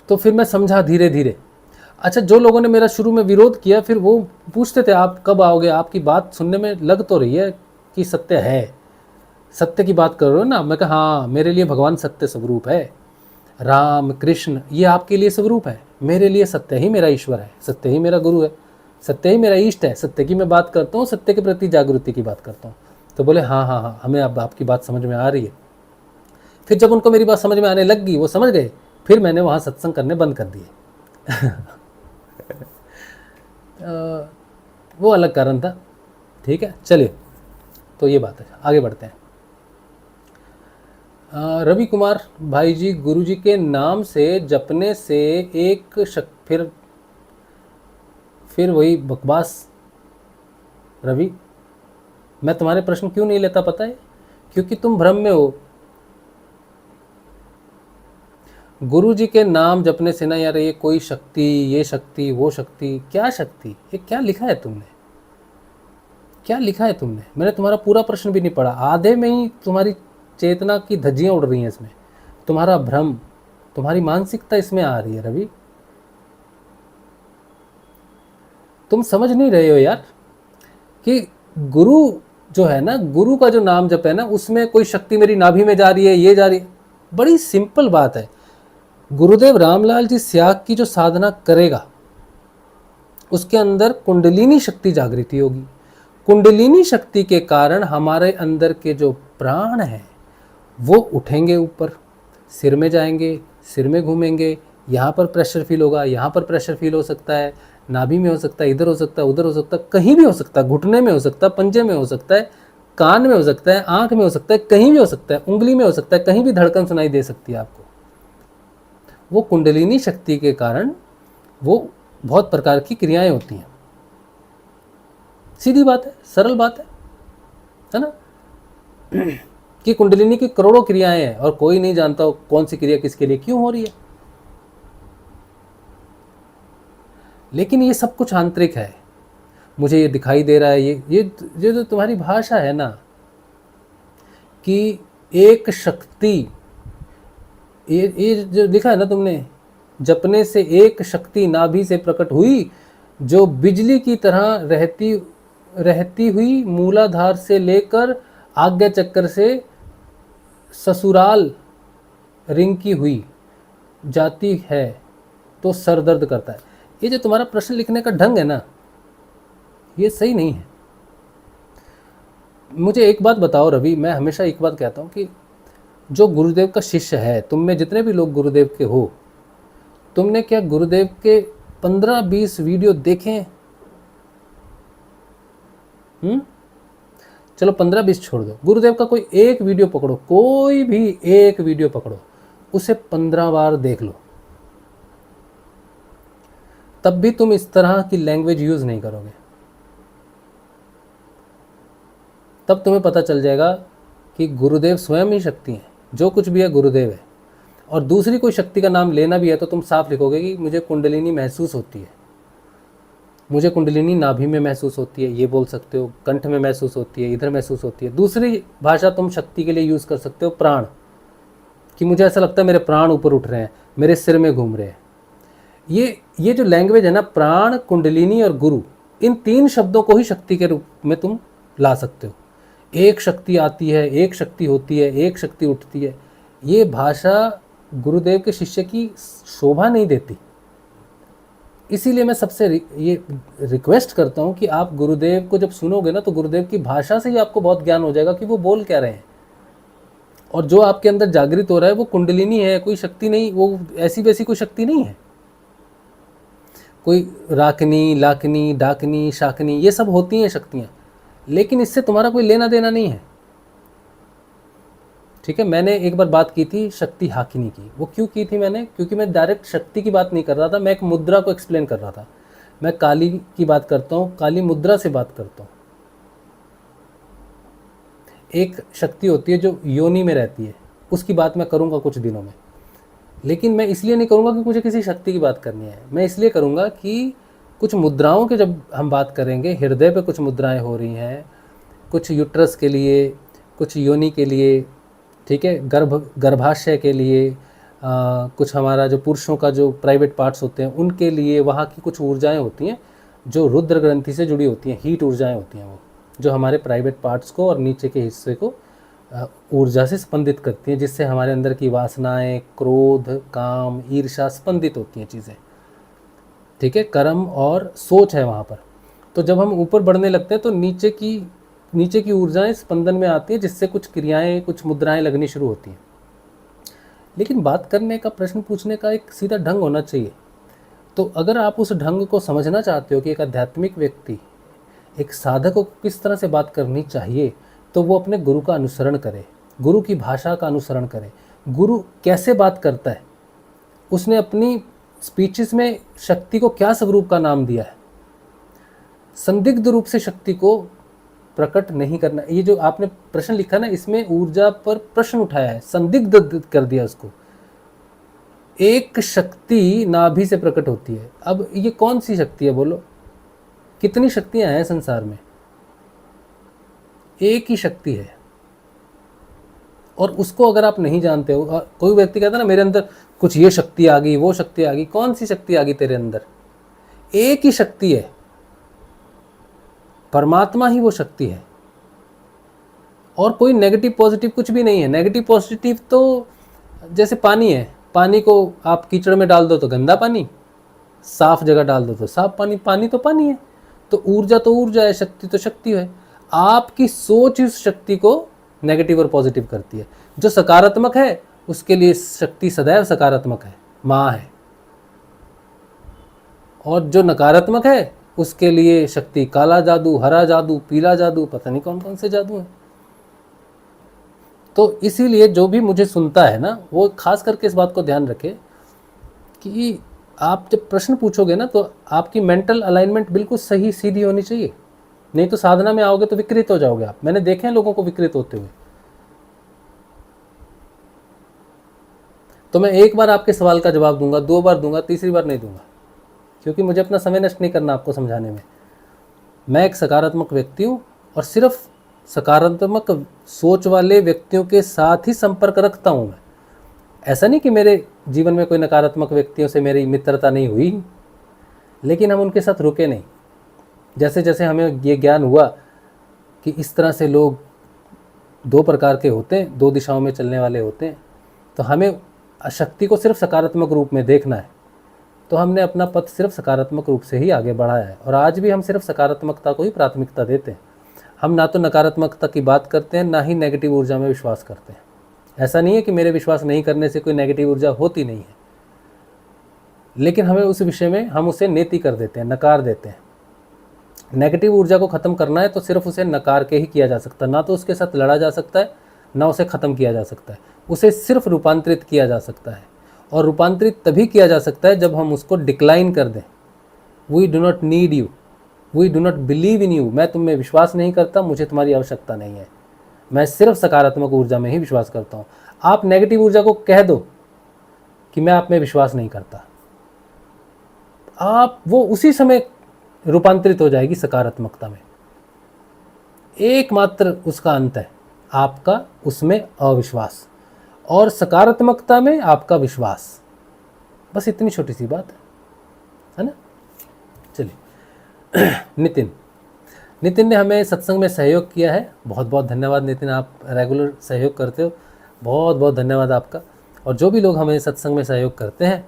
तो फिर मैं समझा धीरे धीरे। अच्छा, जो लोगों ने मेरा शुरू में विरोध किया, फिर वो पूछते थे आप कब आओगे, आपकी बात सुनने में लग तो रही है कि सत्य है, सत्य की बात कर रहे हो ना। मैं कहा हाँ, मेरे लिए भगवान सत्य स्वरूप है, राम कृष्ण ये आपके लिए स्वरूप है, मेरे लिए सत्य ही मेरा ईश्वर है, सत्य ही मेरा गुरु है, सत्य ही मेरा इष्ट है, सत्य की मैं बात करता हूँ, सत्य के प्रति जागृति की बात करता हूँ। तो बोले हाँ हाँ हाँ, हमें अब आपकी बात समझ में आ रही है। फिर जब उनको मेरी बात समझ में आने लग गई, वो समझ गए, फिर मैंने वहाँ सत्संग करने बंद कर दिए। वो अलग कारण था। ठीक है, चलिए, तो ये बात है, आगे बढ़ते हैं। रवि कुमार भाई जी, गुरु जी के नाम से जपने से एक फिर वही बकवास। रवि, मैं तुम्हारे प्रश्न क्यों नहीं लेता पता है? क्योंकि तुम भ्रम में हो। गुरु जी के नाम जपने से ना यार, ये कोई शक्ति, ये शक्ति, वो शक्ति, क्या शक्ति, ये क्या लिखा है तुमने? क्या लिखा है तुमने? मैंने तुम्हारा पूरा प्रश्न भी नहीं पढ़ा, आधे में ही तुम्हारी चेतना की धज्जियां उड़ रही हैं इसमें। तुम्हारा भ्रम, तुम्हारी मानसिकता इसमें आ रही है रवि। तुम समझ नहीं रहे हो यार कि गुरु जो है ना, गुरु का जो नाम जप है ना, उसमें कोई शक्ति मेरी नाभि में जा रही है, ये जा रही है। बड़ी सिंपल बात है। गुरुदेव रामलाल जी स्याग की जो साधना करेगा, उसके अंदर कुंडलिनी शक्ति जागृति होगी। कुंडलिनी शक्ति के कारण हमारे अंदर के जो प्राण हैं वो उठेंगे ऊपर, सिर में जाएंगे, सिर में घूमेंगे, यहाँ पर प्रेशर फील होगा, यहाँ पर प्रेशर फील हो सकता है, नाभि में हो सकता है, इधर हो सकता है, उधर हो सकता है, कहीं भी हो सकता है, घुटने में हो सकता है, पंजे में हो सकता है, कान में हो सकता है, आँख में हो सकता है, कहीं भी हो सकता है, उंगली में हो सकता है, कहीं भी धड़कन सुनाई दे सकती है आपको। वो कुंडलिनी शक्ति के कारण वो बहुत प्रकार की क्रियाएं होती हैं। सीधी बात है, सरल बात है ना? कि कुंडलिनी की करोड़ों क्रियाएं हैं और कोई नहीं जानता हो कौन सी क्रिया किसके लिए क्यों हो रही है। लेकिन ये सब कुछ आंतरिक है, मुझे ये दिखाई दे रहा है। ये जो तुम्हारी भाषा है ना, कि एक शक्ति, ये जो लिखा है ना तुमने, जपने से एक शक्ति नाभि से प्रकट हुई, जो बिजली की तरह रहती हुई मूलाधार से लेकर आज्ञा चक्र से ससुराल रिंकी हुई जाती है तो सर दर्द करता है। ये जो तुम्हारा प्रश्न लिखने का ढंग है ना, ये सही नहीं है। मुझे एक बात बताओ रवि, मैं हमेशा एक बात कहता हूँ कि जो गुरुदेव का शिष्य है, तुम में जितने भी लोग गुरुदेव के हो, तुमने क्या गुरुदेव के 15-20 वीडियो देखे? चलो 15-20 छोड़ दो, गुरुदेव का कोई एक वीडियो पकड़ो, कोई भी एक वीडियो पकड़ो, उसे 15 बार देख लो, तब भी तुम इस तरह की लैंग्वेज यूज नहीं करोगे। तब तुम्हें पता चल जाएगा कि गुरुदेव स्वयं ही शक्ति है, जो कुछ भी है गुरुदेव है। और दूसरी कोई शक्ति का नाम लेना भी है तो तुम साफ लिखोगे कि मुझे कुंडलिनी महसूस होती है, मुझे कुंडलिनी नाभि में महसूस होती है, ये बोल सकते हो, कंठ में महसूस होती है, इधर महसूस होती है। दूसरी भाषा तुम शक्ति के लिए यूज़ कर सकते हो प्राण, कि मुझे ऐसा लगता है मेरे प्राण ऊपर उठ रहे हैं, मेरे सिर में घूम रहे हैं। ये जो लैंग्वेज है ना, प्राण, कुंडलिनी और गुरु, इन 3 शब्दों को ही शक्ति के रूप में तुम ला सकते हो। एक शक्ति आती है, एक शक्ति होती है, एक शक्ति उठती है, ये भाषा गुरुदेव के शिष्य की शोभा नहीं देती। इसीलिए मैं सबसे ये रिक्वेस्ट करता हूँ कि आप गुरुदेव को जब सुनोगे ना, तो गुरुदेव की भाषा से ही आपको बहुत ज्ञान हो जाएगा कि वो बोल क्या रहे हैं। और जो आपके अंदर जागृत हो रहा है वो कुंडलिनी है, कोई शक्ति नहीं, वो ऐसी वैसी कोई शक्ति नहीं है। कोई राकनी, लाकनी, डाकनी, शाकनी, ये सब होती हैं शक्तियाँ, लेकिन इससे तुम्हारा कोई लेना देना नहीं है। ठीक है, मैंने एक बार बात की थी शक्ति हाकिनी की। वो क्यों की थी मैंने? क्योंकि मैं डायरेक्ट शक्ति की बात नहीं कर रहा था, मैं एक मुद्रा को एक्सप्लेन कर रहा था। मैं काली की बात करता हूँ, काली मुद्रा से बात करता हूँ। एक शक्ति होती है जो योनि में रहती है, उसकी बात मैं करूँगा कुछ दिनों में। लेकिन मैं इसलिए नहीं करूँगा कि मुझे किसी शक्ति की बात करनी है, मैं इसलिए करूँगा कि कुछ मुद्राओं के जब हम बात करेंगे, हृदय पे कुछ मुद्राएं हो रही हैं, कुछ यूट्रस के लिए, कुछ योनि के लिए, ठीक है, गर्भाशय के लिए, कुछ हमारा जो पुरुषों का जो प्राइवेट पार्ट्स होते हैं उनके लिए, वहाँ की कुछ ऊर्जाएं होती हैं जो रुद्र ग्रंथि से जुड़ी होती हैं, हीट ऊर्जाएं होती हैं, वो जो हमारे प्राइवेट पार्ट्स को और नीचे के हिस्से को ऊर्जा से स्पंदित करती हैं, जिससे हमारे अंदर की वासनाएं, क्रोध, काम, ईर्ष्या स्पंदित होती हैं चीज़ें। ठीक है, कर्म और सोच है वहाँ पर। तो जब हम ऊपर बढ़ने लगते हैं तो नीचे की ऊर्जाएं स्पंदन में आती हैं, जिससे कुछ क्रियाएं, कुछ मुद्राएं लगनी शुरू होती हैं। लेकिन बात करने का, प्रश्न पूछने का एक सीधा ढंग होना चाहिए। तो अगर आप उस ढंग को समझना चाहते हो कि एक आध्यात्मिक व्यक्ति, एक साधक को किस तरह से बात करनी चाहिए, तो वो अपने गुरु का अनुसरण करे, गुरु की भाषा का अनुसरण करे। गुरु कैसे बात करता है, उसने अपनी स्पीचेस में शक्ति को क्या स्वरूप का नाम दिया है, संदिग्ध रूप से शक्ति को प्रकट नहीं करना। ये जो आपने प्रश्न लिखा ना, इसमें ऊर्जा पर प्रश्न उठाया है, संदिग्ध कर दिया उसको। एक शक्ति नाभि से प्रकट होती है। अब ये कौन सी शक्ति है बोलो? कितनी शक्तियां हैं संसार में? एक ही शक्ति है। और उसको अगर आप नहीं जानते हो, कोई व्यक्ति कहता है ना मेरे अंदर कुछ ये शक्ति आ गई, वो शक्ति आ गई। कौन सी शक्ति आ गई तेरे अंदर? एक ही शक्ति है, परमात्मा ही वो शक्ति है। और कोई नेगेटिव पॉजिटिव कुछ भी नहीं है। नेगेटिव पॉजिटिव तो जैसे पानी है, पानी को आप कीचड़ में डाल दो तो गंदा पानी, साफ जगह डाल दो तो साफ पानी। पानी तो पानी है। तो ऊर्जा है, शक्ति तो शक्ति है। आपकी सोच इस शक्ति को नेगेटिव और पॉजिटिव करती है। जो सकारात्मक है उसके लिए शक्ति सदैव सकारात्मक है, माँ है। और जो नकारात्मक है उसके लिए शक्ति काला जादू, हरा जादू, पीला जादू, पता नहीं कौन कौन से जादू हैं। तो इसीलिए जो भी मुझे सुनता है ना, वो खास करके इस बात को ध्यान रखे कि आप जब प्रश्न पूछोगे ना तो आपकी मेंटल अलाइनमेंट बिल्कुल सही सीधी होनी चाहिए। नहीं तो साधना में आओगे तो विकृत हो जाओगे आप। मैंने देखे हैं लोगों को विकृत होते हुए। तो मैं एक बार आपके सवाल का जवाब दूंगा, 2 बार दूंगा, तीसरी बार नहीं दूंगा, क्योंकि मुझे अपना समय नष्ट नहीं करना आपको समझाने में। मैं एक सकारात्मक व्यक्ति हूँ और सिर्फ सकारात्मक सोच वाले व्यक्तियों के साथ ही संपर्क रखता हूँ मैं। ऐसा नहीं कि मेरे जीवन में कोई नकारात्मक व्यक्तियों से मेरी मित्रता नहीं हुई, लेकिन हम उनके साथ रुके नहीं। जैसे जैसे हमें ये ज्ञान हुआ कि इस तरह से लोग 2 प्रकार के होते हैं, 2 दिशाओं में चलने वाले होते हैं, तो हमें शक्ति को सिर्फ सकारात्मक रूप में देखना है। तो हमने अपना पथ सिर्फ सकारात्मक रूप से ही आगे बढ़ाया है। और आज भी हम सिर्फ सकारात्मकता को ही प्राथमिकता देते हैं। हम ना तो नकारात्मकता की बात करते हैं, ना ही नेगेटिव ऊर्जा में विश्वास करते हैं। ऐसा नहीं है कि मेरे विश्वास नहीं करने से कोई नेगेटिव ऊर्जा होती नहीं है, लेकिन हमें उस विषय में हम उसे नेति कर देते हैं, नकार देते हैं। नेगेटिव ऊर्जा को ख़त्म करना है तो सिर्फ उसे नकार के ही किया जा सकता है। ना तो उसके साथ लड़ा जा सकता है, ना उसे ख़त्म किया जा सकता है। उसे सिर्फ रूपांतरित किया जा सकता है। और रूपांतरित तभी किया जा सकता है जब हम उसको डिक्लाइन कर दें। We do not need you, we do not believe in you. मैं तुम में विश्वास नहीं करता, मुझे तुम्हारी आवश्यकता नहीं है। मैं सिर्फ सकारात्मक ऊर्जा में ही विश्वास करता हूँ। आप नेगेटिव ऊर्जा को कह दो कि मैं आप में विश्वास नहीं करता, आप वो उसी समय रूपांतरित हो जाएगी सकारात्मकता में। एकमात्र उसका अंत है आपका उसमें अविश्वास और सकारात्मकता में आपका विश्वास। बस इतनी छोटी सी बात है ना। चलिए नितिन ने हमें सत्संग में सहयोग किया है। बहुत बहुत धन्यवाद नितिन, आप रेगुलर सहयोग करते हो, बहुत बहुत धन्यवाद आपका। और जो भी लोग हमें सत्संग में सहयोग करते हैं,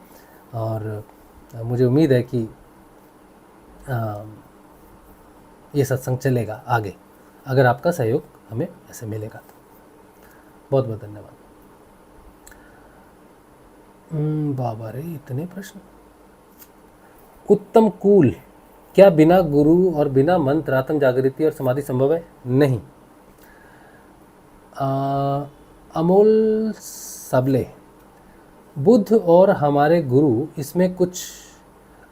और मुझे उम्मीद है कि ये सत्संग चलेगा आगे, अगर आपका सहयोग हमें ऐसे मिलेगा तो। बहुत बहुत धन्यवाद। बाबा रे, इतने प्रश्न। उत्तम कूल, क्या बिना गुरु और बिना मंत्र आत्म जागृति और समाधि संभव है? नहीं। अमोल सबले, बुद्ध और हमारे गुरु, इसमें कुछ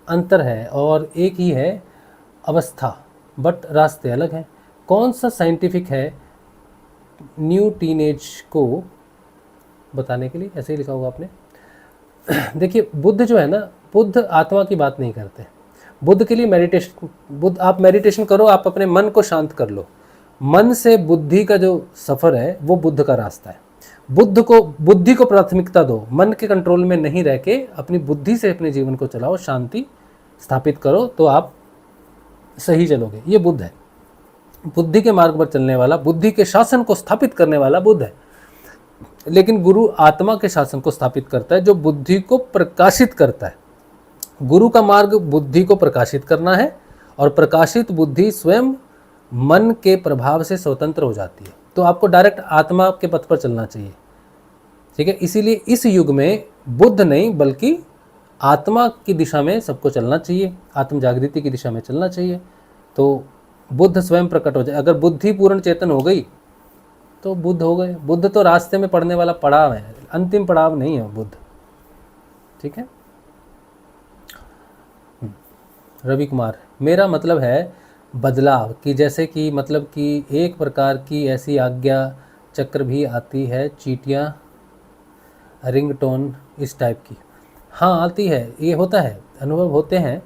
अंतर है और एक ही है अवस्था, बट रास्ते अलग हैं। कौन सा साइंटिफिक है न्यू टीनेज को बताने के लिए? ऐसे ही लिखा होगा आपने। देखिए, बुद्ध जो है ना, बुद्ध आत्मा की बात नहीं करते। बुद्ध के लिए मेडिटेशन, बुद्ध आप मेडिटेशन करो, आप अपने मन को शांत कर लो। मन से बुद्धि का जो सफ़र है वो बुद्ध का रास्ता है। बुद्धि को प्राथमिकता दो, मन के कंट्रोल में नहीं रह के अपनी बुद्धि से अपने जीवन को चलाओ, शांति स्थापित करो, तो आप सही चलोगे। ये बुद्ध है, बुद्धि के मार्ग पर चलने वाला, बुद्धि के शासन को स्थापित करने वाला बुद्ध है। लेकिन गुरु आत्मा के शासन को स्थापित करता है, जो बुद्धि को प्रकाशित करता है। गुरु का मार्ग बुद्धि को प्रकाशित करना है, और प्रकाशित बुद्धि स्वयं मन के प्रभाव से स्वतंत्र हो जाती है। तो आपको डायरेक्ट आत्मा के पथ पर चलना चाहिए, ठीक है। इसीलिए इस युग में बुद्ध नहीं बल्कि आत्मा की दिशा में सबको चलना चाहिए, आत्म जागृति की दिशा में चलना चाहिए, तो बुद्ध स्वयं प्रकट हो जाए। अगर बुद्धि पूर्ण चेतन हो गई तो बुद्ध हो गए। बुद्ध तो रास्ते में पड़ने वाला पड़ाव है, अंतिम पड़ाव नहीं है बुद्ध। ठीक है। रवि कुमार, मेरा मतलब है बदलाव की, जैसे कि मतलब कि एक प्रकार की ऐसी आज्ञा चक्र भी आती है, चीटियाँ, रिंगटोन, इस टाइप की। हाँ आती है, ये होता है, अनुभव होते हैं,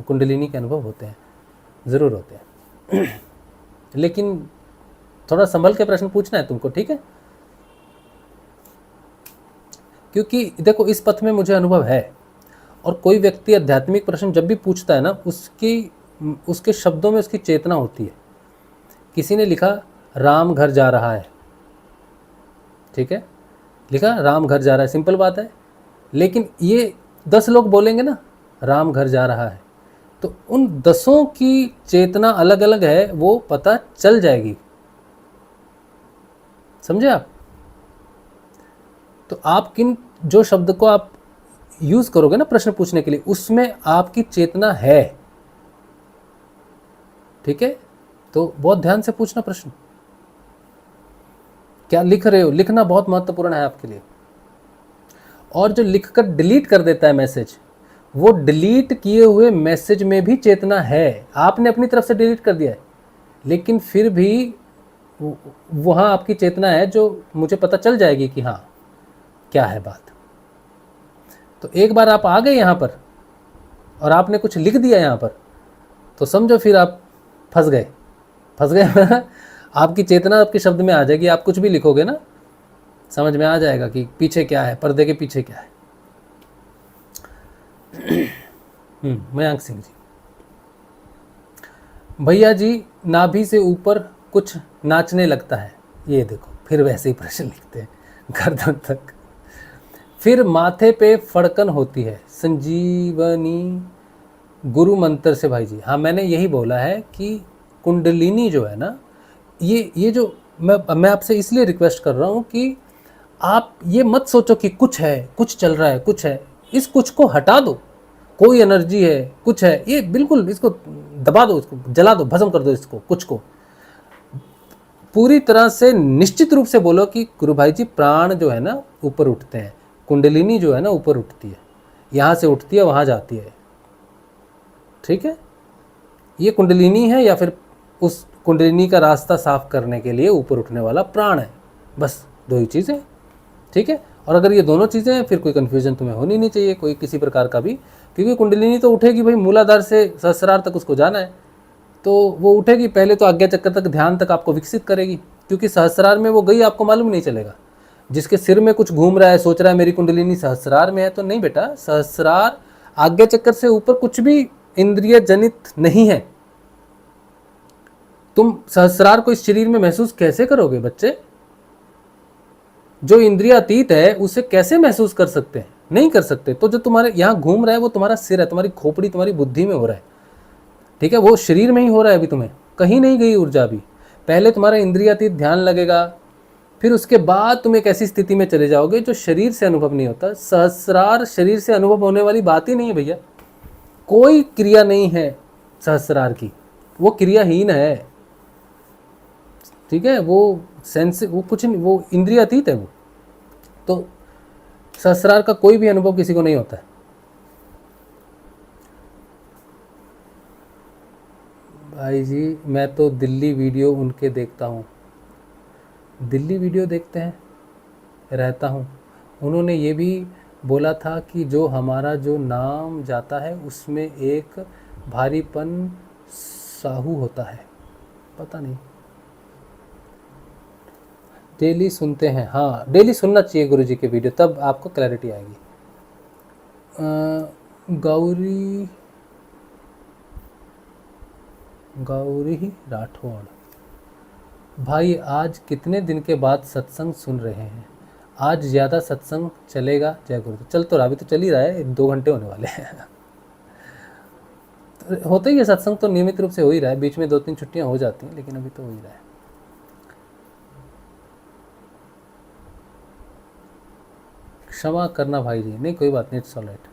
कुंडलिनी के अनुभव होते हैं, ज़रूर होते हैं। लेकिन थोड़ा संभल के प्रश्न पूछना है तुमको, ठीक है? क्योंकि देखो इस पथ में मुझे अनुभव है, और कोई व्यक्ति आध्यात्मिक प्रश्न जब भी पूछता है ना, उसके शब्दों में उसकी चेतना होती है। किसी ने लिखा राम घर जा रहा है, ठीक है, लिखा राम घर जा रहा है, सिंपल बात है। लेकिन ये 10 लोग बोलेंगे ना राम घर जा रहा है, तो उन 10 की चेतना अलग अलग है, वो पता चल जाएगी। समझे आप? तो आप किन जो शब्द को आप यूज करोगे ना प्रश्न पूछने के लिए, उसमें आपकी चेतना है। ठीक है, तो बहुत ध्यान से पूछना प्रश्न। क्या लिख रहे हो, लिखना बहुत महत्वपूर्ण है आपके लिए। और जो लिखकर डिलीट कर देता है मैसेज, वो डिलीट किए हुए मैसेज में भी चेतना है। आपने अपनी तरफ से डिलीट कर दिया है, लेकिन फिर भी वहाँ आपकी चेतना है, जो मुझे पता चल जाएगी कि हाँ क्या है बात। तो एक बार आप आ गए यहाँ पर और आपने कुछ लिख दिया यहाँ पर, तो समझो फिर आप फंस गए। आपकी चेतना आपके शब्द में आ जाएगी। आप कुछ भी लिखोगे ना, समझ में आ जाएगा कि पीछे क्या है, पर्दे के पीछे क्या है। मयंक सिंह जी, भैया जी नाभि से ऊपर कुछ नाचने लगता है। ये देखो फिर वैसे ही प्रश्न लिखते हैं, गर्दन तक। फिर माथे पे फड़कन होती है, संजीवनी गुरु मंत्र से। भाई जी हाँ, मैंने यही बोला है कि कुंडलिनी जो है ना, ये जो मैं आपसे इसलिए रिक्वेस्ट कर रहा हूँ कि आप ये मत सोचो कि कुछ है, कुछ चल रहा है, कुछ है। इस कुछ को हटा दो। कोई एनर्जी है, कुछ है, ये बिल्कुल इसको दबा दो, इसको जला दो, भस्म कर दो इसको, कुछ को। पूरी तरह से निश्चित रूप से बोलो कि गुरु भाई जी प्राण जो है ना ऊपर उठते हैं, कुंडलिनी जो है ना ऊपर उठती है, यहाँ से उठती है वहाँ जाती है। ठीक है, ये कुंडलिनी है या फिर उस कुंडलिनी का रास्ता साफ करने के लिए ऊपर उठने वाला प्राण है। बस 2 ही चीज़ें। ठीक है, और अगर ये दोनों चीज़ें हैं फिर कोई कन्फ्यूजन तुम्हें होनी नहीं चाहिए कोई किसी प्रकार का भी, क्योंकि कुंडलिनी तो उठेगी भाई, मूलाधार से सहस्रार तक उसको जाना है, तो वो उठेगी। पहले तो आज्ञा चक्र तक, ध्यान तक आपको विकसित करेगी, क्योंकि सहस्रार में वो गई आपको मालूम नहीं चलेगा। जिसके सिर में कुछ घूम रहा है, सोच रहा है मेरी कुंडलिनी सहस्रार में है, तो नहीं बेटा, सहस्रार आज्ञा चक्र से ऊपर कुछ भी इंद्रिय जनित नहीं है। तुम सहस्रार को इस शरीर में महसूस कैसे करोगे बच्चे? जो इंद्रियातीत है उसे कैसे महसूस कर सकते हैं? नहीं कर सकते। तो जो तुम्हारे यहाँ घूम रहा है वो तुम्हारा सिर है, तुम्हारी खोपड़ी, तुम्हारी बुद्धि में हो रहा है। ठीक है, वो शरीर में ही हो रहा है, अभी तुम्हें कहीं नहीं गई ऊर्जा भी। पहले तुम्हारा इंद्रियातीत ध्यान लगेगा, फिर उसके बाद तुम एक ऐसी स्थिति में चले जाओगे जो शरीर से अनुभव नहीं होता। सहस्रार शरीर से अनुभव होने वाली बात ही नहीं है भैया। कोई क्रिया नहीं है सहस्रार की, वो क्रियाहीन है। ठीक है, वो सेंस, वो कुछ नहीं, वो इंद्रियातीत है वो। तो सहस्रार का कोई भी अनुभव किसी को नहीं होता है। भाई जी मैं तो दिल्ली वीडियो उनके देखता हूँ। दिल्ली वीडियो देखते हैं, रहता हूँ। उन्होंने ये भी बोला था कि जो हमारा जो नाम जाता है उसमें एक भारीपन साहू होता है, पता नहीं। डेली सुनते हैं, हाँ डेली सुनना चाहिए गुरु जी के वीडियो, तब आपको क्लैरिटी आएगी। गौरी राठौड़, भाई आज कितने दिन के बाद सत्संग सुन रहे हैं? आज ज़्यादा सत्संग चलेगा? जय गुरु। चल तो रहा, अभी तो चल ही रहा है, 2 घंटे होने वाले हैं। तो होता ही है सत्संग, तो नियमित रूप से हो ही रहा है, बीच में 2-3 छुट्टियां हो जाती हैं, लेकिन अभी तो हो ही रहा है। क्षमा करना भाई जी, नहीं कोई बात नहीं, इट्स ऑल राइट।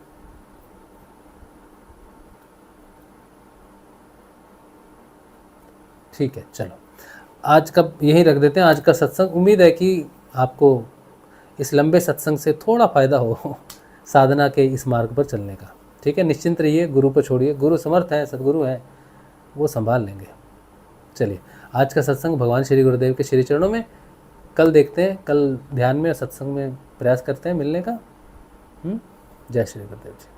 ठीक है, चलो आज का यहीं रख देते हैं आज का सत्संग। उम्मीद है कि आपको इस लंबे सत्संग से थोड़ा फ़ायदा हो साधना के इस मार्ग पर चलने का। ठीक है, निश्चिंत रहिए, गुरु पर छोड़िए, गुरु समर्थ है, सदगुरु हैं, वो संभाल लेंगे। चलिए, आज का सत्संग भगवान श्री गुरुदेव के श्री चरणों में। कल देखते हैं, कल ध्यान में सत्संग में प्रयास करते हैं मिलने का। जय श्री गुरुदेव जी।